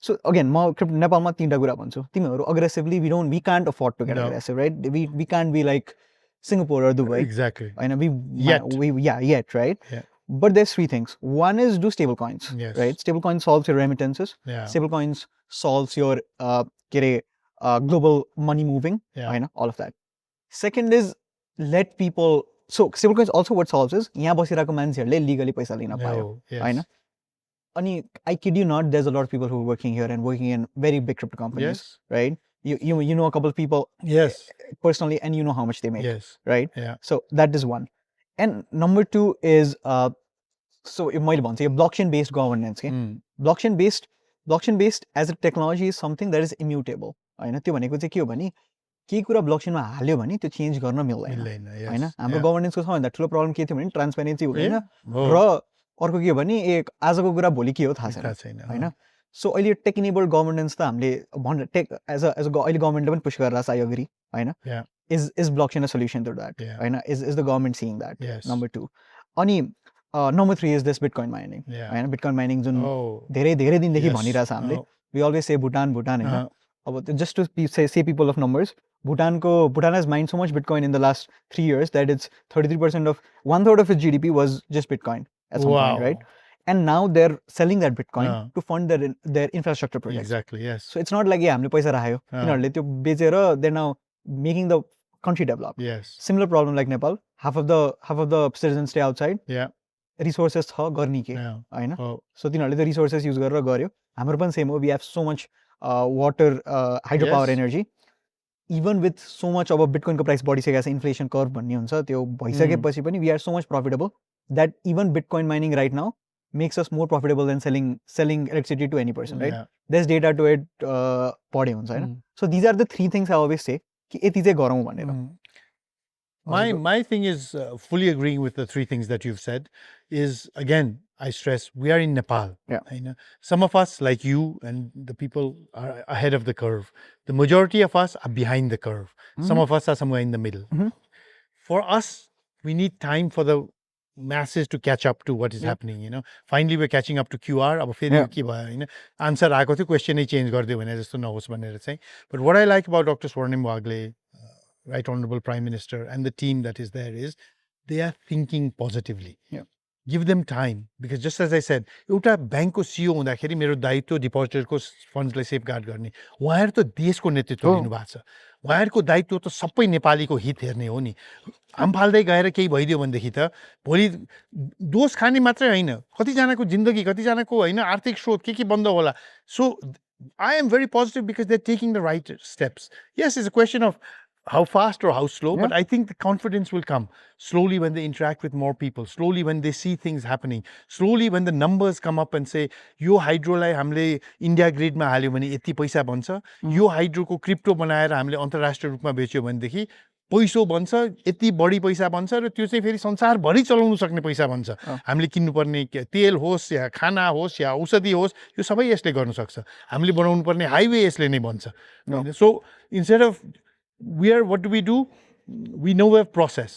S2: So again, म नेपालमा तीनटा कुरा भन्छु. तिमीहरु aggressively we can't afford to get aggressive, right? We can't be like Singapore or Dubai.
S1: Exactly.
S2: I know
S1: Yet.
S2: Right?
S1: Yeah.
S2: But there's three things. One is do stable coins,
S1: Yes.
S2: right? Stable coins solves your remittances.
S1: Yeah.
S2: Stable coins solves your global money moving.
S1: Yeah.
S2: I know all of that. Second is let people. So stable coins also what solves is यहाँ बसिरहेको मान्छेहरूले legally पैसा लिन पायो.
S1: Yes.
S2: I know. अनि I kid you not, there's a lot of people who are working here and working in very big crypto companies,
S1: Yes.
S2: right? You know a couple of people
S1: Yes.
S2: personally, and you know how much they make,
S1: Yes.
S2: right?
S1: Yeah.
S2: So that is one. And number two is so if मैले भन्छ यो blockchain based governance के blockchain based as a technology is something that is immutable हैन त्यो भनेको चाहिँ के हो भने केही कुरा blockchain मा हाल्यो भने त्यो चेन्ज गर्न मिल्दैन हैन हाम्रो गभर्नेन्स को सबैभन्दा ठुलो प्रब्लम के थियो भने ट्रान्सपेरेन्सी हुँदैन र अर्को के हो भने एक आजको कुरा भोलि के हो थाहा छैन हैन सो अहिले टेक इनेबल्ड गभर्नेन्स त हामीले टेक एज अ अहिले गभर्नमेन्टले पनि पुश गरिरहेछ आई एग्री हैन is blockchain a solution to that? Right? Is the government seeing that?
S1: Yes.
S2: Number two. Number three is this Bitcoin mining. Right? Bitcoin mining जुन धेरै दिनदेखि भनिरहेछ हामीले. We always say Bhutan हैन. अब just to say people of numbers, Bhutan has mined so much Bitcoin in the last 3 years that it's 33% of 1/3 of its GDP was just Bitcoin at some point, right? And now they're selling that Bitcoin to fund their infrastructure projects.
S1: Exactly. Yes.
S2: So it's not like हामीले पैसा राख्यो यिनीहरुले त्यो बेचेर they're now making the country develop.
S1: Yes.
S2: Similar problem like Nepal. Half of the citizens stay outside.
S1: Yeah.
S2: Resources छ गर्ने के
S1: Yeah.
S2: होइन
S1: Oh.
S2: सो तिनीहरूले त रिसोर्सेस युज गरेर गर्यो हाम्रो पनि सेम हो we have so much water hydro power
S1: Yes.
S2: Energy even with so much अब बिटकोइनको प्राइस बढिसकेको छ इन्फ्लेसन कर्भ भन्ने हुन्छ त्यो भइसकेपछि पनि we are so much profitable that even bitcoin mining right now makes us more profitable than selling electricity to any person right
S1: Yeah.
S2: These data to it पढे हुन्छ होइन so these are the 3 things I always say कि यति चाहिँ गरौँ भनेर
S1: My thing is fully agreeing with the three things that you've said is, again, I stress, we are in Nepal.
S2: Yeah.
S1: You know, some of us, like you and the people, are ahead of the curve. The majority of us are behind the curve. Some of us are somewhere in the middle. For us, we need time for the masses to catch up to what is happening, you know. Finally, we're catching up to QR. अब फेरि के भयो हैन answer आएको थियो question नै change गरिदियो भने जस्तो नहोस् भनेर चाहिँ but what I like about Dr. Swarnim Wagle, Right Honorable Prime Minister, and the team that is there is they are thinking positively.
S2: Yeah.
S1: Give them time because just as I said, एउटा ब्याङ्कको CEO हुँदाखेरि मेरो दायित्व डिपोजिटरको फन्ड्सलाई safeguard गर्ने उहाँहरू त देशको नेतृत्व लिनु भएको छ उहाँहरूको दायित्व त सबै नेपालीको हित हेर्ने हो नि हाम फाल्दै गएर केही भइदियो भनेदेखि त भोलि दोष खाने मात्रै होइन कतिजनाको जिन्दगी कतिजनाको होइन आर्थिक स्रोत के बन्द होला सो I am very positive because they're taking the right steps. Yes, it's a question of how fast or how slow, but I think the confidence will come slowly when they interact with more people, slowly when they see things happening, slowly when the numbers come up and say, यो हाइड्रोलाई हामीले India ग्रिडमा हाल्यो भने यति पैसा बन्छ यो हाइड्रोको crypto बनाएर हामीले अन्तर्राष्ट्रिय रूपमा बेच्यो भनेदेखि पैसो बन्छ यति बढी पैसा बन्छ र त्यो चाहिँ फेरि संसारभरि चलाउन सक्ने पैसा बन्छ हामीले किन्नुपर्ने तेल होस् या खाना होस् या औषधि होस् यो सबै यसले गर्न सक्छ हामीले बनाउनु पर्ने हाइवे यसले नै बन्छ so instead of what do we do? We know a process.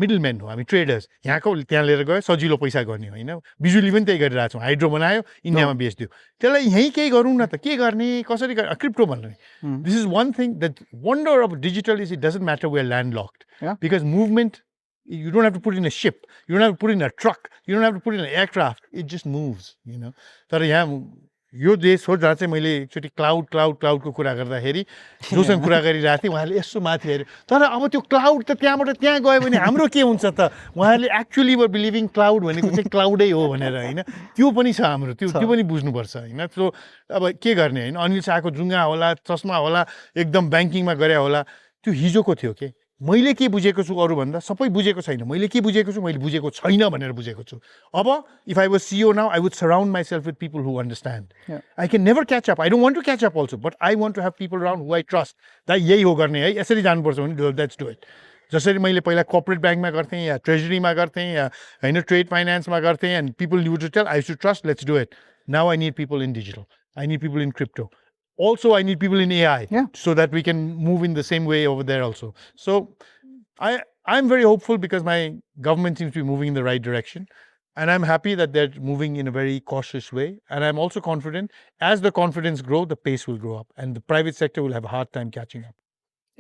S1: Middlemen हो हामी ट्रेडर्स यहाँको त्यहाँ लिएर गयो सजिलो पैसा गर्ने होइन बिजुली पनि त्यही गरिरहेको छौँ हाइड्रो बनायो इन्डियामा बेच्दियो त्यसलाई यहीँ केही गरौँ न त के गर्ने कसरी गर्ने क्रिप्टो भन्ने this is one thing that wonder of digital is it doesn't matter we are landlocked because movement you don't have to put in a ship, you don't have to put in a truck, you don't have to put in an aircraft, it just moves, you know. तर यहाँ यो देश हो जहाँ चाहिँ मैले एकचोटि क्लाउडको कुरा गर्दाखेरि जोसँग कुरा गरिरहेको थिएँ उहाँले यसो माथि हेऱ्यो तर अब त्यो क्लाउड त त्यहाँबाट त्यहाँ गयो भने हाम्रो के हुन्छ त उहाँहरूले एक्चुअली वर बिलिभिङ क्लाउड भनेको चाहिँ क्लाउडै हो भनेर होइन त्यो पनि छ हाम्रो त्यो पनि बुझ्नुपर्छ होइन सो अब के गर्ने होइन अनिल शाहको जुङ्गा होला चस्मा होला एकदम ब्याङ्किङमा गरे होला त्यो हिजोको थियो के मैले के बुझेको छु अरूभन्दा सबै बुझेको छैन मैले के बुझेको छु मैले बुझेको छैन भनेर बुझेको छु अब if I was CEO now I would surround myself with people who understand I can never catch up I don't want to catch up also but I want to have people around who I trust दा यही हो गर्ने है यसरी जानुपर्छ भने let's do it जसरी मैले पहिला कर्पोरेट ब्याङ्कमा गर्थेँ या ट्रेजरीमा गर्थेँ या होइन ट्रेड फाइनेन्समा गर्थेँ and people new to tell I should trust let's do it now I need people in digital I need people in crypto also I need people in AI so that we can move in the same way over there also so I'm very hopeful because my government seems to be moving in the right direction and I'm happy that they're moving in a very cautious way and I'm also confident as the confidence grow the pace will grow up and the private sector will have a hard time catching up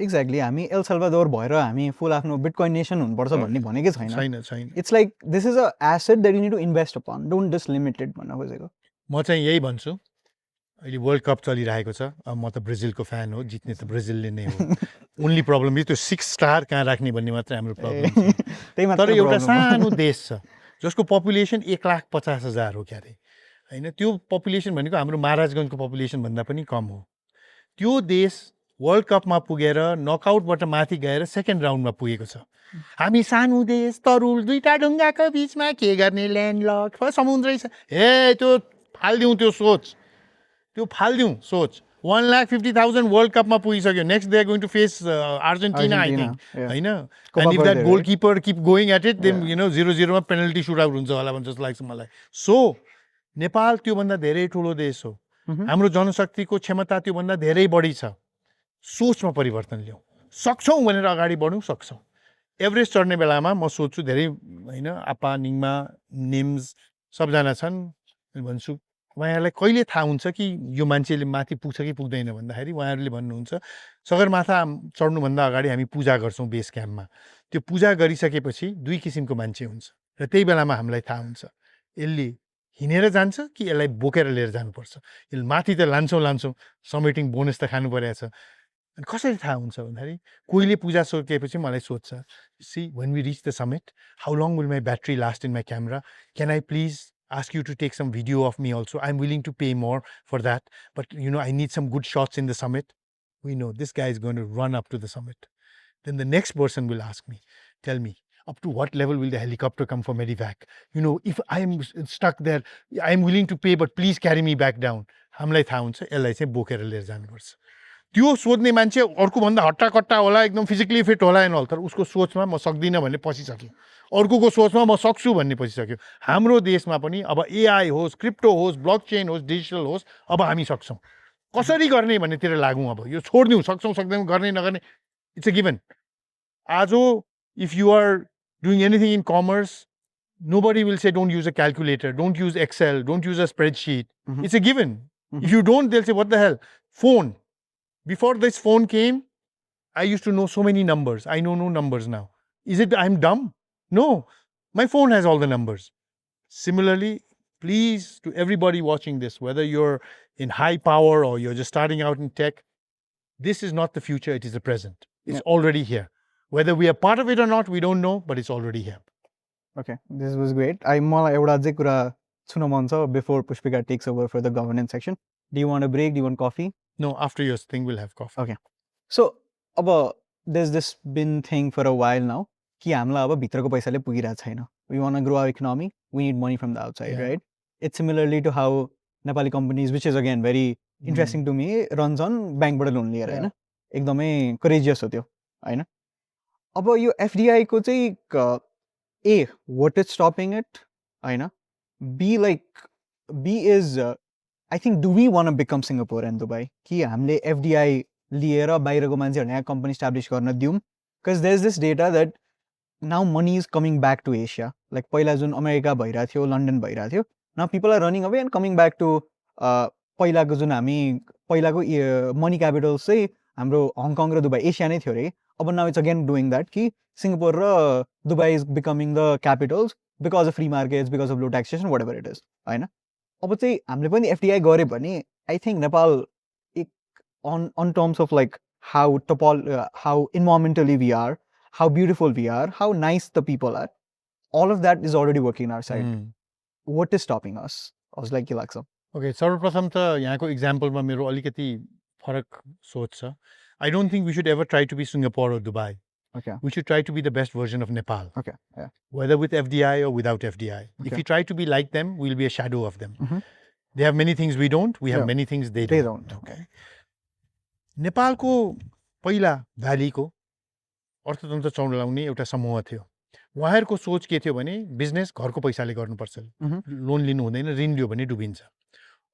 S2: exactly हामी L Salvador भएर हामी full आफ्नो bitcoin nation हुनुपर्छ भन्ने भनेकै छैन it's like this is a asset that you need to invest upon don't just limited भन्न खोजेको
S1: म चाहिँ यही भन्छु अहिले वर्ल्ड कप चलिरहेको छ अब म त ब्राजिलको फ्यान हो जित्ने त ब्राजिलले नै हो ओन्ली प्रब्लम यो त्यो 6 स्टार कहाँ राख्ने भन्ने मात्रै हाम्रो प्रब्लम तर एउटा सानो देश छ जसको पपुलेसन 1,50,000 हो क्यारे होइन त्यो पपुलेसन भनेको हाम्रो महाराजगञ्जको पपुलेसन भन्दा पनि कम हो त्यो देश वर्ल्ड कपमा पुगेर नकआउटबाट माथि गएर सेकेन्ड राउन्डमा पुगेको छ हामी सानो देश तरुल दुईटा ढुङ्गाको बिचमा के गर्ने ल्यान्डलक समुद्रै छ हे त्यो फालिदिउँ त्यो फालिदिउँ सोच 1,50,000 वर्ल्ड कपमा पुगिसक्यो next they are going to face Argentina I think होइन and if that goalkeeper keep going at it then you know 0-0 मा पेनल्टी सुट आउट हुन्छ होला भन्छ जस्तो लाग्छ मलाई सो नेपाल त्योभन्दा धेरै ठुलो देश हो हाम्रो जनशक्तिको क्षमता त्योभन्दा धेरै बढी छ सोचमा परिवर्तन ल्याउँ सक्छौँ भनेर अगाडि बढौँ सक्छौँ एभरेस्ट चढ्ने बेलामा म सोध्छु धेरै होइन आप्पा निङमा निम्स सबजना छन् भन्छु उहाँहरूलाई कहिले थाहा हुन्छ कि यो मान्छेले माथि पुग्छ कि पुग्दैन भन्दाखेरि उहाँहरूले भन्नुहुन्छ सगरमाथा चढ्नुभन्दा अगाडि हामी पूजा गर्छौँ बेस क्याम्पमा त्यो पूजा गरिसकेपछि 2 किसिमको मान्छे हुन्छ र त्यही बेलामा हामीलाई थाहा हुन्छ यसले हिँडेर जान्छ कि यसलाई बोकेर लिएर जानुपर्छ यसले माथि त लान्छौँ समेटिङ बोनस त खानु परेको छ अनि कसरी थाहा हुन्छ भन्दाखेरि कोहीले पूजा सोधेपछि मलाई सोध्छ, सी when we reach the summit, how long will my battery last in my camera? Can I please ask you to take some video of me also? I'm willing to pay more for that, but I need some good shots in the summit. We know this guy is going to run up to the summit. Then the next person will ask me, tell me, up to what level will the helicopter come for medevac? If I am stuck there, I am willing to pay, but please carry me back down. हामीलाई थाहा हुन्छ यसलाई चाहिँ बोकेर लिएर जानुपर्छ. त्यो सोध्ने मान्छे अर्को भन्दा हट्टाकट्टा होला, एकदम फिजिकली फिट होला एन्ड अल, तर उसको सोचमा म सक्दिनँ भन्ने पसिसक्यो. अर्कोको सोचमा म सक्छु भन्ने पसिसक्यो. हाम्रो देशमा पनि अब एआई होस्, क्रिप्टो होस्, ब्लकचेन होस्, डिजिटल होस्, अब हामी सक्छौँ. कसरी गर्ने भन्नेतिर लागौँ. अब यो छोड्दिउँ, सक्छौँ सक्दैनौँ, गर्ने नगर्ने इट्स अ गिभन. आज if you are doing anything in commerce, nobody will say don't use a calculator, don't use Excel, don't use a spreadsheet. It's a given. If you don't, they'll say, what the hell? Phone. Before this phone came, I used to know so many numbers. I know no numbers now. Is it I'm dumb? No. My phone has all the numbers. Similarly, please, to everybody watching this, whether you're in high power or you're just starting out in tech, this is not the future, it is the present. It's already here. Whether we are part of it or not, we don't know, but it's already here.
S2: Okay, this was great. मलाई एउटा अझै कुरा सुन्न मन छ before Pushpika takes over for the governance section. Do you want a break? Do you want coffee?
S1: No, after your thing, we'll have coffee.
S2: Okay. So, अब there's this been thing for a while now कि हामीलाई अब भित्रको पैसाले पुगिरहेको छैन. We want to grow our economy. We need money from the outside, right? It's similarly to how Nepali companies, which is again very interesting to me, runs on bankबाट loan लिएर हैन. एकदमै courageous हो त्यो, हैन? अब यो FDI को चाहिँ A, what is stopping it? Hahn? B is I think, do we want to become Singapore and Dubai? कि हामीले FDI लिएर बाहिरको मान्छेहरुले यहाँ company establish गर्न दिउँ? Because there's this data that now money is coming back to Asia. Like पहिला जुन America भइरहेको थियो, लन्डन भइरहेको थियो. Now people are running away and coming back to पहिलाको जुन हामी पहिलाको money capitals चाहिँ हाम्रो हङकङ र दुबई एसिया नै थियो रे. अब now it's again doing that कि Singapore raw Dubai is becoming the capitals because of free markets, because of low taxation, whatever it is, हैन? अब चाहिँ हामीले पनि FDI गरे भने I think Nepal on terms of like how environmentally we are, how beautiful we are, how nice the people are, all of that is already working on our side. What is stopping us? I was like, के लाग्छ?
S1: Okay, सर्वप्रथम त यहाँको एक्जाम्पलमा मेरो अलिकति फरक सोच छ. I don't think we should ever try to be Singapore or Dubai.
S2: Okay.
S1: We should try to be the best version of Nepal.
S2: Okay. Yeah.
S1: Whether with FDI or without FDI. If we try to be like them, we'll be a shadow of them. They have many things we don't. We have many things they don't. Okay. नेपालको पहिला भ्यालीको अर्थतन्त्र चौडाउने एउटा समूह थियो. उहाँहरूको सोच के थियो भने बिजनेस घरको पैसाले गर्नुपर्छ. लोन लिनु हुँदैन, ऋण लियो भने डुबिन्छ.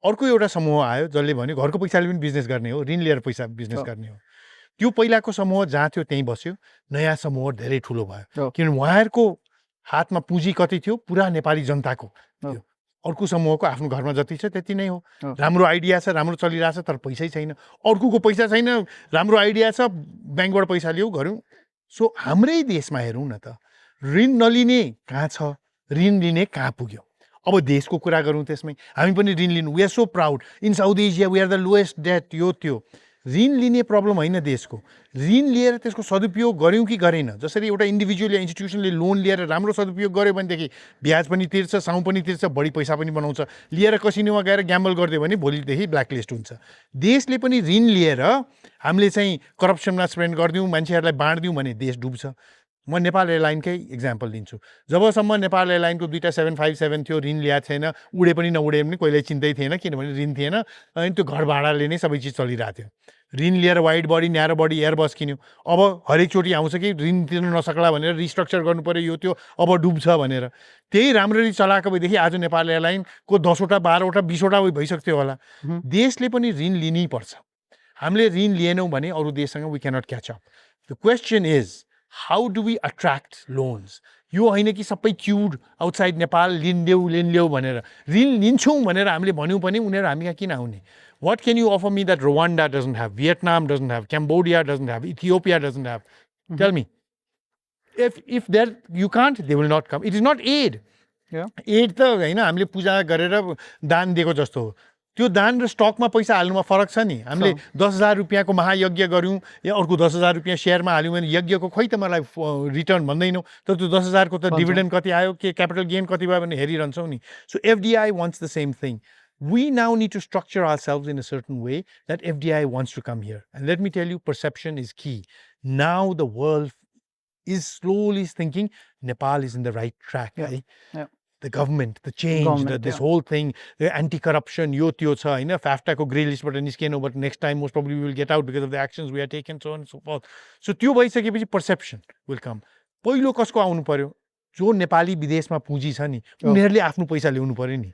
S1: अर्को एउटा समूह आयो जसले भन्यो घरको पैसाले पनि बिजनेस गर्ने हो, ऋण लिएर पैसा बिजनेस गर्ने हो. त्यो पहिलाको समूह जहाँ थियो त्यहीँ बस्यो. नयाँ समूह धेरै ठुलो भयो. किनभने उहाँहरूको हातमा पुँजी कति थियो? पुरा नेपाली जनताको थियो. अर्को समूहको आफ्नो घरमा जति छ त्यति नै हो. राम्रो आइडिया छ, राम्रो चलिरहेछ, तर पैसै छैन. अर्कोको पैसा छैन, राम्रो आइडिया छ, ब्याङ्कबाट पैसा लिऊ गरौँ. सो हाम्रै देशमा हेरौँ न त, ऋण नलिने कहाँ छ, ऋण लिने कहाँ पुग्यो. अब देशको कुरा गरौँ त्यसमै. हामी पनि ऋण लिनु, we are so proud. In South Asia we are the lowest debt. यो त्यो ऋण लिने प्रब्लम होइन देशको. ऋण लिएर त्यसको सदुपयोग गर्यौँ कि गरेन. जसरी एउटा इन्डिभिजुअल या इन्स्टिट्युसनले लोन लिएर राम्रो सदुपयोग गर्यो भनेदेखि ब्याज पनि तिर्छ, साउँ पनि तिर्छ, बढी पैसा पनि बनाउँछ. लिएर कसिनोमा गएर ग्याम्बल गरिदियो भने भोलिदेखि ब्ल्याकलिस्ट हुन्छ. देशले पनि ऋण लिएर हामीले चाहिँ करप्सनमा स्पेन्ड गरिदिउँ, मान्छेहरूलाई बाँडिदिउँ भने देश डुब्छ. म नेपाल एयरलाइनकै इक्जाम्पल दिन्छु. जबसम्म नेपाल एयरलाइनको 2टा 757 थियो, ऋण ल्याएको छैन, उडे पनि नउडे पनि कोहीलाई चिन्तै थिएन, किनभने ऋण थिएन. अनि त्यो घर भाडाले नै सबै चिज चलिरहेको थियो. ऋण लिएर वाइड बडी, न्यारो बडी एयरबस किन्यो. अब हरेकचोटि आउँछ कि ऋण तिर्न नसक्ला भनेर रिस्ट्रक्चर गर्नु पर्यो, यो त्यो, अब डुब्छ भनेर. त्यही राम्ररी चलाएको भएदेखि आज नेपाल एयरलाइनको 10वटा 12वटा 20वटा भइसक्थ्यो होला. देशले पनि ऋण लिनै पर्छ. हामीले ऋण लिएनौँ भने अरू देशसँग we cannot catch up. The question is how do we attract loans? यो होइन कि सबै क्युड आउटसाइड नेपाल ऋण ल्याऊ भनेर. ऋण लिन्छौँ भनेर हामीले भन्यौँ पनि उनीहरू हामी किन आउने? What can you offer me that Rwanda doesn't have, Vietnam doesn't have, Cambodia doesn't have, Ethiopia doesn't have? Tell me. If there you can't, they will not come. It is not aid. Aid त हैन हामीले पूजा गरेर दान दिएको जस्तो हो. त्यो दान र स्टकमा पैसा हाल्नुमा फरक छ नि हामीले 10,000 रुपियाँको महायज्ञ गऱ्यौँ या अर्को 10,000 रुपियाँ सेयरमा हाल्यौँ भने यज्ञको खोइ त मलाई रिटर्न भन्दैनौ तर त्यो 10,000 को त डिभिडेन्ड कति आयो के क्यापिटल गेन कति भयो भने हेरिरहन्छौँ नि so FDI wants the same thing we now need to structure ourselves in a certain way that FDI wants to come here. And let me tell you, perception is key. Now the world is slowly thinking Nepal is in the right track. Right?
S2: Yeah.
S1: The government, the change, this whole thing, the anti-corruption, yo tyo cha, FAFTA ko grey list but niskeno, but next time most probably we will get out because of the actions we are taking, so on and so forth. So tyo bhaisakepपछि perception will come. पहिलो कसको आउनु पर्यो जो नेपाली विदेशमा पुँजी छ नि उनीहरूले आफ्नो पैसा ल्याउनु पर्यो नि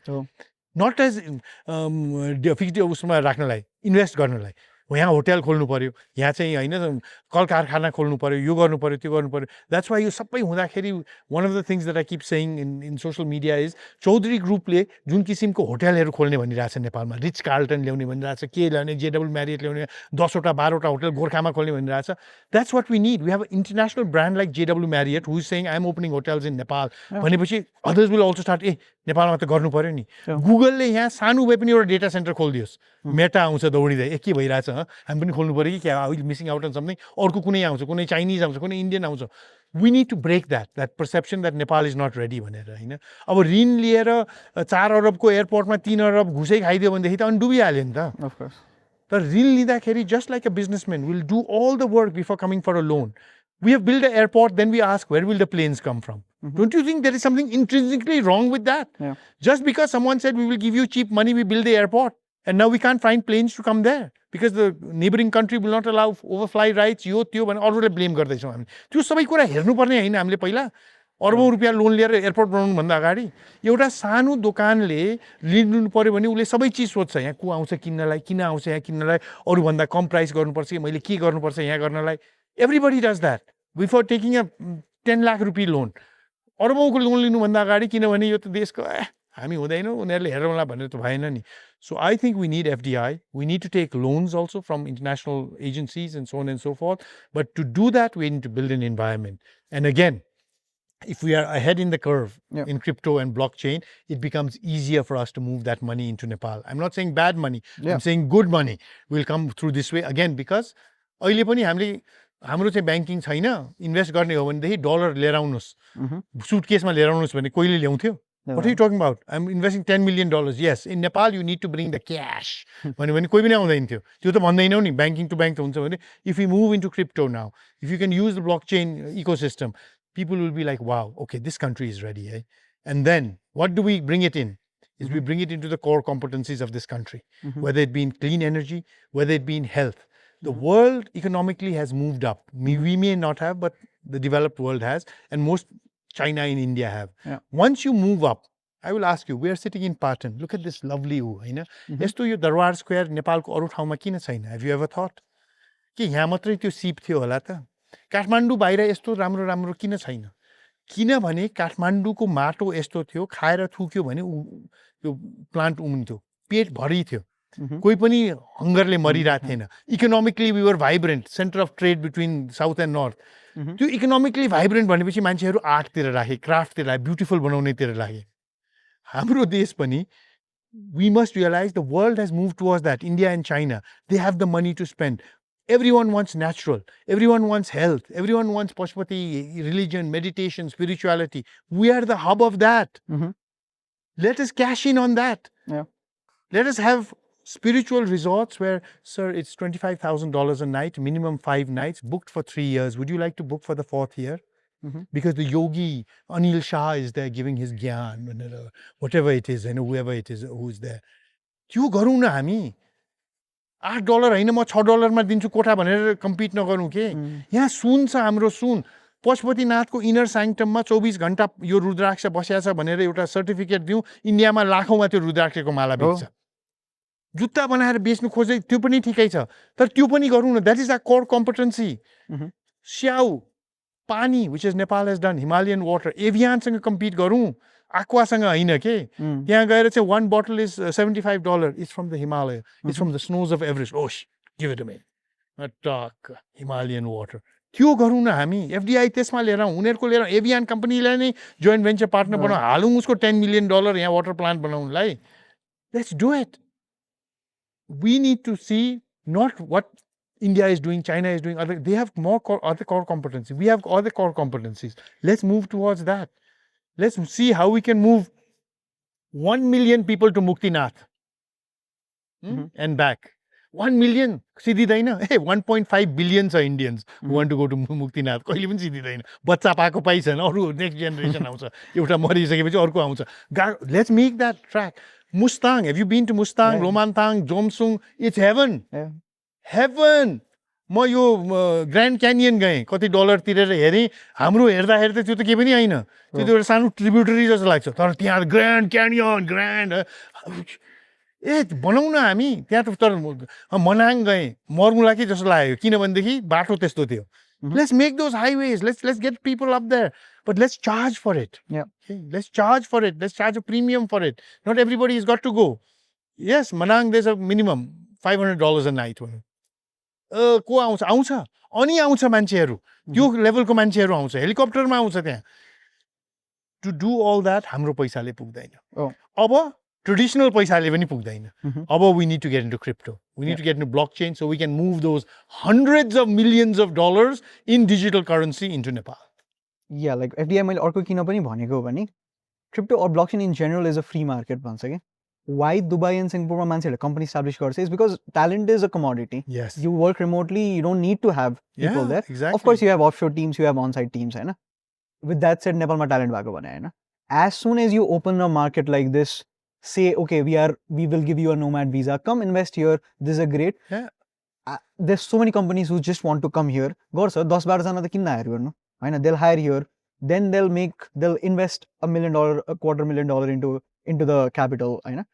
S1: not as फिक्स्ड उसमा राख्नलाई इन्भेस्ट गर्नलाई यहाँ होटल खोल्नु पर्यो यहाँ चाहिँ हैन कल कारखाना खोल्नु पर्यो यो गर्नु पर्यो त्यो गर्नु पर्यो द्याट्स वाइ यो सबै हुँदाखेरि one of the things that I keep saying in social media is Chaudhary ग्रुपले जुन किसिमको होटलहरू खोल्ने भनिरहेछ नेपालमा रिच कार्लटन ल्याउने भनिरहेछ के ल्याउने जेडब्ल्यू म्यारियट ल्याउने 10 वटा 12 वटा होटल गोरखामा खोल्ने भनिरहेछ that's what we need we have an international brand like JW Marriott who is saying I am opening hotels in Nepal भनेपछि others will also start नेपालमा त गर्नु पर्यो नि गुगलले यहाँ सानो भए पनि एउटा डेटा सेन्टर खोलिदियोस् मेटा आउँछ दौडिँदै के भइरहेछ हामी पनि खोल्नु पर्यो कि क्या मिसिङ आउट अन समथिङ अर्को कुनै आउँछ कुनै चाइनिज आउँछ कुनै इन्डियन आउँछ we need to break that perception that Nepal is not ready भनेर हैन अब ऋण लिएर 4 अरबको एयरपोर्टमा 3 अरब घुसै खाइदियो भनेदेखि त अनि डुबिहाल्यो नि त
S2: of course
S1: तर ऋण लिँदाखेरि just like a businessman will do all the work before coming for a loan we have built an airport then we ask where will the planes come from don't you think there is something intrinsically wrong with that just because someone said we will give you cheap money we build the airport and now we can't find planes to come there because the neighboring country will not allow overfly rights यो त्यो भने अरूले blame गर्दैछौँ हामी त्यो सबै कुरा हेर्नुपर्ने हैन हामीले पहिला अरबौं रुपैयाँ लोन लिएर एयरपोर्ट बनाउनु भन्दा अगाडि एउटा सानो दोकानले ऋण लिनु पर्यो भने उसले सबै चिज सोध्छ यहाँ को आउँछ किन्नलाई किन आउँछ यहाँ किन्नलाई अरू भन्दा कम प्राइस गर्नुपर्छ कि मैले के गर्नुपर्छ यहाँ गर्नलाई everybody does that before taking a 10 lakh rupee loan अरबौंको loan लिनु भन्दा अगाडि किनभने यो त देशको हामी हुँदैनौ उनीहरूले हेरौँला भनेर त भएन नि so I think we need FDI we need to take loans also from international agencies and so on and so forth but to do that we need to build an environment and again if we are ahead in the curve in crypto and blockchain it becomes easier for us to move that money into Nepal I'm not saying bad money I'm saying good money will come through this way again because अहिले पनि हामीले हाम्रो चाहिँ banking छैन invest गर्ने हो भनेदेखि dollar लिएर आउनुहोस् सुटकेसमा लिएर आउनुहोस् भने कोहीले ल्याउँथ्यो What are you talking about? I'm investing $10 million. Yes, in Nepal you need to bring the cash. भने कोही पनि आउँदैन थियो त्यो त भन्दैनौ नि ब्याङ्किङ टु ब्याङ्क त हुन्छ भने if we move into crypto now if you can use the blockchain ecosystem people will be like wow okay this country is ready and then what do we bring it in is we bring it into the core competencies of this country whether it be in clean energy whether it be in health the world economically has moved up we may not have but the developed world has and most China and India have. Once you move up, I will ask you, we are sitting in Patan. Look at this lovely view. यस्तो यो दरबार square नेपालको अरू ठाउँमा किन छैन? Have you ever thought? कि यहाँ मात्रै त्यो सिप थियो होला त? काठमाडौँ बाहिर यस्तो राम्रो राम्रो किन छैन? किनभने काठमाडौँको माटो यस्तो थियो खाएर थुक्यो भने त्यो प्लान्ट उम्रिन्थ्यो पेट भरि थियो कोही पनि हंगरले मरिरहेको थिएन economically we were vibrant centre of trade between south and north त्यो इकोनोमिकली भाइब्रेन्ट भनेपछि मान्छेहरू आर्टतिर राखे क्राफ्टतिर राखे ब्युटिफुल बनाउनेतिर लागे हाम्रो देश पनि we must realize the world has moved towards that India and China they have the money to spend everyone wants natural everyone wants health everyone wants pashupati religion meditation spirituality we are the hub of that let us cash in on that let us have spiritual resorts where sir it's $25,000 a night minimum 5 nights booked for 3 years would you like to book for the 4th year because the yogi Anil Shah is there giving his gyan whatever it is and whoever it is who is there त्यो गरौँ न हामी $8 हैन म $6 मा दिन्छु कोठा भनेर compete नगरौँ के यहाँ सुन छ हाम्रो सुन पशुपतिनाथको इनर स्याङ्क्टममा 24 घण्टा यो रुद्राक्ष बस्या छ भनेर एउटा सर्टिफिकेट दिउँ इन्डियामा लाखौंमा त्यो रुद्राक्षको माला बेच्छ जुत्ता बनाएर बेच्नु खोजे त्यो पनि ठिकै छ तर त्यो पनि गरौँ न that is a core competency स्याउ पानी which is Nepal has done Himalayan water एभियानसँग कम्पिट गरौँ aquaसँग हैन के त्यहाँ गएर चाहिँ one bottle is $75 it's from the Himalaya it's from the snows of Everest oh give it to me a talk Himalayan water त्यो गरौँ न हामी एफडीआई त्यसमा लिएर उनीहरुको लिएर एभियान कम्पनीलाई नै जोइन्ट भेन्चर पार्टनर बनाऊ हालौँ उसको $10 million यहाँ वाटर प्लान्ट बनाउनलाई let's do it we need to see not what India is doing, China is doing, they have more other core competencies. We have other core competencies. Let's move towards that. Let's see how we can move 1 million people to Muktinath and back. 1 million. Siddhidaina. Hey, 1.5 billion are Indians who want to go to Muktinath. Kaहिले पनि siddhidaina. Bachcha paako pai chaina. Aru next generation आउँछ. एउटा मरिसकेपछि अर्को आउँछ. Let's make that track. Mustang. Have you been to Mustang, Romantang, Jomsung? It's heaven. Heaven. म यो grand क्यानियन गएँ कति dollar तिरेर हेरेँ हाम्रो हेर्दाखेरि त त्यो त केही पनि होइन त्यो त एउटा सानो ट्रिब्युटरी जस्तो लाग्छ तर त्यहाँ ग्रान्ड क्यानियन ग्रान्ड बनाउन हामी त्यहाँ त तर मनाङ गएँ मर्मुला के जस्तो लाग्यो किनभनेदेखि बाटो त्यस्तो थियो let's make those highways let's get people up there but let's charge for it let's charge for it let's charge a premium for it not everybody is got to go yes Manang there is a minimum $500 a night को आउँछ अनि आउँछ मान्छेहरू त्यो लेभलको मान्छेहरू आउँछ हेलिकप्टरमा आउँछ त्यहाँ टु डु अल द्याट हाम्रो पैसाले पुग्दैन अब ट्रेडिसनल पैसाले पनि पुग्दैन अब we need to get into crypto we need to get into blockchain so we can move those hundreds of millions of dollars in digital currency into Nepal.
S2: Yeah, like FDI मैले अर्को किन पनि भनेको हो भने crypto or blockchain in general is a free market भन्छ के why Dubai and Singapore ma manchele company establish garcha is because talent is a commodity.
S1: Yes.
S2: You work remotely, you don't need to have people there.
S1: Exactly.
S2: Of course you have offshore teams, you have on-site teams, hai na. With that said, Nepal ma talent bhako bhane hai na. As soon as you open a market like this, say okay, we will give you a nomad visa, come invest here, this is a great. There's so many companies who just want to come here. Garcha 10-12 jana ta kinna hire garnu, haina. They'll hire here, then they'll invest $1 million, $250,000 into the capital, haina.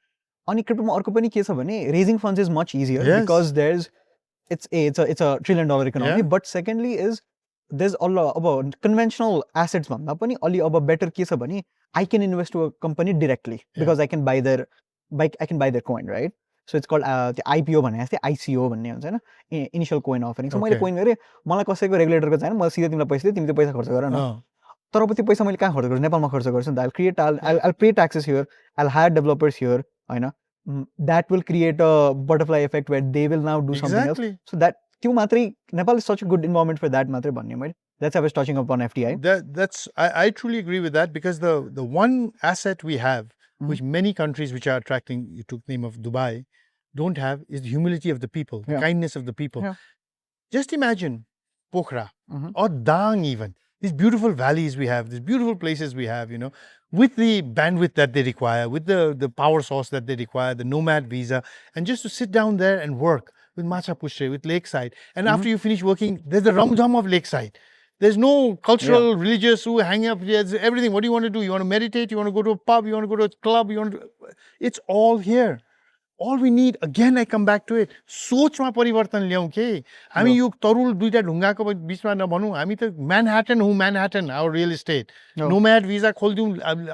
S2: अनि क्रिप्टोमा अर्को पनि के छ भने raising funds is much easier because there is it's a $1 trillion economy but secondly is there's अब conventional assets भन्दा पनि अलि अब better के छ भने I can invest to a company directly because I can buy their coin, right? So it's called the IPO भने जस्तै ICO भन्ने हुन्छ हैन इनिशियल कोइन अफरिङ सो मैले कोइन गरे मलाई कसैको रेगुलेटरको चाहिएन म सिधै तिमीलाई पैसा दिए तिमीले पैसा खर्च गर न तर अब त्यो पैसा मैले कहाँ खर्च गर्छु नेपालमा खर्च गर्छु नि त I'll pay taxes here, I'll hire developers here, Hahn. That will create a butterfly effect where they will now do something else. So that त्यो मात्रै Nepal is such a good environment for that मात्रै भन्ने मैले. That's how I was touching upon FDI.
S1: I truly agree with that because the one asset we have, which many countries which are attracting, you took the name of Dubai, don't have, is the humility of the people, the kindness of the people. Just imagine Pokhara or Dang even. These beautiful valleys we have, these beautiful places we have, you know, with the bandwidth that they require, with the power source that they require, the nomad visa, and just to sit down there and work with Macha Pushre, with Lakeside. And after you finish working, there's the Ramjam of Lakeside. There's no cultural, religious who hang up, there's everything. What do you want to do? You want to meditate? You want to go to a pub? You want to go to a club? It's all here. All we need, again I come back to it, सोचमा परिवर्तन ल्याउँ के हामी यो तरुल दुईटा ढुङ्गाको बीचमा नभनौँ हामी त म्यानह्याटन our real estate nomad visa खोलिदिउँ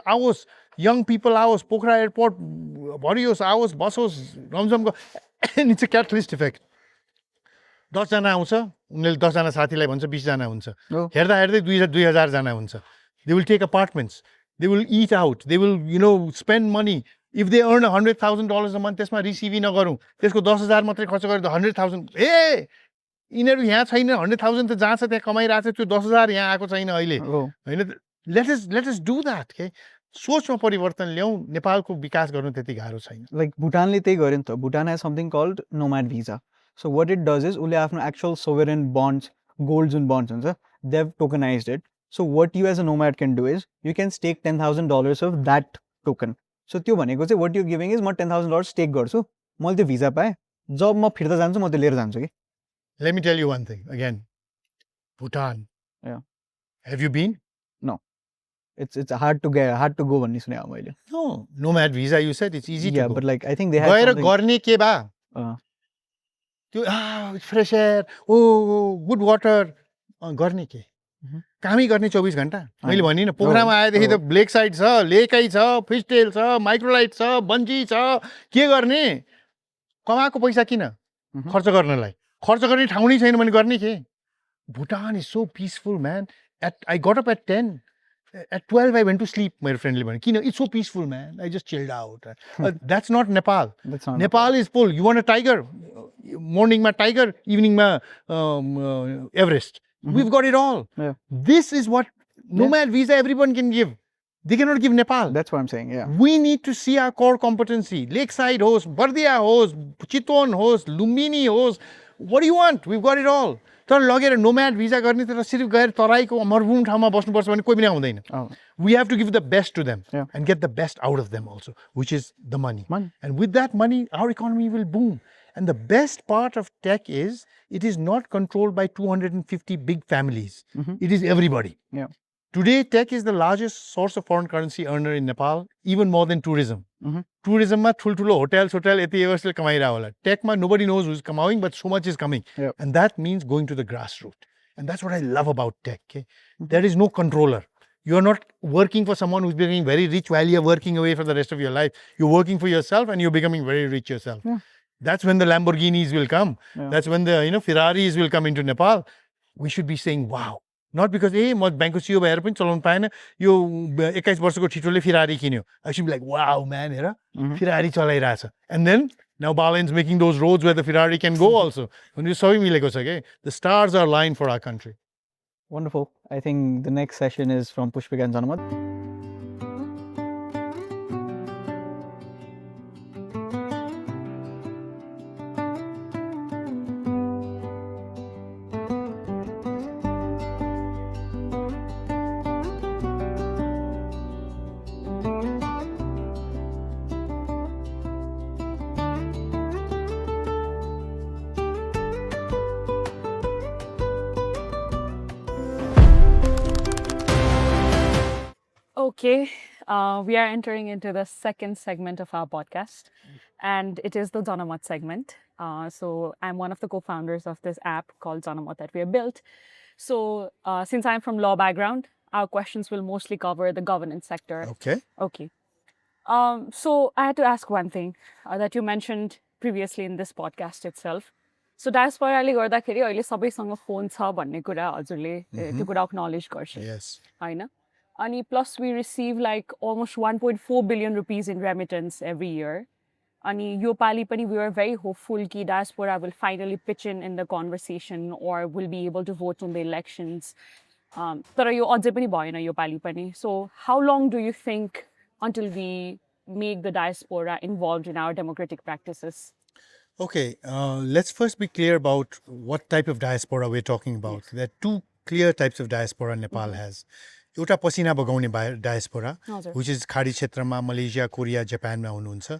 S1: आओस् young people आओस् पोखरा एयरपोर्ट भरियोस् आओस् बसोस् रमझमको and it's a catalyst effect 10 जना आउँछ उनीहरूले 10 जना साथीलाई भन्छ 20 जना हुन्छ हेर्दा हेर्दै 2000 जना हुन्छ they will take apartments, they will eat out, they will spend money. If they earn $100,000 a month, त्यसमा रिसिभी नगरौँ त्यसको 10,000 मात्रै खर्च गरेर 100,000 यिनीहरू यहाँ छैन 100,000 त जहाँ छ त्यहाँ कमाइरहेको छ त्यो 10,000 यहाँ आएको छैन अहिले हैन let us do that के सोचमा परिवर्तन ल्याउँ नेपालको विकास गर्नु त्यति गाह्रो छैन
S2: लाइक भुटानले त्यही गर्यो नि त Bhutan has something called nomad visa so what it does is उले आफ्नो actual sovereign bonds gold जुन bonds हुन्छ they've tokenized it so what you as a nomad can do is you can stake $10,000 of that token. So त्यो भनेको चाहिँ what you're giving is म $10,000 stake गर्छु मैले त्यो भिजा पाएँ जब म फिर्ता जान्छु म त्यो लिएर जान्छु कि
S1: Let me tell you one thing again. Bhutan.
S2: Yeah.
S1: Have you been?
S2: No. It's hard to go भन्ने सुने मैले.
S1: No. Nomad visa you said it's easy to go.
S2: Yeah, but like I think they have
S1: गएर
S2: something.
S1: गर्ने के बा? त्यो fresh air, good water गर्ने के? कामै गर्ने 24 घण्टा मैले भनि न पोखरामा आएदेखि त ब्लेक साइड छ लेकै छ फिस्टेल छ माइक्रोलाइट छ बन्जी छ के गर्ने कमाएको पैसा किन खर्च गर्नलाई खर्च गर्ने ठाउँ नै छैन भने गर्ने के Bhutan is so peaceful man I got up at 10 At 12, I went to sleep, my friendly one. It's so peaceful, man. I just chilled out. That's not Nepal.
S2: That's not
S1: Nepal is full. You want a tiger? Morning ma tiger, evening ma Everest. We've got it all.
S2: Yeah.
S1: This is what nomad visa everyone can give. They cannot give Nepal.
S2: That's what I'm saying, yeah.
S1: We need to see our core competency. Lakeside host, Bardia host, Chiton host, Lumbini host. What do you want? We've got it all. तर लगेर नोम्याड भिजा गर्ने तर सिर्फ गएर तराईको मरुभूमि ठाउँमा बस्नुपर्छ भने कोही पनि आउँदैन. We have to give the best to them and get the best out of them also, which is the money. And with that money, our economy will boom. And the best part of tech is it is not controlled by 250 big families. It is everybody.
S2: Yeah.
S1: Today, tech is the largest source of foreign currency earner in Nepal, even more than tourism. Tourism ma ठुल्ठुलो hotels यति एभर्सले कमाइरहेको होला. Tech ma nobody knows who's coming, but so much is coming. And that means going to the grassroots. And that's what I love about tech. Okay? There is no controller. You are not working for someone who's becoming very rich while you're working away for the rest of your life. You're working for yourself and you're becoming very rich yourself. That's when the Lamborghinis will come. That's when the Ferraris will come into Nepal. We should be saying, wow. Not because, hey, म बैंकको CEO भएर पनि चलाउन पाएन, यो 21 वर्षको ठिटोले फिरारी किन्यो. I should be like, wow, man, hair, फिरारी चलाइरहेछ. And then, now Balan's making those roads where the Ferrari can go also. सबै मिलेको छ के. The stars are aligned for our country.
S2: Wonderful. I think the next session is from Pushpik and Janamat.
S3: Okay, we are entering into the second segment of our podcast, and it is the Janamat segment. So I'm one of the co-founders of this app called Janamat that we have built. So since I'm from law background, our questions will mostly cover the governance sector.
S1: Okay.
S3: Okay. So I had to ask one thing that you mentioned previously in this podcast itself. So Diaspora ले गर्दाखेरि अहिले सबैसँग phone छ भन्ने कुरा हजुरले त्यो कुरा acknowledge गर्छ.
S1: Yes.
S3: Hahn? And plus we receive like almost 1.4 billion rupees in remittance every year. And yo pali pani we were very hopeful that Diaspora will finally pitch in the conversation or will be able to vote in the elections. Tara yo adjai pani bhayena yo pali pani. So how long do you think until we make the Diaspora involved in our democratic practices?
S1: Okay, let's first be clear about what type of diaspora we're talking about. Yes. There are two clear types of diaspora Nepal has. एउटा पसिना बगाउने diaspora which is खाडी क्षेत्रमा Malaysia Korea जापानमा हुनुहुन्छ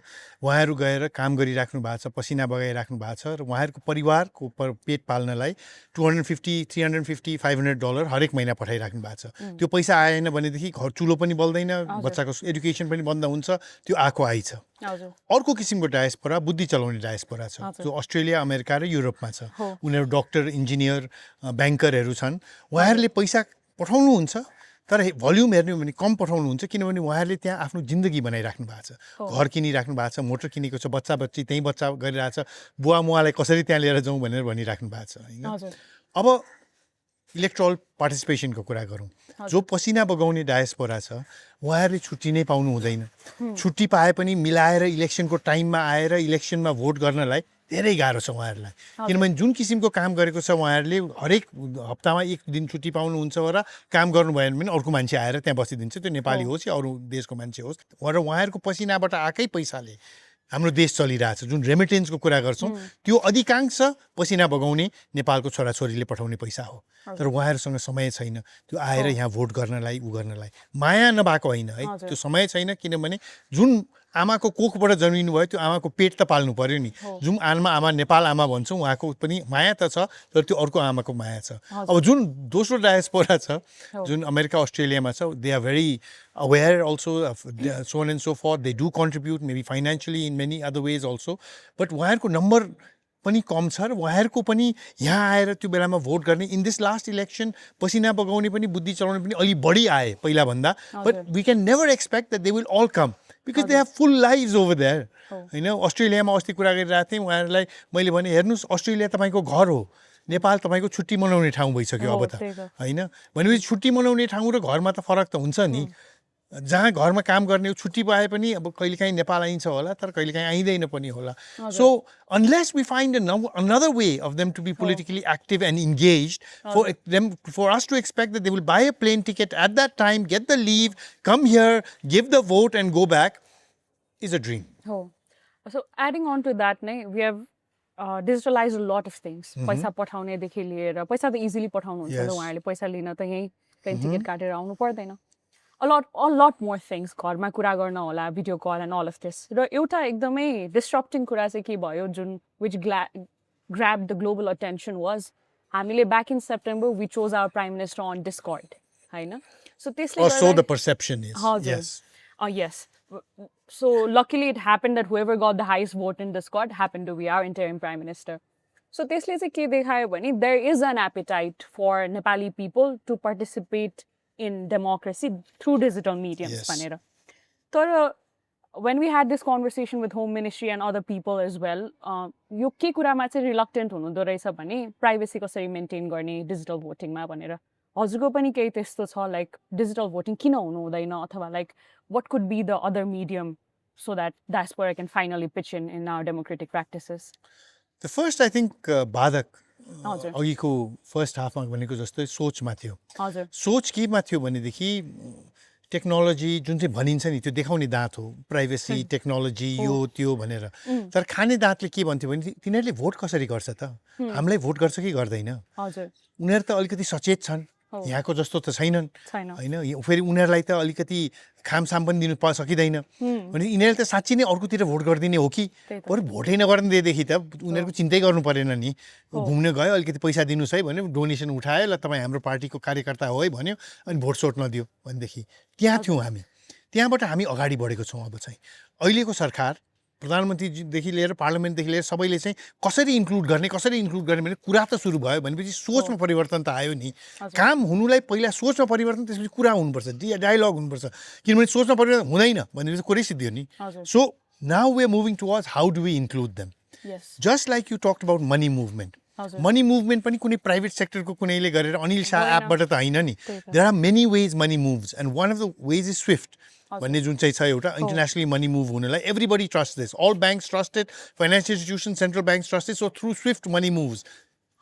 S1: उहाँहरू गएर काम गरिराख्नु भएको छ पसिना बगाइराख्नु भएको छ र उहाँहरूको परिवारको पेट पाल्नलाई $250, $350, $500 हरेक महिना पठाइराख्नु भएको छ त्यो पैसा आएन भनेदेखि घर चुलो पनि बल्दैन बच्चाको एजुकेसन पनि बन्द हुन्छ त्यो आको आइछ अर्को किसिमको डायस्पोरा बुद्धि चलाउने डायस्पोरा छ जो अस्ट्रेलिया अमेरिका र युरोपमा छ उनीहरू डाक्टर इन्जिनियर ब्याङ्करहरू छन् उहाँहरूले पैसा पठाउनुहुन्छ तर भोल्युम हेर्ने हो भने कम पठाउनुहुन्छ किनभने उहाँहरूले त्यहाँ आफ्नो जिन्दगी बनाइराख्नु भएको छ घर किनिराख्नु भएको छ मोटर किनेको छ बच्चा बच्ची त्यही बच्चा गरिरहेछ बुवा मुवालाई कसरी त्यहाँ लिएर जाउँ भनेर भनिराख्नु भएको छ हैन अब इलेक्ट्रल पार्टिसिपेसनको कुरा गरौँ जो पसिना बगाउने डायस्पोरा छ उहाँहरूले छुट्टी नै पाउनु हुँदैन छुट्टी पाए पनि मिलाएर इलेक्सनको टाइममा आएर इलेक्सनमा भोट गर्नलाई धेरै गाह्रो छ उहाँहरूलाई किनभने जुन किसिमको काम गरेको छ उहाँहरूले हरेक हप्तामा एक दिन छुट्टी पाउनुहुन्छ र काम गर्नु भएन भने अर्को मान्छे आएर त्यहाँ बसिदिन्छ त्यो नेपाली होस् या अरू देशको मान्छे होस् र उहाँहरूको पसिनाबाट आएकै पैसाले हाम्रो देश चलिरहेछ जुन रेमिटेन्सको कुरा गर्छौँ त्यो अधिकांश पसिना बगाउने नेपालको छोराछोरीले पठाउने पैसा हो तर उहाँहरूसँग समय छैन त्यो आएर यहाँ भोट गर्नलाई उ गर्नलाई माया नभएको होइन है त्यो समय छैन किनभने जुन आमाको कोखबाट जन्मिनु भयो त्यो आमाको पेट त पाल्नु पर्यो नि जुन आमा नेपाल आमा भन्छौँ उहाँको पनि माया त छ तर त्यो अर्को आमाको माया छ अब जुन दोस्रो डायस्पोरा छ जुन अमेरिका अस्ट्रेलियामा छ they are very aware also of so on and so forth they do contribute maybe financially in many other ways also but उहाँहरूको नम्बर पनि कम छ र उहाँहरूको पनि यहाँ आएर त्यो बेलामा भोट गर्ने इन दिस लास्ट इलेक्सन पसिना बगाउने पनि बुद्धि चलाउने पनि अलि बढी आए पहिला भन्दा but we can never expect that they will all come because they have full lives over there हैन अस्ट्रेलियामा अस्ति कुरा गरिरहेको थिएँ उहाँहरूलाई मैले भने हेर्नुस् अस्ट्रेलिया तपाईको घर हो नेपाल तपाईँको छुट्टी मनाउने ठाउँ भइसक्यो अब त हैन भनेपछि छुट्टी मनाउने ठाउँ र घरमा त फरक त हुन्छ नि जहाँ घरमा काम गर्ने छुट्टी पाए पनि अब कहिलेकाहीँ नेपाल आइन्छ होला तर कहिलेकाहीँ आइँदैन पनि होला सो unless we find another way of them to be politically active and engaged for us to expect that they will buy a plane ticket at that time, get the leave, come here, give the vote and go back is a dream.
S3: So adding on to that, we have digitalized a lot of things. पैसा पठाउने देखि लिएर पैसा त easily पठाउनुहुन्छ ल उहाँहरूले पैसा लिन त यही प्लेन टिकट काटेर आउनु पर्दैन. A lot more things. घरमा कुरा गर्न होला, video call and all of this. र एउटा एकदमै disrupting कुरा चाहिँ के भयो जुन which grabbed the global attention was हामीले back in September we chose our prime minister on Discord, Hahn? So त्यसले
S1: so the perception is.
S3: Yes. Yes. So luckily it happened that whoever got the highest vote in Discord happened to be our interim prime minister. So त्यसले चाहिँ के देखायो भने there is an appetite for Nepali people to participate in democracy through digital mediums. Yes. So when we had this conversation with Home Ministry and other people as well, यो के कुरामा चाहिँ reluctant हुनुहुँदो रहेछ भने privacy कसरी maintain गर्ने digital voting मा भनेर. हजुरको पनि केही त्यस्तो छ like digital voting किन हुनु हुँदैन अथवा like what could be the other medium so that diaspora can finally pitch in our democratic practices?
S1: The first I think बाधक अघिको फर्स्ट हाफमा भनेको जस्तै सोचमा थियो. सोच केमा थियो भनेदेखि टेक्नोलोजी जुन चाहिँ भनिन्छ नि त्यो देखाउने दाँत हो प्राइभेसी टेक्नोलोजी यो त्यो भनेर तर खाने दाँतले के भन्थ्यो भने तिनीहरूले भोट कसरी गर्छ त हामीलाई भोट गर्छ कि गर्दैन उनीहरू त अलिकति सचेत छन् यहाँको जस्तो त छैनन् हैन फेरि उनीहरूलाई त अलिकति खामसाम पनि दिनु सकिँदैन भने यिनीहरूले त साँच्चै नै अर्कोतिर भोट गरिदिने हो कि बरु भोटै नगर्नु दिएदेखि त उनीहरूको चिन्तै गर्नु परेन नि घुम्न गयो अलिकति पैसा दिनुहोस् है भन्यो डोनेसन उठायो ल तपाईँ हाम्रो पार्टीको कार्यकर्ता हो है भन्यो अनि भोट सोट नदियो भनेदेखि त्यहाँ थियौँ हामी त्यहाँबाट हामी अगाडि बढेको छौँ अब चाहिँ अहिलेको सरकार प्रधानमन्त्रीदेखि लिएर पार्लियामेन्टदेखि लिएर सबैले चाहिँ कसरी इन्क्लुड गर्ने भने कुरा त सुरु भयो भनेपछि सोचमा परिवर्तन त आयो नि काम हुनुलाई पहिला सोचमा परिवर्तन त्यसपछि कुरा हुनुपर्छ डायलग हुनुपर्छ किनभने सोचमा परिवर्तन हुँदैन भनेपछि कुरै सिद्धियो नि so now we are moving towards how do we include them just like you talked about money movement money movement पनि कुनै प्राइभेट सेक्टरको कुनैले गरेर अनिल शाह एपबाट त हैन नि there are many ways money moves and one of the ways is SWIFT भन्ने जुन चाहिँ छ एउटा इन्टरनेसनली मनी मुभ हुनलाई everybody trust this all banks trusted financial institution central banks trusted so through SWIFT money moves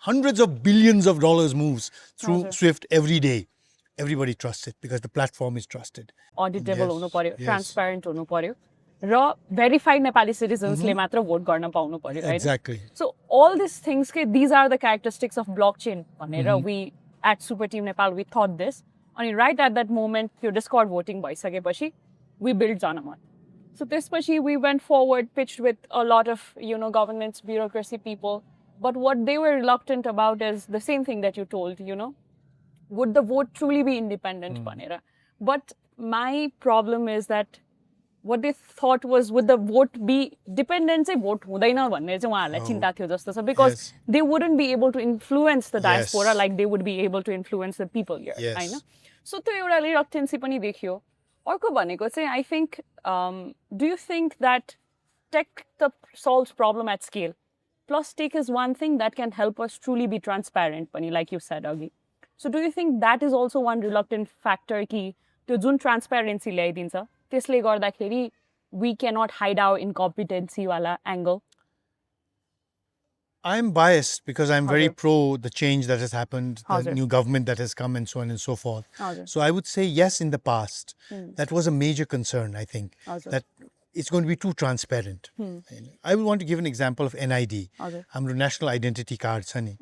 S1: hundreds of billions of dollars moves through Swift every day. Everybody trusts it because the platform is trusted.
S3: Auditable हुनु पर्यो, transparent हुनु पर्यो र verified Nepali citizens ले मात्र vote गर्न पाउनु पर्यो, right?
S1: Exactly.
S3: So all these things, these are the characteristics of blockchain. भनेर we at Superteam Nepal we thought this. And right at that moment, your Discord voting भइसकेपछि we built Janamat. So त्यसपछि we went forward, pitched with a lot of governance, bureaucracy people. But what they were reluctant about is the same thing that you told, would the vote truly be independent? But my problem is that what they thought was, would the vote be dependent? Say vote हुँदैन भन्ने चाहिँ उहाँहरूलाई चिन्ता थियो जस्तो छ because they wouldn't be able to influence the diaspora like they would be able to influence the people here, Hahn? So त्यो एउटा reluctancy पनि देखियो. अर्को भनेको चाहिँ I think, do you think that tech solves problem at scale? Plus tech is one thing that can help us truly be transparent, pani, like you said, Agi. So do you think that is also one reluctant factor कि त्यो जुन transparency ल्याइदिन्छ त्यसले गर्दाखेरि we cannot hide our incompetency wala angle?
S1: I'm biased because I'm very pro the change that has happened, the new government that has come and so on and so forth. So I would say yes, in the past, that was a major concern, I think, that it's going to be too transparent. I will want to give an example of NID, हाम्रो national identity card छ नि.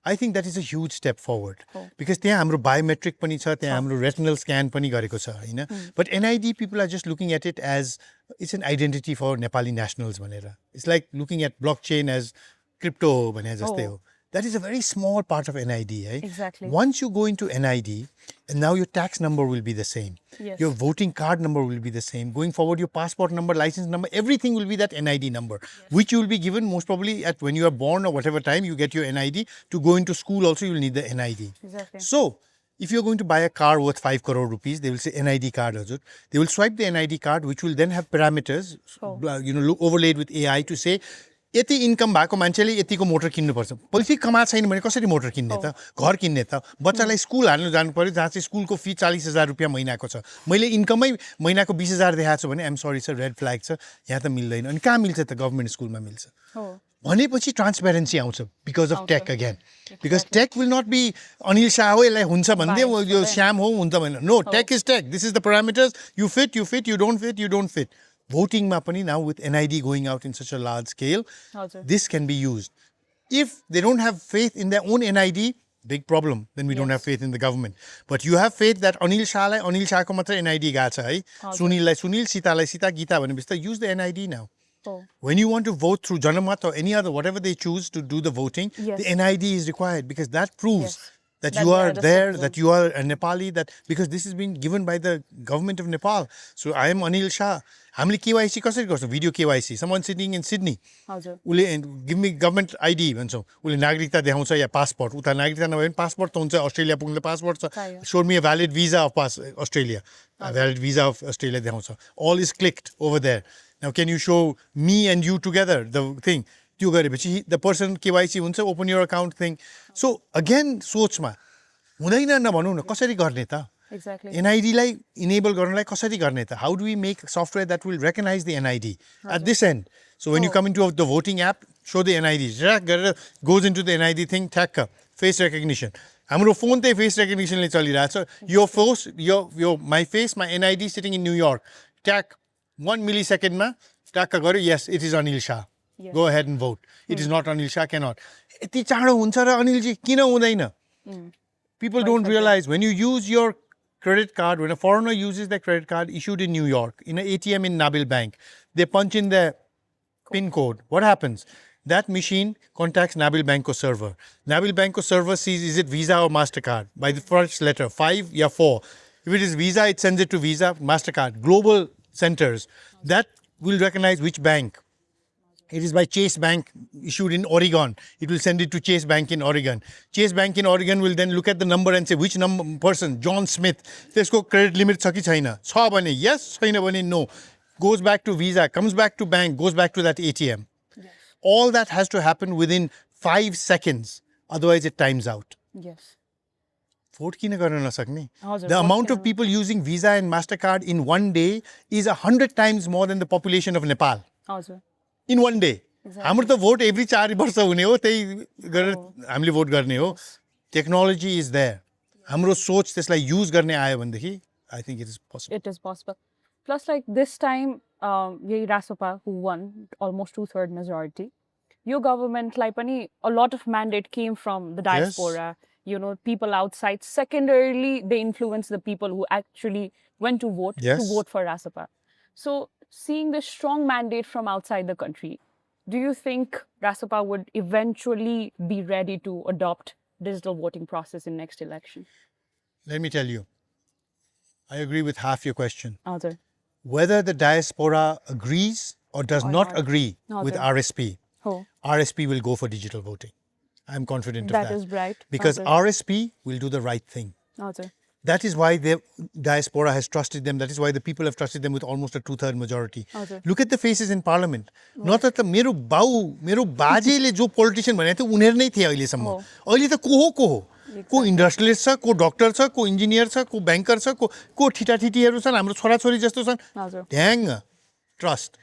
S1: I think that is a huge step forward because त्यहाँ हाम्रो biometric पनि छ, त्यहाँ हाम्रो retinal scan पनि गरेको छ, हैन? But NID people are just looking at it as it's an identity for Nepali nationals भनेर. It's like looking at blockchain as crypto भने जस्तै हो. That is a very small part of NID, right?
S3: Exactly.
S1: Once you go into NID, and now your tax number will be the same.
S3: Yes.
S1: Your voting card number will be the same. Going forward, your passport number, license number, everything will be that NID number, which you will be given most probably at when you are born or whatever time you get your NID. To go into school also, you will need the NID.
S3: Exactly.
S1: So, if you're going to buy a car worth 5 crore rupees, they will say NID card. They will swipe the NID card, which will then have parameters, overlaid with AI to say, यति income भएको मान्छेले यतिको motor किन्नुपर्छ पैसा कमा छैन भने कसरी motor किन्ने त घर किन्ने त बच्चालाई स्कुल हाल्नु जानु पर्यो जहाँ चाहिँ स्कुलको फी 40,000 रुपियाँ महिनाको छ मैले इन्कमै महिनाको 20,000 देखाएको छु भने I'm sorry sir red flag छ यहाँ त मिल्दैन अनि कहाँ मिल्छ त गभर्मेन्ट स्कुलमा मिल्छ भनेपछि ट्रान्सपेरेन्सी आउँछ because of tech again because tech will not be Anil Shah हो यसलाई हुन्छ भनिदियो यो श्याम हो हुन्छ भनेर no tech is tech this is the parameters you fit you don't fit voting mapani now with NID going out in such a large scale, this can be used. If they don't have faith in their own NID, big problem. Then we don't have faith in the government. But you have faith that Anil Shah ko matra NID gacha hai. Sunil lai Sunil, Sita lai Sita, Geeta bhanebista use the NID now. When you want to vote through Janamat or any other, whatever they choose to do the voting, the NID is required because that proves that you are there, that you are a Nepali, that because this has been given by the government of Nepal. So I am Anil Shah. हामीले KYC कसरी गर्छौँ video KYC someone sitting in Sydney उसले give me government ID भन्छौँ उसले नागरिकता देखाउँछ या passport उता नागरिकता नभए पनि पासपोर्ट त हुन्छ अस्ट्रेलिया पुग्ने पासपोर्ट छ show me a valid visa of Australia a valid visa of Australia देखाउँछ all is clicked over there now can you show me and you together the thing त्यो गरेपछि the person KYC हुन्छ open your account thing so again सोचमा हुँदैन नभनौँ न कसरी गर्ने त
S3: Exactly.
S1: NID लाई enable गर्नलाई कसरी गर्ने त how do we make software that will recognize the NID at this end so when you come into the voting app show the NID goes into the NID thing ठ्याक्क face recognition हाम्रो phone त्यही face recognition ले चलिरहेछ your my face my NID sitting in New York ट्याक 1 millisecond मा ट्याक्क गर्यो yes it is Anil Shah go ahead and vote it is not Anil Shah cannot यति चाँडो हुन्छ र अनिल जी किन हुँदैन people don't realize when you use your credit card, when a foreigner uses their credit card issued in New York, in an ATM in Nabil Bank, they punch in their PIN code. What happens? That machine contacts Nabil Bank server. Nabil Bank server sees is it Visa or MasterCard by the first letter, 5 or 4. If it is Visa, it sends it to Visa, MasterCard. Global centers, that will recognize which bank. It is by Chase Bank issued in Oregon. It will send it to Chase Bank in Oregon. Chase Bank in Oregon will then look at the number and say which number person, John Smith. त्यसको credit limit छ कि छैन? छ भने yes, छैन भने no. Goes back to Visa, comes back to bank, goes back to that ATM. Yes. All that has to happen within 5 seconds. Otherwise it times out.
S3: Yes.
S1: Vote किन गर्न नसक्ने? The amount of people using Visa and MasterCard in one day is 100 times more than the population of Nepal.
S3: हजुर.
S1: In one day. हाम्रो त vote every 4 वर्ष हुने हो त्यही गरेर हामीले vote गर्ने हो. Technology is there. हाम्रो सोच त्यसलाई use गर्ने आयो भनेदेखि I think it is possible.
S3: It is possible. Plus like this time yahi Rasapa who won almost 2/3 majority. Your government like pani a lot of mandate came from the diaspora. You know, people outside. Secondarily, they influence the people who actually went to vote for Rasapa. So seeing this strong mandate from outside the country, do you think Rasapa would eventually be ready to adopt digital voting process in next election?
S1: Let me tell you, I agree with half your question.
S3: Other.
S1: Whether the diaspora agrees or does not agree with RSP, RSP will go for digital voting. I'm confident of that.
S3: That is right.
S1: Because RSP will do the right thing. That is why the diaspora has trusted them. That is why the people have trusted them with almost a 2/3 majority. Look at the faces in parliament. Not that मेरो बाजेले जो politician भने थियो उनीहरु नै थिए अहिलेसम्म. अहिले त को हो? को इन्डस्ट्रियलिस्ट छ, को डक्टर छ, को इन्जिनियर छ, को ब्याङ्कर छ, को ठिटाठिटीहरु छन्, हाम्रो छोराछोरी जस्तो छन्. ढ्याङ trust.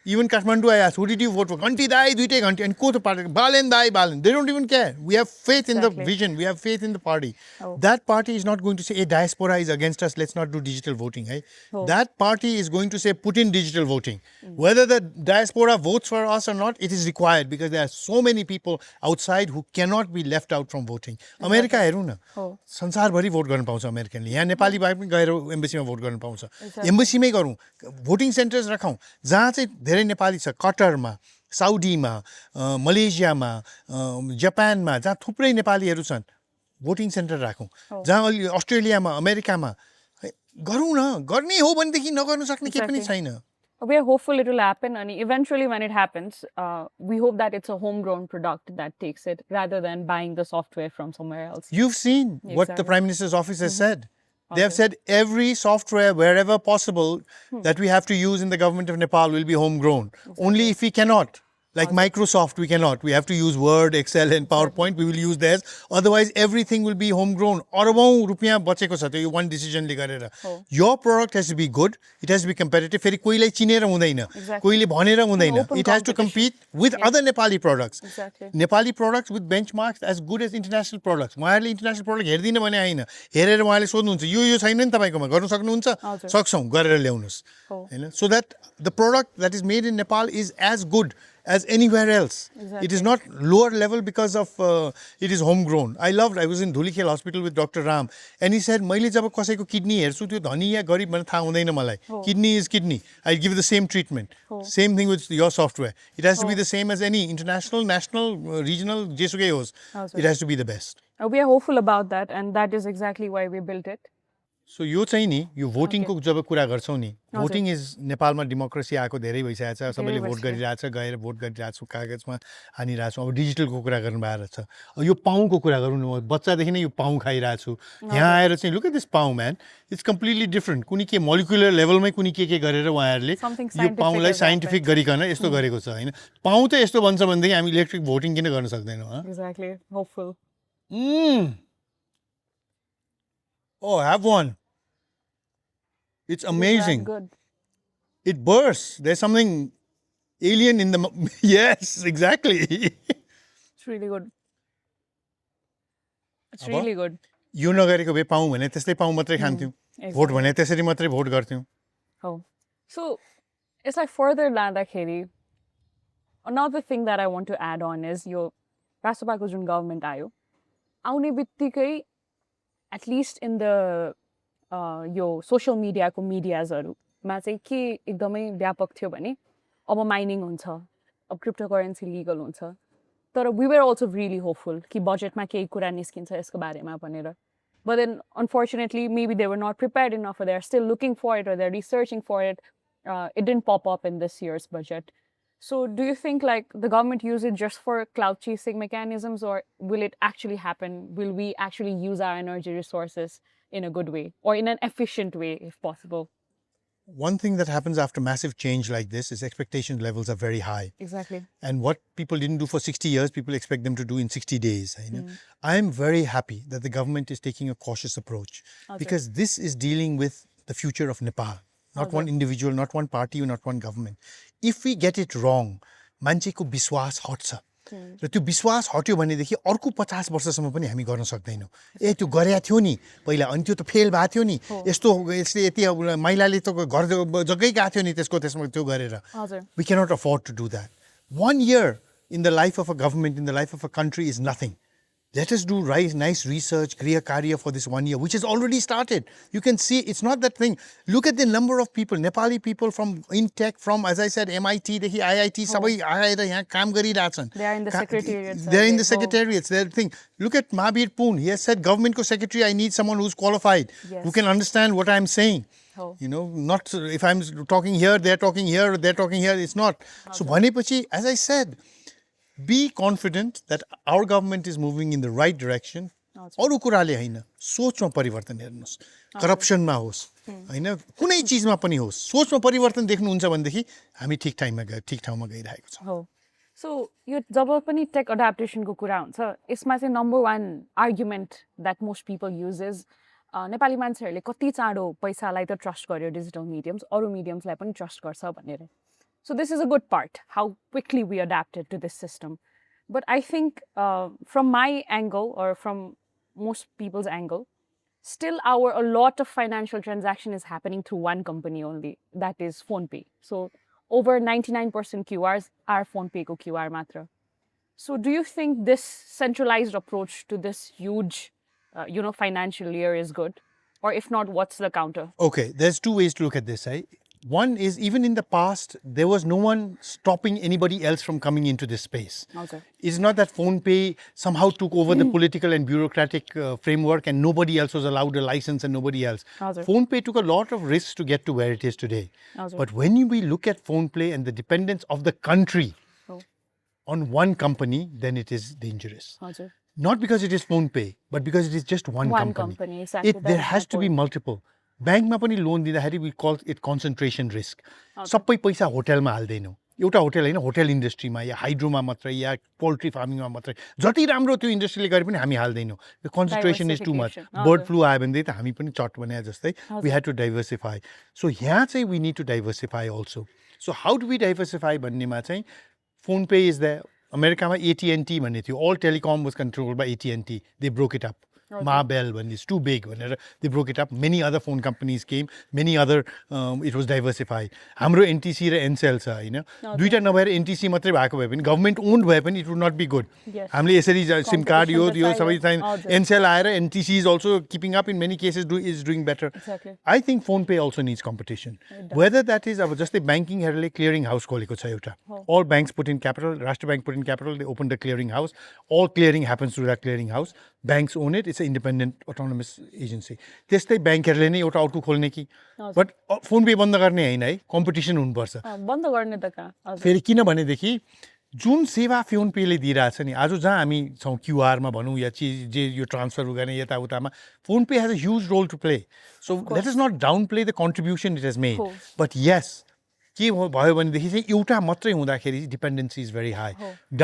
S1: Even Kathmandu, I asked, who did you vote for? Ghanti dai, duite ghanti. And ko to party, Balen dai, Balen. They don't even care. We have faith in the vision. We have faith in the party. That party is not going to say, hey, diaspora is against us, let's not do digital voting. Hey? That party is going to say, put in digital voting. Whether the diaspora votes for us or not, it is required because there are so many people outside who cannot be left out from voting. America हेरौँ न. संसारभरि vote गर्न पाउँछ अमेरिकनले. यहाँ नेपाली बाहेक पनि गएर एम्बेसीमा vote गर्न पाउँछ. एम्बेसीमै गरौँ. भोटिङ सेन्टर्स राखौँ. जहाँ चाहिँ धेरै नेपाली छ कटरमा साउदीमा मलेसियामा जापानमा जहाँ थुप्रै नेपालीहरू छन् भोटिङ सेन्टर राखौँ जहाँ अस्ट्रेलियामा अमेरिकामा गरौँ न गर्ने हो भनेदेखि नगर्न सक्ने के पनि छैन.
S3: We are hopeful it will happen and eventually when it happens we hope that it's a homegrown product that takes it rather than buying the software from somewhere else.
S1: You've seen what the Prime Minister's office has said. They have said every software, wherever possible, that we have to use in the government of Nepal will be homegrown. Only if we cannot, Like Microsoft, we cannot. We have to use Word, Excel, and PowerPoint. We will use theirs. Otherwise, everything will be homegrown. अरबौं रुपियाँ बचेको छ त्यो one decision ले गरेर. Your product has to be good. It has to be competitive. फेरि कोहीलाई चिनेर हुँदैन. कोहीले भनेर हुँदैन. It has to compete with other Nepali products.
S3: Exactly.
S1: Nepali products with benchmarks as good as international products. उहाँहरूले international product हेर्दिन भने हैन. हेरेर उहाँले सोध्नुहुन्छ यो छैन नि तपाईकोमा गर्न सक्नुहुन्छ? सक्छौं गरेर ल्याउनुस्. हैन? So that the product that is made in Nepal is as good as anywhere else.
S3: Exactly.
S1: It is not lower level because of it is homegrown. I was in Dhulikhel hospital with Dr. Ram and he said मैले जब कसैको kidney हेर्छु त्यो धनी या गरिब भन्ने थाहा हुँदैन मलाई. Kidney is kidney. I give the same treatment. Same thing with your software. It has to be the same as any international, national, regional, जेसुकै होस्. It has to be the best.
S3: We are hopeful about that, and that is exactly why we built it.
S1: So यो चाहिँ नि यो voting को जब कुरा गर्छौं नि voting is नेपालमा डेमोक्रेसी आएको धेरै भइसकेको छ सबैले भोट गरिरहेछ गएर भोट गरिरहेछ कागजमा हानिरहेछ अब डिजिटलको कुरा गर्नु भएको छ अब यो पाउको कुरा गरौँ न बच्चादेखि नै यो पाउ खाइरहेको छु यहाँ आएर चाहिँ look at this पाउ man it's completely different कुनी के मोलिकुलर लेभलमै कुनी के गरेर उहाँहरूले यो पाउलाई साइन्टिफिक गरिकन यस्तो गरेको छ हैन पाउ त यस्तो भन्छ भनेदेखि हामी इलेक्ट्रिक भोटिङ किन गर्न सक्दैनौं
S3: Exactly. Hopeful.
S1: Oh, have one. It's amazing.
S3: Good.
S1: It bursts. There's something alien in the... Yes, exactly.
S3: It's really good. It's really good.
S1: यो नगरेको भए पाउँ भने त्यस्तै पाउँ मात्रै खान्थ्यौं भोट भने त्यसरी मात्रै भोट गर्थ्यौं
S3: Oh. So, it's like further लाँदाखेरि another thing that I want to add on is यो राष्ट्रपाको जुन गभर्नमेन्ट आयो आउने बित्तिकै at least in the यो सोशल मिडियाको मिडियाजहरुमा चाहिँ के एकदमै व्यापक थियो भने अब माइनिङ हुन्छ अब क्रिप्टोकरेन्सी लिगल हुन्छ तर we were also really hopeful कि बजेटमा केही कुरा निस्किन्छ यसको बारेमा भनेर but then unfortunately maybe they were not prepared enough or they're still looking for it or they're researching for it. It didn't pop up in this year's budget. So do you think like the government use it just for cloud chasing mechanisms or will it actually happen? Will we actually use our energy resources in a good way or in an efficient way if possible?
S1: One thing that happens after massive change like this is expectation levels are very high.
S3: Exactly.
S1: And what people didn't do for 60 years, people expect them to do in 60 days. You know? I am very happy that the government is taking a cautious approach because this is dealing with the future of Nepal. Not one individual, not one party, or not one government. If we get it wrong, मान्छेको विश्वास हट्छ र त्यो विश्वास हट्यो भनेदेखि अर्को 50 वर्षसम्म पनि हामी गर्न सक्दैनौं ए त्यो गरेया थियो नि पहिला अनि त्यो त फेल भएको थियो नि यस्तो यसले यति महिलाले त घर जग्गै गएको थियो नि त्यसमा त्यो गरेर we cannot afford to do that. 1 year in the life of a government, in the life of a country is nothing. Let us do nice research, Kriya Karya for this 1 year, which has already started. You can see it's not that thing. Look at the number of people, Nepali people from in tech, from, as I said, MIT, IIT, sabai aayera yahan kaam garirachhan.
S3: They are in the secretariats.
S1: They're in the secretariats. They're the thing. Look at Mahabir Poon. He has said, government ko secretary, I need someone who's qualified, who can understand what I'm saying. You know, not if I'm talking here, they're talking here, they're talking here. It's not. So, bhanepachi, as I said, be confident that our government is moving in the right direction. अरु कुराले हैन सोचमा परिवर्तन हेर्नुस् करप्सनमा होस् हैन कुनै चीजमा पनि होस् सोचमा परिवर्तन देख्नुहुन्छ भनेदेखि हामी ठीक ठाउँमा गइरहेको छौं
S3: हो सो यो जब पनि टेक एडाप्टेसनको कुरा हुन्छ यसमा चाहिँ number 1 argument that most people uses Nepali मान्छेहरुले कति चाँडो पैसालाई त ट्रस्ट गर्यो डिजिटल मिडियम्स अरु मिडियम्सलाई पनि ट्रस्ट गर्छ भनेर. So this is a good part, how quickly we adapted to this system. But I think from my angle or from most people's angle, still a lot of financial transaction is happening through one company only, that is PhonePe. So over 99% QRs are PhonePe ko QR matra. So do you think this centralized approach to this huge, financial layer is good? Or if not, what's the counter?
S1: Okay, there's two ways to look at this. One is, even in the past, there was no one stopping anybody else from coming into this space.
S3: Okay.
S1: It's not that PhonePe somehow took over the political and bureaucratic framework and nobody else was allowed a license and nobody else. PhonePe took a lot of risks to get to where it is today. But when we look at PhonePe and the dependence of the country on one company, then it is dangerous. Not because it is PhonePe, but because it is just one company.
S3: Exactly.
S1: There has to be multiple. ब्याङ्कमा पनि loan दिँदाखेरि we call it concentration risk. सबै पैसा होटलमा हाल्दैनौ. एउटा hotel होइन hotel इन्डस्ट्रीमा या हाइड्रोमा मात्रै या पोल्ट्री फार्मिङमा मात्रै जति राम्रो त्यो इन्डस्ट्रीले गरे पनि हामी हाल्दैनौँ concentration is too much bird flu आयो भनेदेखि त हामी पनि चट भने जस्तै we had to diversify so यहाँ चाहिँ we need to diversify also so how do we diversify भन्नेमा चाहिँ फोन पे इज द अमेरिकामा AT&T भन्ने थियो all telecom was controlled by AT&T they broke it up Marbell when it's too big when they broke it up many other phone companies came many other it was diversified हाम्रो NTC र Ncell छ हैन दुईटा नभएर NTC मात्रै भएको भए पनि government owned भए पनि it would not be good हामीले यसरी सिम कार्ड यो सबै चाहिँ Ncell आएर NTC is also keeping up in many cases is doing better I think phone pay also needs competition whether that is अब जस्तै banking हरूले clearing house खोलेको छ एउटा all banks put in capital राष्ट्र bank put in capital they opened a clearing house all clearing happens through that clearing house banks own it it's an independent autonomous agency त्यस्तै ब्याङ्कहरूले नै एउटा अर्को खोल्ने कि बट फोन पे बन्द गर्ने होइन है कम्पिटिसन हुनुपर्छ
S3: बन्द गर्ने त कहाँ
S1: फेरि किनभनेदेखि जुन सेवा फोन पेले दिइरहेछ नि आज जहाँ हामी छौँ क्युआरमा भनौँ या चिज जे यो ट्रान्सफर गर्ने यताउतामा Fonepay has a huge role to play so let is not down play the contribution it has made but yes के भयो भनेदेखि चाहिँ एउटा मात्रै हुँदाखेरि dependency is very high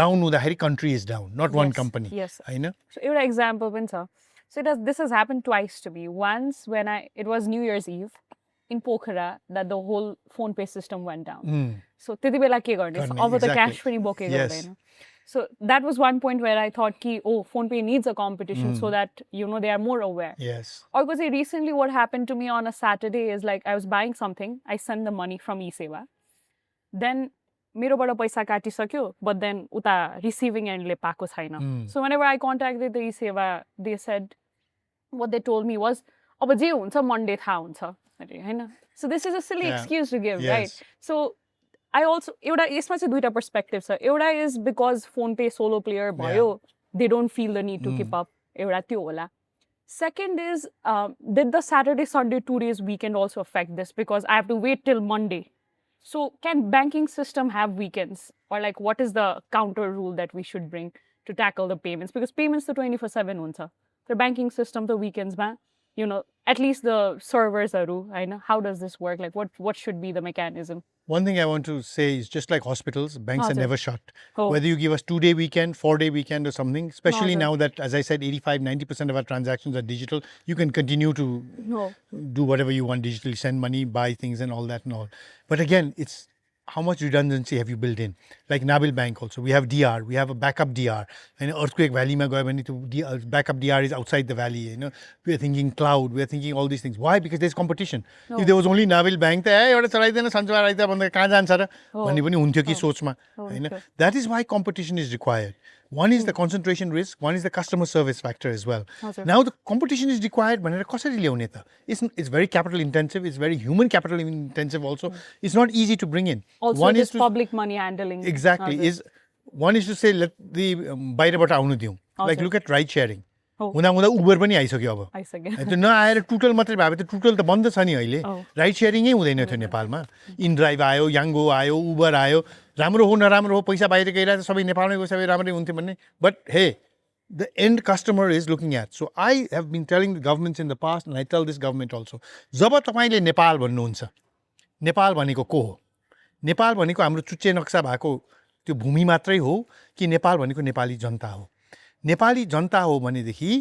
S1: down हुँदाखेरि country is down not one company होइन
S3: एउटा इक्जाम्पल पनि छ So this has happened twice to me. Once when it was New Year's Eve in Pokhara that the whole phone pay system went down. So त्यति बेला के गर्ने अब त cash पनि बोकेको हुँदैन So that was one point where I thought कि phone pay needs a competition so that they are more aware.
S1: Yes.
S3: Or recently what happened to me on a Saturday is like I was buying something, I sent the money from eSeva. Then मेरोबाट पैसा काटिसक्यो but then उता receiving endले पाएको छैन. So whenever I contacted the eSeva, they said what they told me was अब जे हुन्छ Monday थाहा हुन्छ अरे हैन. So this is a silly excuse to give, right? So I also एउटा यसमा चाहिँ दुईटा पर्सपेक्टिभ छ. एउटा is because phone pay solo player भयो, they don't feel the need to keep up. एउटा त्यो होला. Second is did the Saturday Sunday 2 days weekend also affect this because I have to wait till Monday. So can banking system have weekends or like what is the counter rule that we should bring to tackle the payments because payments the 24/7 huncha the banking system the weekends ma at least the servers are how does this work like what should be the mechanism
S1: One thing I want to say is just like hospitals banks are never shut whether you give us 2-day weekend 4-day weekend or something especially now that as I said 85-90% of our transactions are digital you can continue to do whatever you want digitally send money buy things and all that and all but again it's how much redundancy have you built in like Nabil Bank also we have DR we have a backup DR and earthquake valley ma gayo bhane to backup DR is outside the valley we are thinking cloud we are thinking all these things why because there's competition if there was only Nabil Bank ta euta chalaidena sanchar aida bhanda kaha jancha ra bhanne pani hunthyo ki sochma haina that is why competition is required one is the concentration risk one is the customer service factor as well now the competition is required bhanera kasari ल्याउने त it's very capital intensive it's very human capital intensive also it's not easy to bring in
S3: also
S1: one
S3: is public money handling
S1: exactly is one is to say let the बाहिरबाट आउनु दिउँ like look at ride sharing हुँदा हुँदा उबर पनि आइसक्यो अब त्यो नआएर टुटल मात्रै भए त टुटल त बन्द छ नि अहिले राइड सेयरिङै हुँदैन थियो नेपालमा इनड्राइभ आयो याङ्गो आयो उबर आयो राम्रो हो नराम्रो हो पैसा बाहिर गइरहेको सबै नेपालमै गयो सबै राम्रै हुन्थ्यो भन्ने but hey the end customer is looking at so I have been telling the governments in the past and I tell this government also जब तपाईले नेपाल भन्नुहुन्छ नेपाल भनेको को हो नेपाल भनेको हाम्रो चुच्चे नक्सा भएको त्यो भूमि मात्रै हो कि नेपाल भनेको नेपाली जनता हो नेपाली जनता हो भनेदेखि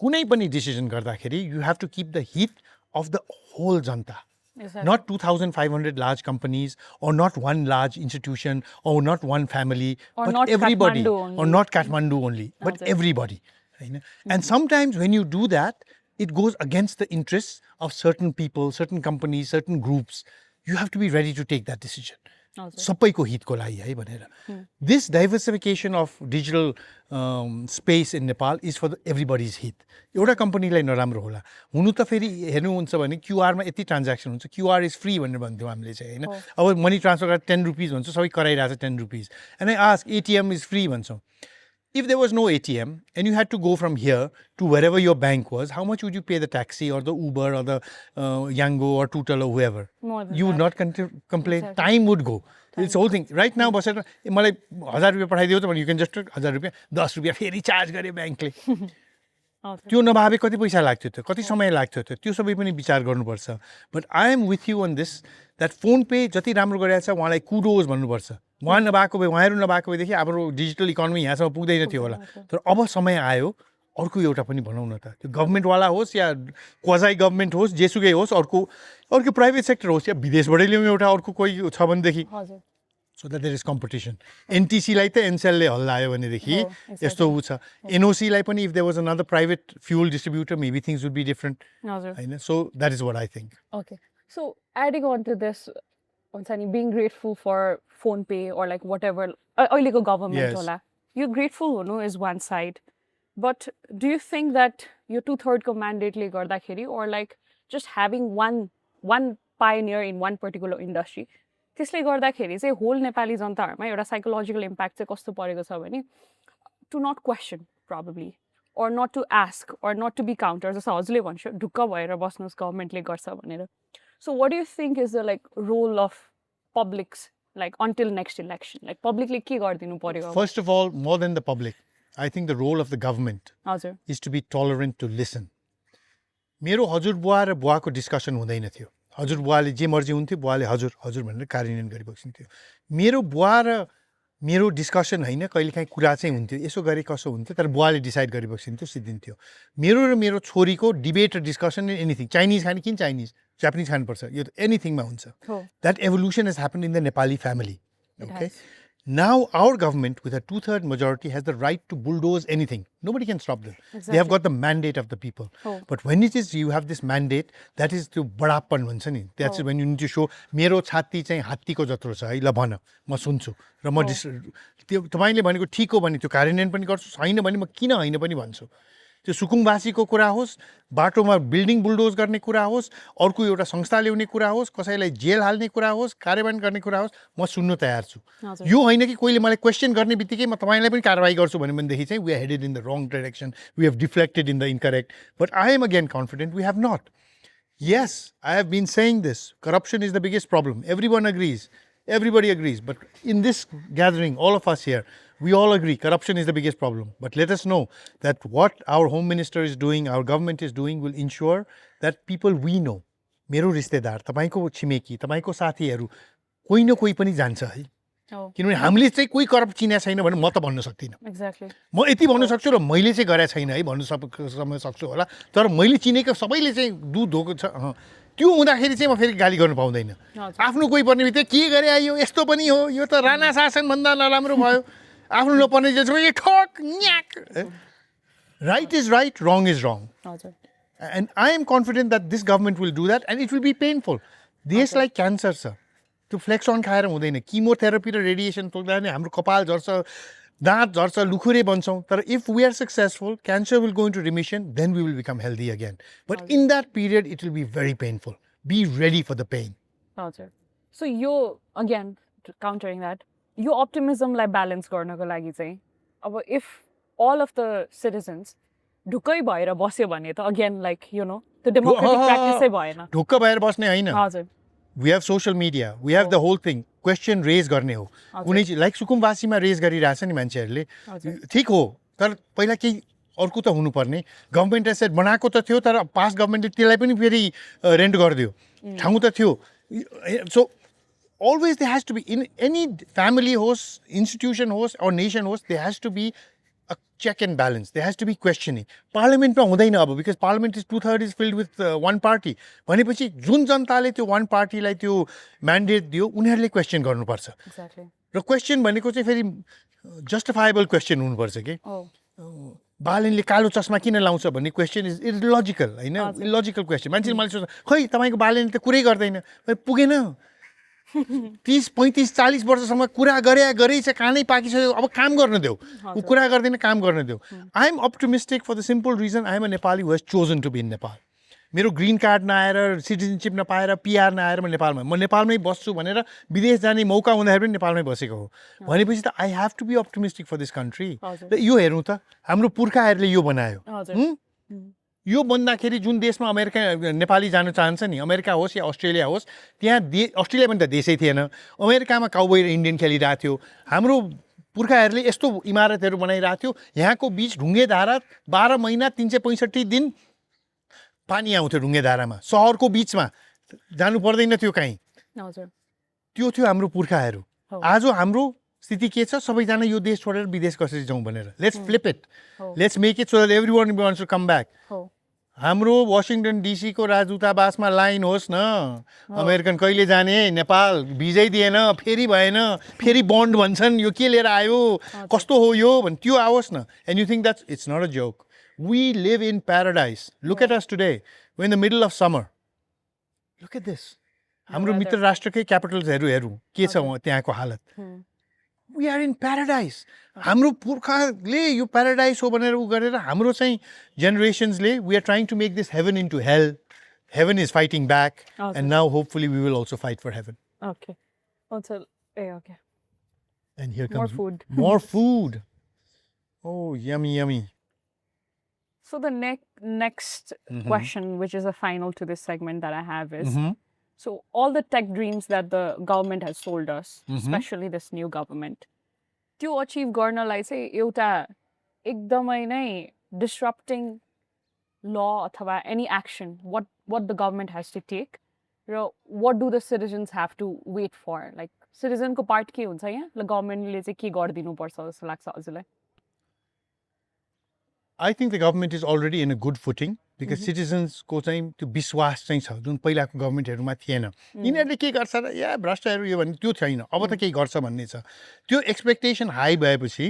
S1: कुनै पनि डिसिजन गर्दाखेरि you have to keep the heat of the whole Janata not 2,500 large companies or not one large institution or not one family
S3: or
S1: but
S3: not
S1: everybody
S3: Kathmandu
S1: or not Kathmandu only but everybody and sometimes when you do that it goes against the interests of certain people certain companies certain groups you have to be ready to take that decision सबैको हितको लागि है भनेर this diversification of digital space in Nepal is for everybody's hit एउटा कम्पनीलाई नराम्रो होला हुनु त फेरि हेर्नुहुन्छ भने क्युआरमा यति ट्रान्ज्याक्सन हुन्छ क्युआर इज फ्री भनेर भन्थ्यौँ हामीले चाहिँ हैन अब मनी ट्रान्सफर गरेर 10 रुपीज भन्छ सबै कराइरहेछ 10 rupees and I ask ATM is free भन्छौँ if there was no ATM and you had to go from here to wherever your bank was, how much would you pay the taxi or the Uber or the Yango or Tutal or whoever? You would not complain. Exactly. Time would go. It's whole thing. Right now, बसेर मलाई 1000 रुपैयाँ पठाइदियो त भने you can just 1000 रुपैयाँ 10 रुपैयाँ फेरि charge गरे ब्याङ्कले त्यो नभए कति पैसा लाग्थ्यो त्यो, कति समय लाग्थ्यो त्यो, त्यो सबै पनि विचार गर्नुपर्छ. But I am with you on this that Fonepay जति राम्रो गरिरहेको छ उहाँलाई कुडोज भन्नुपर्छ. उहाँ नभएको भए, उहाँहरू नभएको भएदेखि हाम्रो डिजिटल इकोनोमी यहाँसम्म पुग्दैन थियो होला. तर अब समय आयो अर्को एउटा पनि बनाउन त, त्यो गभर्मेन्टवाला होस् या क्वाजाइ गभर्मेन्ट होस्, जेसुकै होस्, अर्को प्राइभेट सेक्टर होस् या विदेशबाटै ल्याउँ एउटा अर्को कोही छ भनेदेखि, so that there is competition. NTC लाई त NCL ले हल्लायो भनेदेखि यस्तो उ छ. NOC लाई पनि if there was another private fuel distributor, maybe things would be different. So that is what I think.
S3: Okay. So adding on to this, being grateful for phone pay or like whatever, illegal government,
S1: Yes.
S3: you're grateful, no, is one side. But do you think that your 2/3 ko mandate le gardakeri, or like just having one pioneer in one particular industry, त्यसले गर्दाखेरि चाहिँ whole Nepali जनताहरुमा एउटा psychological impact चाहिँ कस्तो परेको छ भने to not question probably or not to ask or not to be countered, जस्तो हजुरले भन्छ ढुक्क भएर बस्नुस् गभर्नमेन्टले गर्छ भनेर. So what do you think is the like role of publics like until next election, like publicly के गर्दिनु पर्यो?
S1: First of all, more than the public, I think the role of the government
S3: हजुर
S1: is to be tolerant, to listen. मेरो हजुरबुवा र बुवाको discussion हुँदैन थियो. हजुरबुवाले जे मर्जी हुन्थ्यो, बुवाले हजुर हजुर भनेर कार्यान्वयन गरिबक्सिन्थ्यो. मेरो बुवा र मेरो डिस्कसन होइन, कहिलेकाहीँ कुरा चाहिँ हुन्थ्यो, यसो गरे कसो हुन्थ्यो, तर बुवाले डिसाइड गरिबक्सिन्थ्यो, सिद्धिन्थ्यो. मेरो र मेरो छोरीको डिबेट र डिस्कसन इन एनिथिङ, चाइनिज खाने किन चाइनिज, जापानिज खानुपर्छ, यो त एनिथिङमा हुन्छ. That evolution has happened in the Nepali family. Okay? Now our government with a 2/3 majority has the right to bulldoze anything. Nobody can stop them.
S3: Exactly.
S1: They have got the mandate of the people. But when it is you have this mandate, that is to badapan भन्छ नि. That's when you need to show मेरो छाती चाहिँ हात्तीको जत्रो छ है, ल भन म सुन्छु र म त्यो तपाईले भनेको ठीक हो भने त्यो कार्यान्वयन पनि गर्छु, छैन भने म किन होइन पनि भन्छु. त्यो सुकुङवासीको कुरा होस्, बाटोमा बिल्डिङ बुलडोज गर्ने कुरा होस्, अर्को एउटा संस्था ल्याउने कुरा होस्, कसैलाई जेल हाल्ने कुरा होस्, कार्यान्वयन गर्ने कुरा होस्, म सुन्न तयार छु. यो होइन कि कोहीले मलाई क्वेसन गर्ने बित्तिकै म तपाईलाई पनि कारबाही गर्छु भनेदेखि चाहिँ we are headed in the wrong direction, we have deflected in the incorrect. But I am again confident we have not. Yes, I have been saying this. Corruption is the biggest problem. Everyone agrees. Everybody agrees. But in this gathering, all of us here, we all agree corruption is the biggest problem. But let us know that what our Home Minister is doing, our government is doing, will ensure that people we know, मेरो रिश्तेदार, तपाईको छिमेकी, तपाईको साथीहरू, कोही न कोही पनि जान्छ है. किनभने हामीले चाहिँ कोही करप्ट चिन्या छैन भने म त भन्न सक्दिनँ.
S3: Exactly.
S1: म यति भन्न सक्छु र मैले चाहिँ गरे छैन है भन्नु सक्छु होला. तर मैले चिनेको सबैले चाहिँ दुध धोको छ. त्यो हुँदाखेरि चाहिँ म फेरि गाली गर्न पाउँदैन. आफ्नो कोही पर्ने बित्तिकै के गरे आयो, यस्तो पनि हो, यो त राणा शासन भन्दा नराम्रो भयो. आफ्नो नपर्ने जे ठोक न्याक. Right is right, wrong is wrong. And I am confident that this government will do that and it will be painful. देश like cancer छ. त्यो फ्लेक्सन खाएर हुँदैन. किमोथेरापी र रेडिएसन तोक्दा हाम्रो कपाल झर्छ, दाँत झर्छ, लुखुरे बन्छौँ. तर if we are successful, cancer will go into remission, then we will become healthy again. But in that period, it will be very painful. Be ready for the pain.
S3: So you, again, countering that, your optimism like balance गर्नको लागि चाहिँ, अब if all of the citizens ढुक्कै भएर बस्यो भने त again like you know the democratic practice चाहिँ भएन.
S1: ढुक्क भएर बस्ने हैन.
S3: हजुर.
S1: We have social media, we have the whole thing. Question raise गर्ने हो. कुनै लाइक सुकुमवासीमा रेज गरिरहेछ नि मान्छेहरूले. ठीक हो, तर पहिला केही अर्को त हुनुपर्ने. गभर्नमेन्ट एसेट बनाएको त थियो, तर पास गभर्नमेन्टले त्यसलाई पनि फेरि रेन्ट गरिदियो. ठाउँ त थियो. So always there has to be, in any family host, institution host or nation host, there has to be a check and balance. There has to be questioning. Parliament मा हुँदैन अब, because parliament is 2/3 is filled with one party. भनेपछि जुन जनताले त्यो one party लाई त्यो mandate दियो, उनीहरूले question गर्नुपर्छ.
S3: Exactly.
S1: र question भनेको चाहिँ फेरि justifiable question हुनुपर्छ के. बालनले कालो चस्मा किन लाउँछ भन्ने question is illogical, Hahn? Illogical question. मान्छेले मलाई सोच्छ, खै तपाईको बालनले त कुरै गर्दैन. पुगेन. 30, 35, 40 वर्षसम्म कुरा गरे छ, कानै पाकिसक्यो, अब काम गर्न देऊ. उ कुरा गर्दैन, काम गर्न देऊ. I am optimistic for the simple reason I am a Nepali who has chosen to be in Nepal. मेरो ग्रीन कार्ड नआएर, सिटिजनशिप नपाएर, PR नआएर म नेपालमा, म नेपालमै बस्छु भनेर विदेश जाने मौका हुँदाखेरि पनि नेपालमै बसेको हो. भनेपछि त I have to be optimistic for this country. यो हेर्नु त, हाम्रो पुर्खाहरूले यो बनायो. यो भन्दाखेरि जुन देशमा अमेरिका नेपाली जान चाहन्छ नि, अमेरिका होस् या अस्ट्रेलिया होस्, त्यहाँ अस्ट्रेलिया पनि त देशै थिएन. अमेरिकामा काउबॉय र इन्डियन खेलिरहेको थियो. हाम्रो पुर्खाहरूले यस्तो इमारतहरू बनाइरहेको थियो यहाँको बीच ढुङ्गे धारा 12 महिना 365 दिन पानी आउँथ्यो ढुङ्गे धारामा शहरको बीचमा जानु पर्दैन थियो कहीँ
S3: हजुर
S1: त्यो थियो हाम्रो पुर्खाहरू आज हाम्रो स्थिति के छ सबैजना यो देश छोडेर विदेश कसरी जाउँ भनेर let's flip it let's make it so that everyone wants to come back हाम्रो वाशिङटन डीसी को राजदूतावासमा लाइन होस् न अमेरिकन कहिले जाने नेपाल भिजै दिएन फेरि भएन फेरि बन्ड भन्छन् यो के लिएर आयो कस्तो हो यो भन् त्यो आओस् न and you think that's it's not a joke we live in paradise look at us today we in the middle of summer look at this हाम्रो मित्र राष्ट्रकै क्यापिटल्सहरू हेरौँ के छ त्यहाँको हालत we are in paradise हाम्रो पुर्खाले यो प्याराडाइज हो भनेर उ गरेर हाम्रो चाहिँ जेनेरेसन्सले we are trying to make this heaven into hell heaven is fighting back and now hopefully we will also fight for heaven
S3: okay okay
S1: and here
S3: more
S1: comes
S3: food
S1: more food oh yummy
S3: so the next question which is a final to this segment that I have is so all the tech dreams that the government has sold us, especially this new government, to achieve garnalai chai euta ekdamai nai disrupting law athava any action what the government has to take what do the citizens have to wait for like citizen ko part ke huncha yaha government le chai ke gardinu parcha jasto लाग्छ हजुरलाई
S1: I think the government is already in a good footing because citizens को चाहिँ त्यो विश्वास चाहिँ छ जुन पहिलाको गभर्मेन्टहरुमा थिएन यिनीहरुले के गर्छ र या भ्रष्टहरु यो भन्ने त्यो छैन अब त केही गर्छ भन्ने छ त्यो एक्सपेक्टेसन हाई भएपछि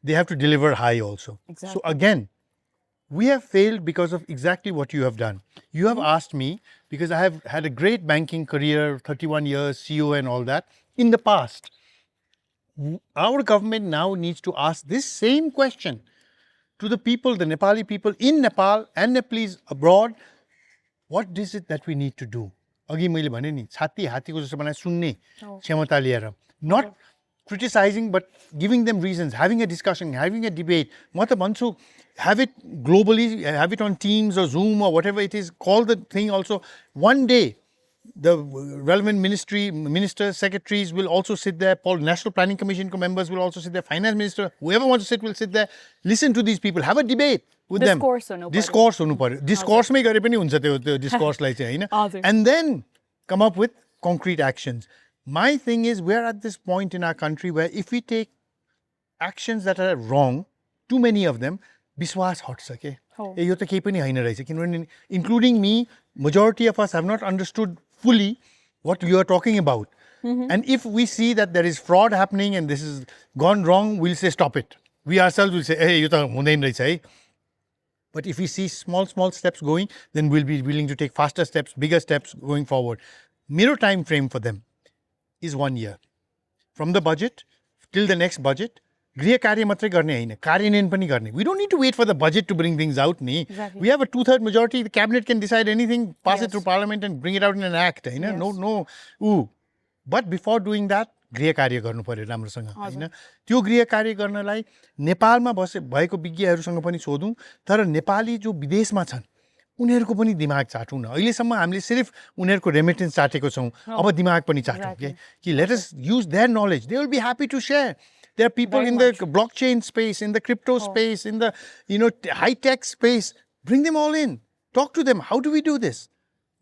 S1: they have to deliver high also so again we have failed because of exactly what you have done you have asked me because I have had a great banking career 31 years CEO and all that in the past our government now needs to ask this same question to the people, the Nepali people in Nepal and Nepalese abroad, what is it that we need to do? Agi मैले भने नि छाती हातीको जस्तो बनाए सुन्ने क्षमता लिएर not criticizing but giving them reasons, having a discussion, having a debate. म त भन्छु have it globally, have it on Teams or Zoom or whatever it is, call the thing also. One day the relevant ministers, secretaries will also sit there. National Planning Commission members will also sit there. Finance Minister, whoever wants to sit will sit there. Listen to these people. Have a debate with them. Discourse हुनु पर्यो. Discourse मै गरे पनि हुन्छ त्यो discourse लाई चाहिँ हैन. And then come up with concrete actions. My thing is we're at this point in our country where if we take actions that are wrong, too many of them, विश्वास हट्छ के. यो त केही पनि हैन रहेछ किनभने including me, majority of us have not understood fully what you are talking about. And if we see that there is fraud happening and this is gone wrong, we'll say stop it. We ourselves will say, hey, you ta hundain raheछ है. But if we see small steps going, then we'll be willing to take faster steps, bigger steps going forward. मेरो time frame for them is 1 year. From the budget till the next budget, गृह कार्य मात्रै गर्ने हैन कार्यान्वयन पनि गर्ने we don't need to wait for the budget to bring things out ni we have a 2/3 majority the cabinet can decide anything pass it through parliament and bring it out in an act Hahn no but before doing that गृह कार्य गर्नु पर्यो राम्रोसँग हैन त्यो गृह कार्य गर्नलाई नेपालमा भएको विज्ञहरूसँग पनि सोधौं तर नेपाली जो विदेशमा छन् उनीहरुको पनि दिमाग चाटौं न अहिलेसम्म हामीले सिर्फ उनीहरुको रेमिटेन्स चाटेको छौं अब दिमाग पनि चाटौं के कि let us use their knowledge they will be happy to share. There are people in the blockchain space, in the crypto space, in the high-tech space. Bring them all in. Talk to them. How do we do this?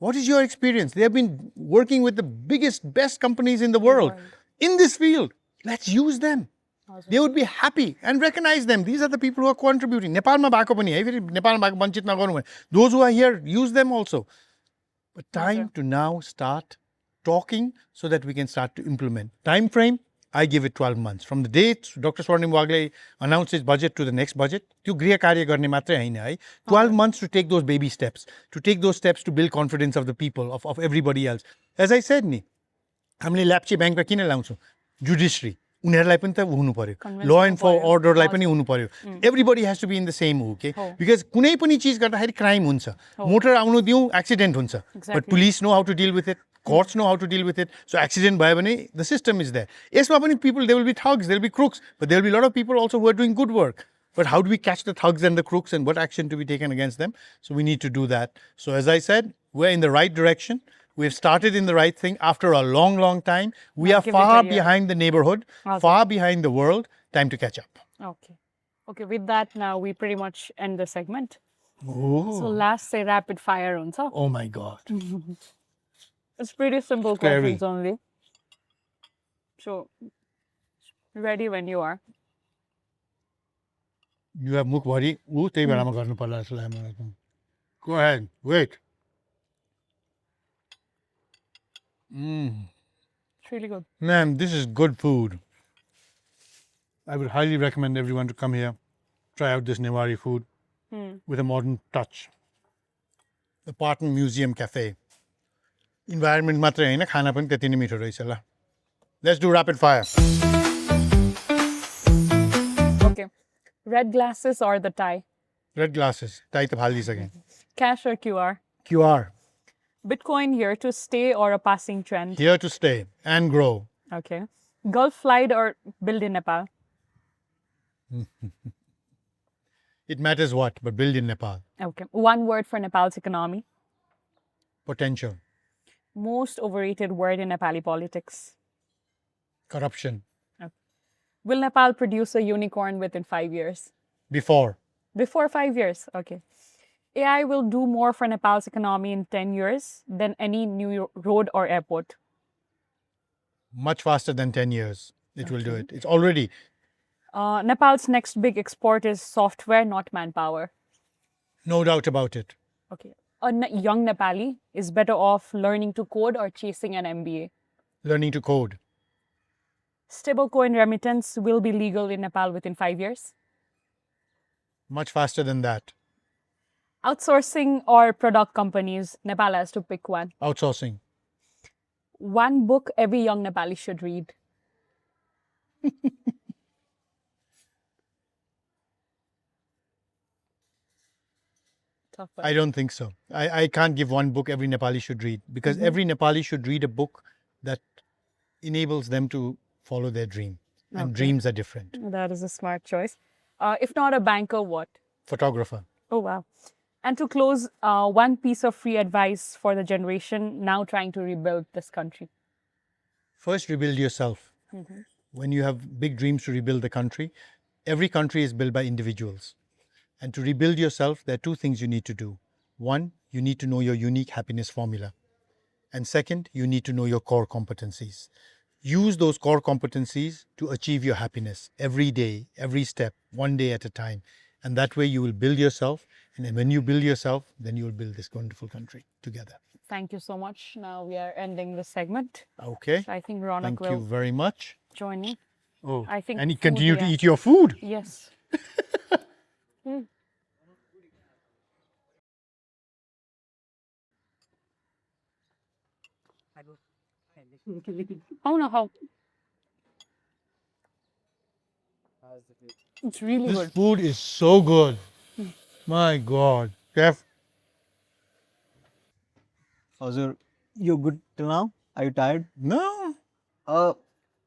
S1: What is your experience? They have been working with the biggest, best companies in the world in this field. Let's use them. They would be happy and recognize them. These are the people who are contributing. Nepalma bhako pani hai. Nepalma bhako banchit nagर्नु. Those who are here, use them also. But time to now start talking so that we can start to implement. Time frame. I give it 12 months. From the day Dr. Swarnim Wagle announced his budget to the next budget, त्यो गृह कार्य गर्ने मात्रै हैन है 12 months to take those baby steps, to take those steps to build confidence of the people, of everybody else. As I said नि, हामीले ल्याप्चे ब्याङ्कमा किन ल्याउँछौँ? जुडिशरी उनीहरुलाई पनि त हुनु पर्यो. Law and order लाई पनि हुनु पर्यो. Everybody has to be in the same okay? Because कुनै पनि चीज गर्दाखेरि क्राइम हुन्छ. मोटर आउनु दिउँ एक्सिडेन्ट हुन्छ. But police know how to deal with it. Courts know how to deal with it. So accident bhayo bhane the system is there. Yesma pani people there will be thugs, there will be crooks, but there will be a lot of people also who are doing good work. But how do we catch the thugs and the crooks and what action to be taken against them? So we need to do that. So as I said, we're in the right direction. We've started in the right thing after a long, long time. We are
S3: give it a
S1: far
S3: year.
S1: behind the neighborhood,
S3: Okay.
S1: far behind the world. Time to catch up.
S3: Okay. Okay, with that, now we pretty much end the segment.
S1: Oh,
S3: So last say rapid fire on. So
S1: oh my God.
S3: it's pretty simple
S1: Scary.
S3: questions only. So ready when you are.
S1: You have मुखभरि ऊ त्यही बेलामा गर्नु पर्ला जस्तो लाग्यो मलाई त. Go ahead. Wait.
S3: It's really good.
S1: Man, this is good food. I would highly recommend everyone to come here, try out this Newari food with a modern touch. The Parton Museum Cafe. Environment मात्रै हैन, खाना पनि त्यति नै मिठो रहेछ ल. Let's do rapid fire.
S3: Okay. Red glasses or the tie?
S1: Red glasses. Tie त फालिसके.
S3: Cash or QR?
S1: QR.
S3: Bitcoin here to stay or a passing trend?
S1: Here to stay and grow.
S3: Okay. Gulf flight or build in Nepal?
S1: It matters what, but build in Nepal.
S3: Okay. One word for Nepal's economy.
S1: Potential.
S3: Most overrated word in Nepali politics.
S1: Corruption.
S3: Will Nepal produce a unicorn within 5 years?
S1: Before.
S3: Before 5 years. Okay. AI will do more for Nepal's economy in 10 years than any new road or airport.
S1: Much faster than 10 years. It will do it. It's already.
S3: Nepal's next big export is software, not manpower.
S1: No doubt about it.
S3: Okay. A young Nepali is better off learning to code or chasing an MBA.
S1: Learning to code.
S3: Stablecoin remittance will be legal in Nepal within 5 years.
S1: Much faster than that.
S3: Outsourcing or product companies, Nepal has to pick one.
S1: Outsourcing.
S3: One book every young Nepali should read. Tough one.
S1: I don't think so. I can't give one book every Nepali should read because every Nepali should read a book that enables them to follow their dream. And dreams are different.
S3: That is a smart choice. If not a banker, what?
S1: Photographer.
S3: Oh, wow. And to close, one piece of free advice for the generation now trying to rebuild this country.
S1: First, rebuild yourself. When you have big dreams to rebuild the country, every country is built by individuals. And to rebuild yourself, there are two things you need to do. One, you need to know your unique happiness formula. And second, you need to know your core competencies. Use those core competencies to achieve your happiness every day, every step, one day at a time. And that way you will build yourself. And then when you build yourself, then you will build this wonderful country together.
S3: Thank you so much. Now we are ending the segment.
S1: Okay.
S3: So I think Ronak
S1: Thank
S3: will
S1: you very much.
S3: join in.
S1: Oh,
S3: I think
S1: and you
S3: food,
S1: continue to
S3: yeah.
S1: eat your food.
S3: Yes. Oh no, how? It's really
S1: This
S3: good.
S1: food is so good. My God. Chef,
S2: Hazur, you good till now? Are you tired?
S1: no.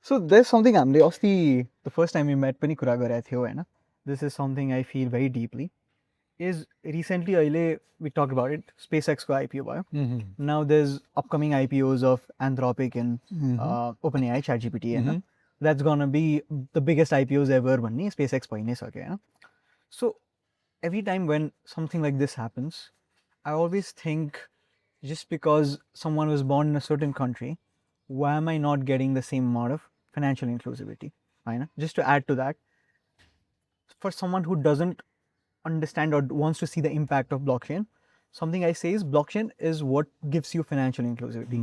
S2: So there's something the first time we met पनि कुरा गरेको थियो हैन. This is something I feel very deeply. Is recently we talked about it. SpaceX ko IPO भयो. Now there's upcoming IPOs of Anthropic and OpenAI, ChatGPT and that's gonna be the biggest IPOs ever भन्ने SpaceX भइ नै सक्यो हैन. So every time when something like this happens, I always think just because someone was born in a certain country, why am I not getting the same amount of financial inclusivity? Right? Just to add to that, for someone who doesn't understand or wants to see the impact of blockchain, something I say is blockchain is what gives you financial inclusivity.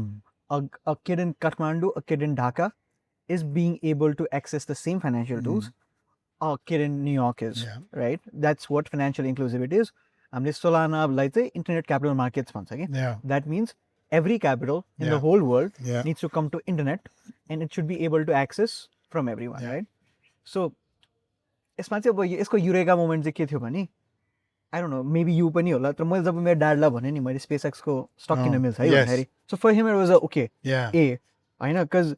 S2: A kid in Kathmandu, a kid in Dhaka is being able to access the same financial tools a kid in New York is, right? That's what financial inclusivity is. हामीले Solana चाहिँ internet capital markets भन्छ के.
S1: Yeah.
S2: That means every capital in the whole world needs to come to internet and it should be able to access from everyone, right? So यसमा चाहिँ अब यसको eureka moment चाहिँ के थियो भने I don't know, maybe you पनि होला तर मैले जब मेरो ड्याडलाई भने नि मैले SpaceX को स्टक किन्न मिल्छ है भन्दाखेरि so for him it was a okay Hahn because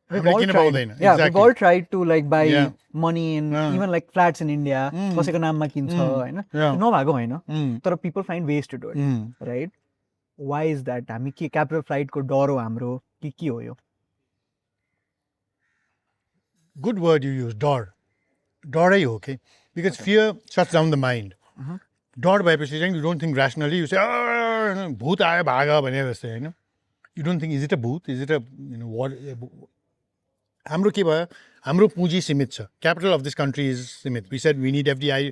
S2: we've all tried to like buy money and even like flats in India कसैको नाममा किन्छ हैन नभएको हैन तर people find ways to do it right Why is that? हामी के capital flight को डर हो हाम्रो कि के हो यो?
S1: Good word you use, डर. डरै हो के. Because fear shuts down the mind. डर भएपछि चाहिँ you don't think rationally, you say, भूत आयो भाग भने जस्तै हैन. You don't think, is it a booth? Is it a, what? हाम्रो के भयो? हाम्रो पुँजी सीमित छ. Capital of this country is सीमित. We said we need FDI.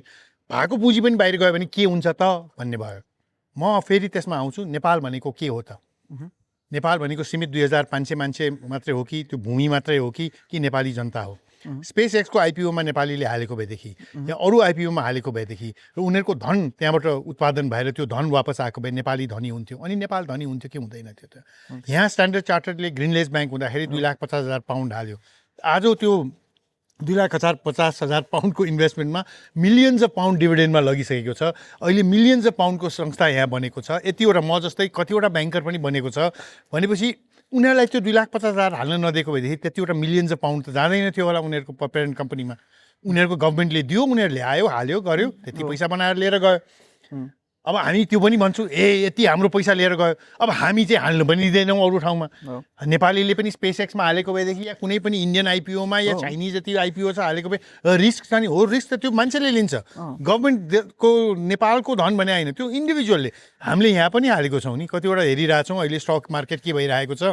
S1: भएको पुँजी पनि बाहिर गयो भने के हुन्छ त भन्ने भयो. म फेरि त्यसमा आउँछु. नेपाल भनेको के हो त? नेपाल भनेको सीमित 2500 मान्छे मात्रै हो कि त्यो भूमि मात्रै हो कि नेपाली जनता हो? स्पेस एक्सको आइपिओमा नेपालीले हालेको भएदेखि या अरू आइपिओमा हालेको भएदेखि र उनीहरूको धन त्यहाँबाट उत्पादन भएर त्यो धन वापस आएको भए नेपाली धनी हुन्थ्यो. अनि नेपाल धनी हुन्थ्यो कि हुँदैन थियो त? यहाँ स्ट्यान्डर्ड चार्टरले ग्रिनलेस ब्याङ्क हुँदाखेरि 2,50,000 पाउन्ड हाल्यो. आज त्यो 2,50,000 पाउन्डको इन्भेस्टमेन्टमा मिलियन्स अफ पाउन्ड डिभिडेन्डमा लगिसकेको छ. अहिले मिलियन्स अफ पाउन्डको संस्था यहाँ बनेको छ. यतिवटा म जस्तै कतिवटा ब्याङ्कर पनि बनेको छ भनेपछि उनीहरूलाई त्यो 2,50,000 हाल्न नदिएको भएदेखि त्यतिवटा मिलियन्स अफ पाउन्ड त जाँदैन थियो होला उनीहरूको पेरेन्ट कम्पनीमा. उनीहरूको गभर्मेन्टले दियो, उनीहरूले आयो, हाल्यो, गर्यो, त्यति पैसा बनाएर लिएर गयो. अब हामी त्यो पनि भन्छौँ, यति हाम्रो पैसा लिएर गयो, अब हामी चाहिँ हाल्नु पनि दिँदैनौँ अरू ठाउँमा. नेपालीले पनि स्पेस एक्समा हालेको भएदेखि या कुनै पनि इन्डियन आइपिओमा या चाइनिज जति आइपिओ छ हालेको भए रिस्क छ नि. हो, रिस्क त त्यो मान्छेले लिन्छ. गभर्मेन्टको नेपालको धन भने होइन, त्यो इन्डिभिजुअलले. हामीले यहाँ पनि हालेको छौँ नि, कतिवटा हेरिरहेछौँ अहिले स्टक मार्केट के भइरहेको छ,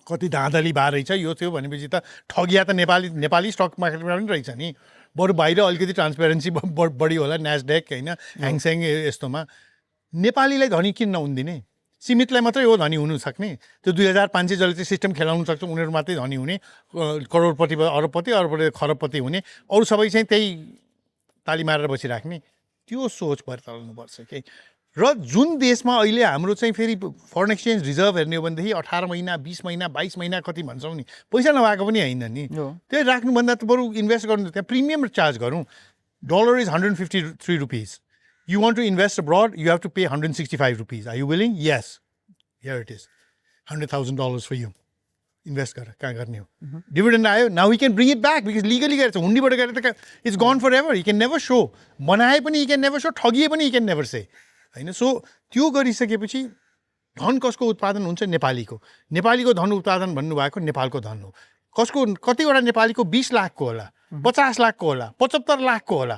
S1: कति धाँधली भए रहेछ, यो थियो भनेपछि त ठगिया त नेपाली स्टक मार्केटमा पनि रहेछ नि. बरु बाहिर अलिकति ट्रान्सपेरेन्सी बढी होला, न्यासडेक होइन, ह्याङस्याङ यस्तोमा. नेपालीलाई धनी किन नहुन्दिने? सीमितलाई मात्रै हो धनी हुनु सक्ने. त्यो 2,500 जसले चाहिँ सिस्टम खेलाउनु सक्छ उनीहरू मात्रै धनी हुने, करोडपति अरबपति खरबपति हुने, अरू सबै चाहिँ त्यही ताली मारेर बसिराख्ने. त्यो सोच बदल्नुपर्छ के. र जुन देशमा अहिले हाम्रो चाहिँ फेरि फरेन एक्सचेन्ज रिजर्भ हेर्ने हो भनेदेखि 18 महिना 20 महिना 22 महिना कति भन्छौँ नि, पैसा नभएको पनि होइन नि. त्यही राख्नुभन्दा त बरु इन्भेस्ट गर्नु, त्यहाँ प्रिमियम चार्ज गरौँ. Dollar is 153 rupees. You want to invest abroad, you have to pay 165 rupees. Are you willing? Yes. Here it is. $100,000 for you. Invest गर, कहाँ गर्ने हो? Dividend आयो, now he can bring it back because legally गरेछ. हुन्डीबाट गरेर त it's gone forever. He can never show. बनाए पनि he can never show. ठगिए पनि he can never say. Hahn? So त्यो गरिसकेपछि धन कसको उत्पादन हुन्छ? नेपालीको. नेपालीको धन उत्पादन भन्नुभएको नेपालको धन हो. कसको, कतिवटा नेपालीको 20 लाखको होला, 50 लाखको होला, 75 लाखको होला,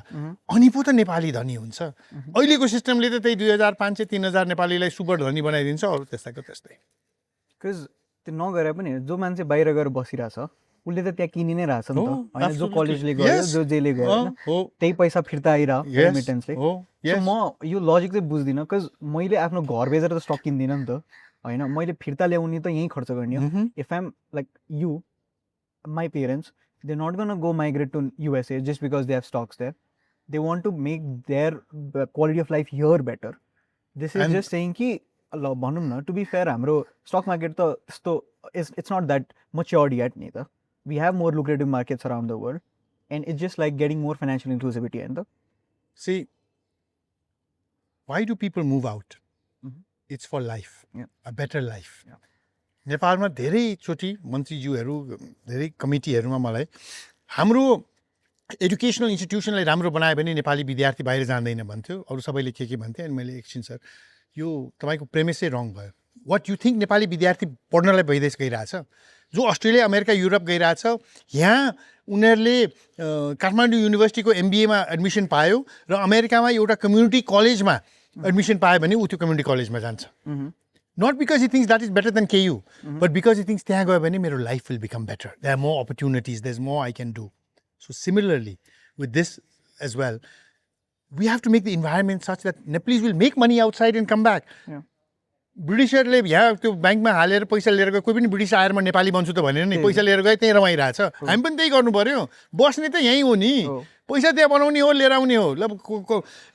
S1: अनि पो त नेपाली धनी हुन्छ. अहिलेको सिस्टमले त त्यही 2,500 3,000 नेपालीलाई सुपर धनी बनाइदिन्छ. अरू त्यस्तैको त्यस्तै.
S2: बिकज त्यो नगरे पनि जो मान्छे बाहिर गएर बसिरहेछ उसले त त्यहाँ किनि नै रहेछ नि त हैन. जो कलेजले गयो, जो जेले गयो हैन, त्यही पैसा फिर्ता आइरह्यो रेमिटेन्सले. सो म यो लजिक चाहिँ बुझ्दिनँ. बिकज मैले आफ्नो घर बेचेर त स्टक किन्दिनँ नि त हैन. मैले फिर्ता ल्याउने त यहीँ खर्च गर्ने हो. If I'm like you, my parents, they're not going to go migrate to USA just because they have stocks there. They want to make their quality of life here better. This is just saying ki, to be fair, hamro stock market it's not that matured yet neither. We have more lucrative markets around the world, and it's just like getting more financial inclusivity. And
S1: see, why do people move out? It's for life, a better life. नेपालमा धेरैचोटि मन्त्रीज्यूहरू, धेरै कमिटीहरूमा मलाई हाम्रो educational इन्स्टिट्युसनलाई राम्रो बनायो भने नेपाली विद्यार्थी बाहिर जाँदैन भन्थ्यो. अरू सबैले के भन्थे. अनि मैले एकछिन सर यो तपाईँको प्रेमिसै रङ भयो. वाट यु थिङ्क नेपाली विद्यार्थी पढ्नलाई विदेश गइरहेछ, जो अस्ट्रेलिया अमेरिका युरोप गइरहेछ, यहाँ उनीहरूले काठमाडौँ युनिभर्सिटीको MBAमा एडमिसन पायो र अमेरिकामा एउटा कम्युनिटी कलेजमा एडमिसन पायो भने ऊ त्यो कम्युनिटी कलेजमा जान्छ. Not because he thinks that is better than KU, but because he thinks त्यहाँ गयो भने मेरो life will become better. There are more opportunities. There's more I can do. So similarly, with this as well, we have to make the environment such that Nepalese will make money outside and come back. ब्रिटिसहरूले यहाँ त्यो ब्याङ्कमा हालेर पैसा लिएर गयो. कोही पनि ब्रिटिस आएर म नेपाली बन्छु त भनेर नि पैसा लिएर गए, त्यहीँ रमाइरहेछ. हामी पनि त्यही गर्नु पर्यो. बस्ने त यहीँ हो नि, पैसा त्यहाँ बनाउने हो, लिएर आउने हो. ल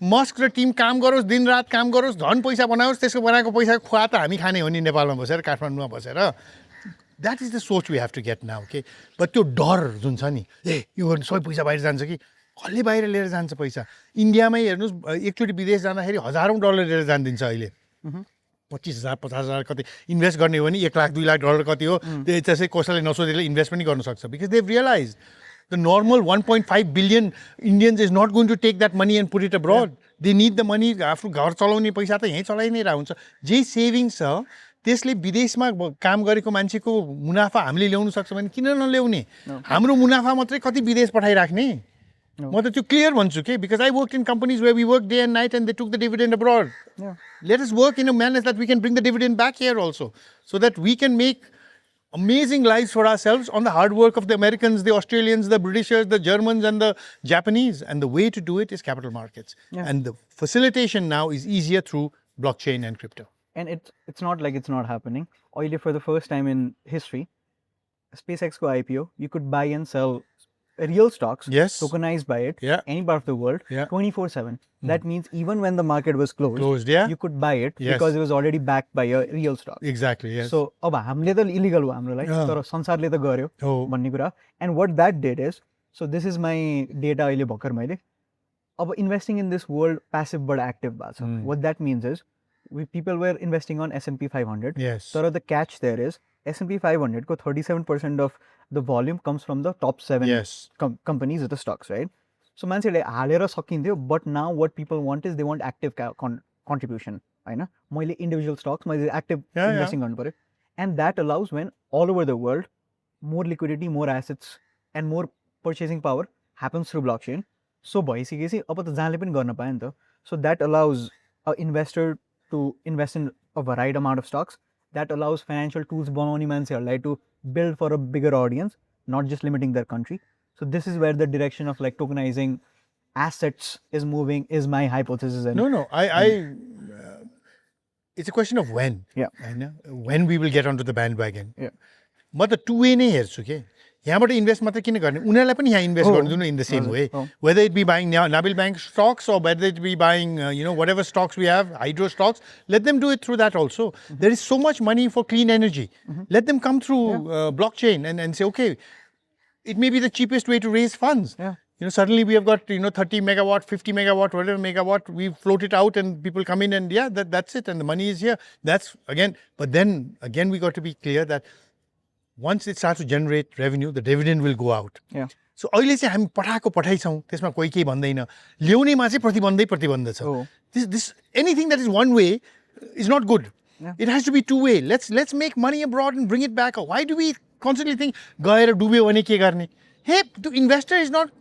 S1: मस्क र टिम काम गरोस्, दिनरात काम गरोस्, धन पैसा बनाओस्, त्यसको बनाएको पैसा खुवा त हामी खाने हो नि नेपालमा बसेर, काठमाडौँमा बसेर. द्याट इज द सोच we have to get now. Okay, but त्यो डर जुन छ नि, यो सबै पैसा बाहिर जान्छ कि, कसले बाहिर लिएर जान्छ पैसा? इन्डियामै हेर्नुहोस्, एकचोटि विदेश जाँदाखेरि $1,000 लिएर जानिदिन्छ अहिले. 25,000 50,000 कति इन्भेस्ट गर्ने हो भने $1 लाख $2 लाख कति हो, त्यसै कसैले नसोधेर इन्भेस्ट पनि गर्न सक्छ. Because they realise the normal 1.5 billion Indians is not going to take that money and put it abroad. They need the money. आफ्नो घर चलाउने पैसा त यहीँ चलाइ नै रहा हुन्छ. जे सेभिङ्स छ त्यसले विदेशमा काम गरेको मान्छेको मुनाफा हामीले ल्याउन सक्छ भने किन नल्याउने? हाम्रो मुनाफा मात्रै कति विदेश पठाइराख्ने? म त त्यो क्लियर भन्छु के, because I worked in companies where we worked day and night and they took the dividend abroad. Let us work in a manner that we can bring the dividend back here also, so that we can make amazing lives for ourselves on the hard work of the Americans, the Australians, the Britishers, the Germans and the Japanese. And the way to do it is capital markets. And the facilitation now is easier through blockchain and crypto.
S2: And it's not like it's not happening. Oily, for the first time in history, SpaceX ko IPO, you could buy and sell real stocks, tokenized by it, any part of the world, 24/7. That means even when the market was closed, you could buy it because it was already backed by a real stock.
S1: Exactly, yes.
S2: So, अब हामीले त illegal हो हाम्रो लागि, तर संसारले त गर्यो भन्ने कुरा. And what that did is, so this is my data अहिले भर्खर मैले. अब investing in this world passive but active भएको छ. What that means is, people were investing on S&P 500.
S1: Yes.
S2: So the catch there is S&P 500 ko 37% of the volume comes from the top 7 companies of the stocks, right? So मान्छेले हालेर सकिन्थ्यो, but now what people want is they want active contribution, हैन? मैले individual stocks, मैले active investing गर्नु पर्यो. And that allows when all over the world more liquidity, more assets and more purchasing power happens through blockchain. So भइसकेपछि अब त जहाँले पनि गर्न पायो नि त. So that allows an investor to invest in a varied amount of stocks. That allows financial tools बनाउने मान्छेहरूलाई to build for a bigger audience, not just limiting their country. So this is where the direction of like tokenizing assets is moving, is my hypothesis. And
S1: it's a question of when.
S2: Yeah.
S1: When we will get onto the bandwagon.
S2: Yeah.
S1: म त two way नै हेर्छु के. यहाँबाट invest मात्र किन गर्ने? उनीहरूलाई पनि यहाँ इन्भेस्ट गर्नु दिनु in the same way. Whether it be buying Nabil Bank stocks or whether it be buying whatever stocks we have, hydro stocks, let them do it through that also. There is so much money for clean energy. Let them come through blockchain and say, okay, it may be the cheapest way to raise funds. Suddenly we have got 30 megawatt, 50 megawatt, whatever megawatt, we float it out and people come in and that's it, and the money is here. That's again, but then again we got to be clear that once it starts to generate revenue, the dividend will go out. So अहिले चाहिँ हामी पठाएको पठाइ छौं, त्यसमा कोही केही भन्दैन. ल्याउनेमा चाहिँ प्रतिबन्ध छ. This anything that is one way is not good. It has to be two way. Let's make money abroad and bring it back. Why do we constantly think गएर डुब्यो भने के गर्ने? Hey, the investor is not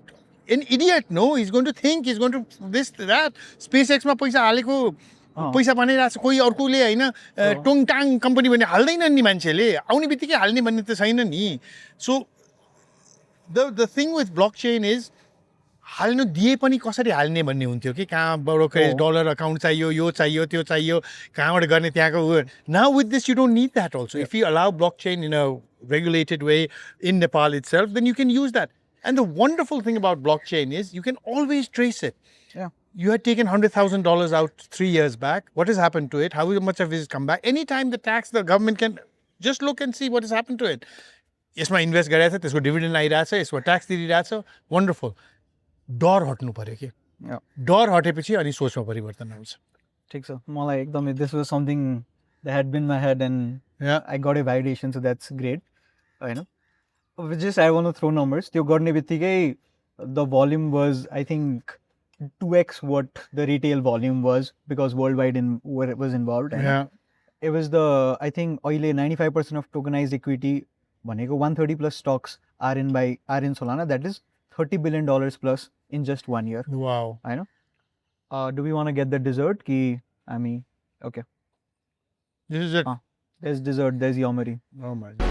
S1: an idiot. No, he's going to think, he's going to this, that. SpaceX मा पैसा हालेको पैसा बनाइरहेको छ, कोही अर्कोले हैन टोङटाङ कम्पनी भन्ने हाल्दैन नि मान्छेले, आउने बित्तिकै हाल्ने भन्ने त छैन नि. So the thing with blockchain is हाल्नु दिए पनि कसरी हाल्ने भन्ने हुन्थ्यो कि कहाँबाट डलर अकाउन्ट चाहियो, यो चाहियो, त्यो चाहियो, कहाँबाट गर्ने त्यहाँको. Now with this you don't need that also. If you allow blockchain in a regulated way in Nepal itself, then you can use that. And the wonderful thing about blockchain is you can always trace it. You had taken $100,000 out 3 years back. What has happened to it? How much of it has come back? Anytime the government can just look and see what has happened to it. यसमा invest गरिरहेछ, त्यसको dividend आइरहेछ, यसमा tax तिरिरहेछ. Wonderful. डर हट्नु पर्यो कि. डर हटेपछि अनि सोचमा परिवर्तन आउँछ.
S2: ठिक छ. मलाई एकदमै this was something that had been in my head and I got a validation, so that's great. Hahn? Just I want to throw numbers. त्यो गर्ने बित्तिकै the volume was, I think, 2x what the retail volume was, because worldwide where it was involved. And it was I think अहिले 95% of tokenized equity भनेको 130 plus stocks are in Solana. That is $30 billion plus in just 1 year.
S1: Wow.
S2: I know. Do we want to get the dessert? Okay.
S1: This is it.
S2: There's dessert. There's Yomari.
S1: Oh my God.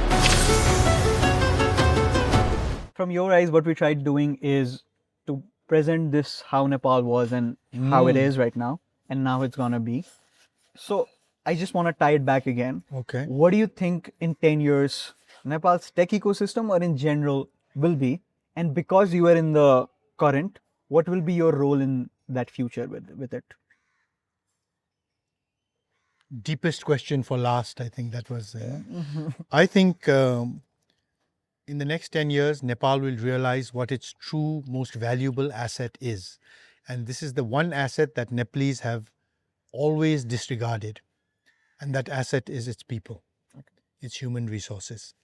S2: From your eyes, what we tried doing is to present this how Nepal was and how it is right now and now it's gonna be. So I just want to tie it back again.
S1: Okay.
S2: What do you think in 10 years Nepal's tech ecosystem or in general will be? And because you are in the current, what will be your role in that future with it?
S1: Deepest question for last, I think that was. I think in the next 10 years, Nepal will realize what its true most valuable asset is. And this is the one asset that Nepalese have always disregarded. And that asset is its people, its human resources.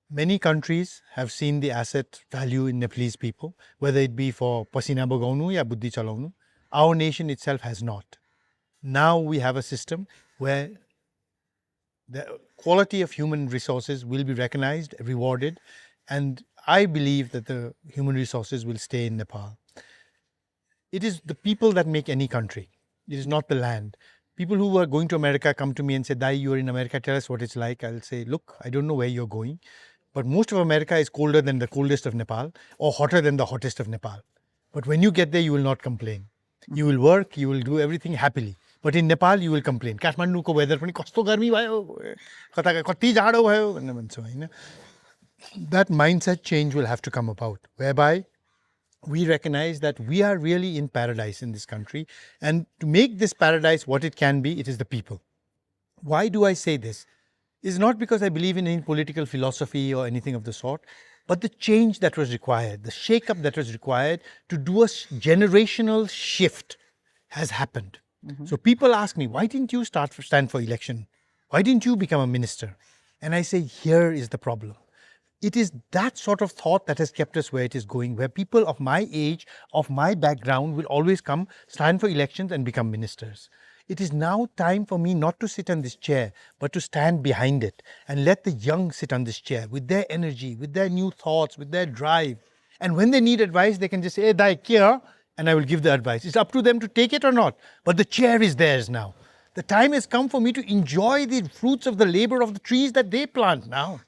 S1: Many countries have seen the asset value in Nepalese people, whether it be for pasina bagaunu ya buddhi chalaunu. Our nation itself has not. Now we have a system where the quality of human resources will be recognized, rewarded, and I believe that the human resources will stay in Nepal. It is the people that make any country. It is not the land. People who are going to America come to me and say, Dai, you're in America, tell us what it's like. I'll say, look, I don't know where you're going, but most of America is colder than the coldest of Nepal or hotter than the hottest of Nepal. But when you get there, you will not complain. You will work, you will do everything happily. But in Nepal, you will complain. Kathmanduko weather pani kasto garmi bhayo, kati jado bhayo भन्ने भन्छ हैन. That mindset change will have to come about, whereby we recognize that we are really in paradise in this country. And to make this paradise what it can be, it is the people. Why do I say this? It's not because I believe in any political philosophy or anything of the sort, but the change that was required, the shake-up that was required to do a generational shift has happened. So people ask me, why didn't you stand for election? Why didn't you become a minister? And I say, here is the problem. It is that sort of thought that has kept us where it is going, where people of my age, of my background will always come, stand for elections and become ministers. It is now time for me not to sit on this chair, but to stand behind it and let the young sit on this chair with their energy, with their new thoughts, with their drive. And when they need advice, they can just say, hey, Dai, kya? And I will give the advice. It's up to them to take it or not. But the chair is theirs now. The time has come for me to enjoy the fruits of the labor of the trees that they plant now.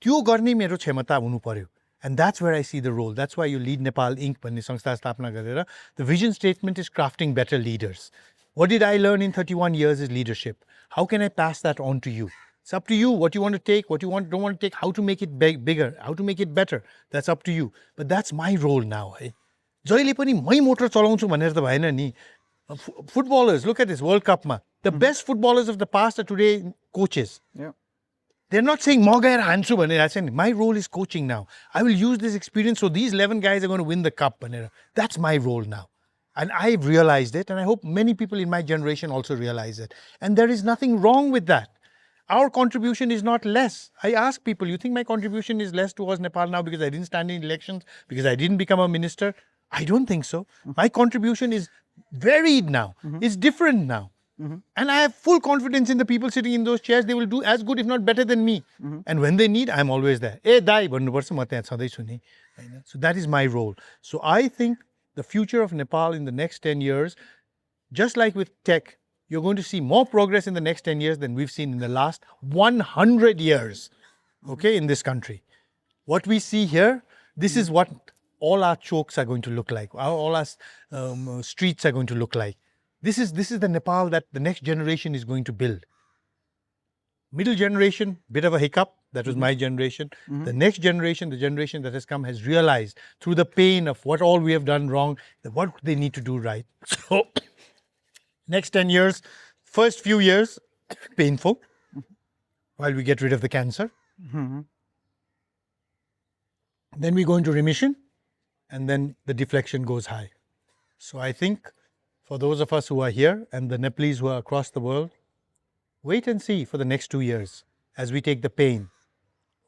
S1: त्यो गर्ने मेरो क्षमता हुनु पर्यो. And that's where I see the role. That's why you lead Nepal Inc. भन्ने संस्था स्थापना गरेर. The vision statement is crafting better leaders. What did I learn in 31 years is leadership. How can I pass that on to you? It's up to you what you want to take, what you don't want to take, how to make it bigger, how to make it better. That's up to you. But that's my role now. जहिले पनि मै motor चलाउँछु भनेर त भएन नि. Footballers, look at this World Cup ma. The best footballers of the past are today coaches.
S2: Yeah.
S1: They're not saying म गएर हान्छु भनेर. I'm saying my role is coaching now. I will use this experience so these 11 guys are going to win the cup भनेर. That's my role now. And I've realized it, and I hope many people in my generation also realize it. And there is nothing wrong with that. Our contribution is not less. I ask people, you think my contribution is less towards Nepal now because I didn't stand in elections, because I didn't become a minister? I don't think so. My contribution is varied now. It's different now. And I have full confidence in the people sitting in those chairs. They will do as good, if not better than me. And when they need, I'm always there. Hey, Dai, भन्नुपर्छ म त्यहाँ छँदैछु नि. So that is my role. So I think the future of Nepal in the next 10 years, just like with tech, you're going to see more progress in the next 10 years than we've seen in the last 100 years, okay, in this country. What we see here, this is what all our chokes are going to look like, all our streets are going to look like. This is the Nepal that the next generation is going to build. Middle generation, bit of a hiccup. That was my generation. The next generation, the generation that has come, has realized through the pain of what all we have done wrong, that what they need to do right. So, next 10 years, first few years, painful, while we get rid of the cancer. Then we go into remission, and then the deflection goes high. So I think for those of us who are here and the Nepalese who are across the world, wait and see for the next 2 years as we take the pain.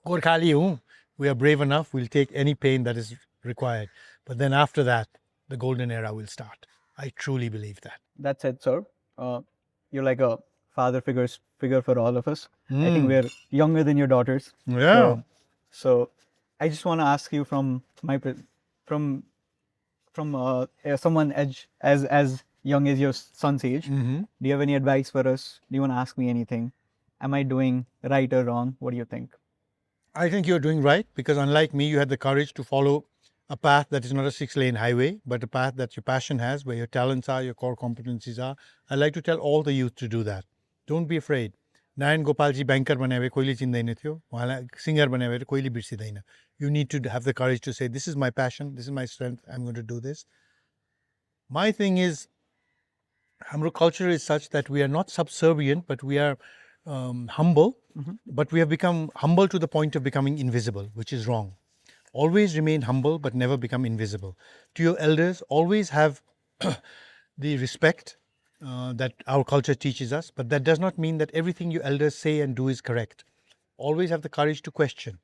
S1: We are brave enough, we'll take any pain that is required. But then after that, the golden era will start. I truly believe that.
S2: That's it, sir. You're like a father figure for all of us. I think we're younger than your daughters.
S1: Yeah.
S2: So I just want to ask you from someone as young as your son's age, do you have any advice for us? Do you want to ask me anything? Am I doing right or wrong? What do you think?
S1: I think you're doing right, because unlike me, you had the courage to follow a path that is not a 6-lane highway, but a path that your passion has, where your talents are, your core competencies are. I like to tell all the youth to do that. Don't be afraid. Narayan Gopalji banker bane bhai koile chindaina थियो, उहाँलाई singer bane bhai koile बिर्सिदैन. You need to have the courage to say, this is my passion, this is my strength, I'm going to do this. My thing is, our culture is such that we are not subservient, but we are humble, but we have become humble to the point of becoming invisible, which is wrong. Always remain humble, but never become invisible. To your elders, always have the respect that our culture teaches us, but that does not mean that everything your elders say and do is correct. Always have the courage to question,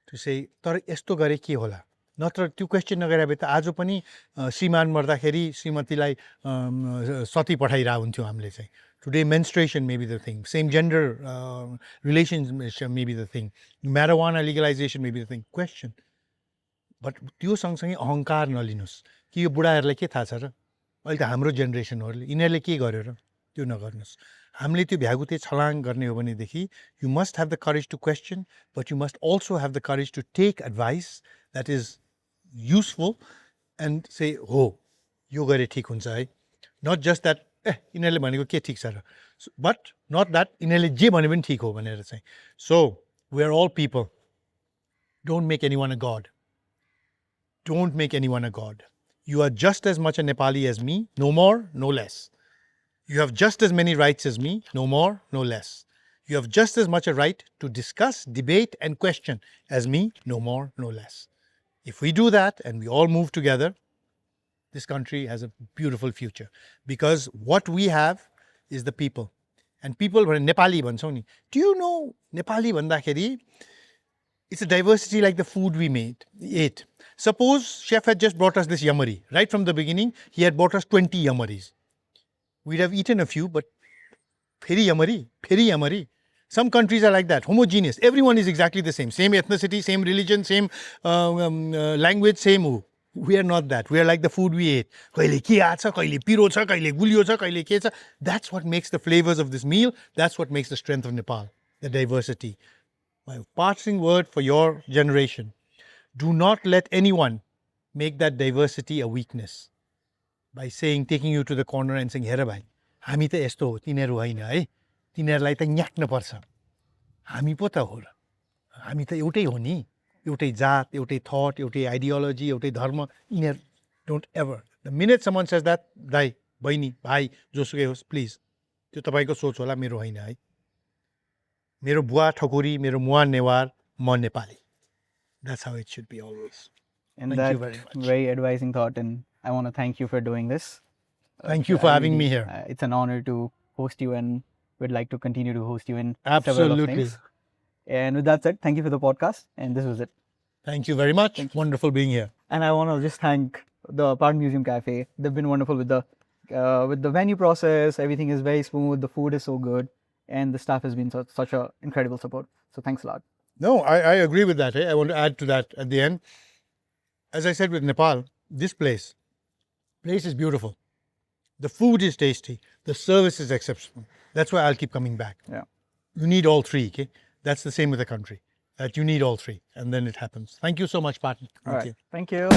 S1: to say, "Tara yesto gare ke hola?" नत्र त्यो question नगरे भए त आज पनि श्रीमान मर्दाखेरि श्रीमतीलाई सती पठाइरहेको हुन्थ्यो हामीले चाहिँ today menstruation may be the thing same gender relations may be the thing marijuana legalisation may be the thing question but त्यो सँगसँगै अहङ्कार नलिनुहोस् कि यो बुढाहरूलाई के थाहा छ र अहिले त हाम्रो जेनेरेसनहरूले यिनीहरूले के गर्यो र त्यो नगर्नुहोस् हामीले त्यो भ्यागुते छलाङ गर्ने हो भनेदेखि you must have the courage to question but you must also have the courage to take advice that is useful and say हो यो गरे ठिक हुन्छ है नट जस्ट द्याट यिनीहरूले भनेको के ठिक छ र बट नट द्याट यिनीहरूले जे भने पनि ठिक हो भनेर चाहिँ so we are all people don't make any one a god don't make any one a god you are just as much a Nepali as me no more no less You have just as many rights as me, no more, no less. You have just as much a right to discuss, debate, and question as me, no more, no less. If we do that and we all move together, this country has a beautiful future. Because what we have is the people. And people, Nepali bhaन्छौँ नि. Do you know Nepali भन्दाखेरि it's a diversity like the food we ate. Suppose chef had just brought us this yamari. Right from the beginning, he had brought us 20 yamaris. We'd have eaten a few, but pheri yamari. Some countries are like that, homogeneous. Everyone is exactly the same. Same ethnicity, same religion, same language, same. We are not that. We are like the food we ate. That's what makes the flavors of this meal. That's what makes the strength of Nepal, the diversity. My parting word for your generation, do not let anyone make that diversity a weakness. By saying, taking you to the corner and saying, हेर भाइ हामी त यस्तो हो तिनीहरू होइन है तिनीहरूलाई त न्याक्न पर्छ हामी पो त हो र हामी त एउटै हो नि एउटै जात एउटै थट एउटै आइडियोलोजी एउटै धर्म यिनीहरू don't ever the minute someone says that दाइ बहिनी भाइ जोसुकै होस् प्लिज त्यो तपाईँको सोच होला मेरो होइन है मेरो बुवा ठकुरी मेरो मुवा नेवार म Nepali that's how it should be always
S2: And that very advising thought, and I want to thank you for doing this.
S1: Thank you for having me here.
S2: It's an honor to host you, and we'd like to continue to host you in several of
S1: Absolutely.
S2: things. And with that said, thank you for the podcast, and this was it.
S1: Thank you very much. Wonderful being here.
S2: And I want to just thank the Park Museum Cafe. They've been wonderful with the venue process. Everything is very smooth. The food is so good, and the staff has been such a incredible support. So thanks a lot.
S1: No, I agree with that. I want to add to that at the end. As I said with Nepal, this place is beautiful. The food is tasty. The service is exceptional. That's why I'll keep coming back.
S2: Yeah.
S1: You need all three. Okay? That's the same with the country. That you need all three. And then it happens. Thank you so much, Patan.
S2: All right. Thank you.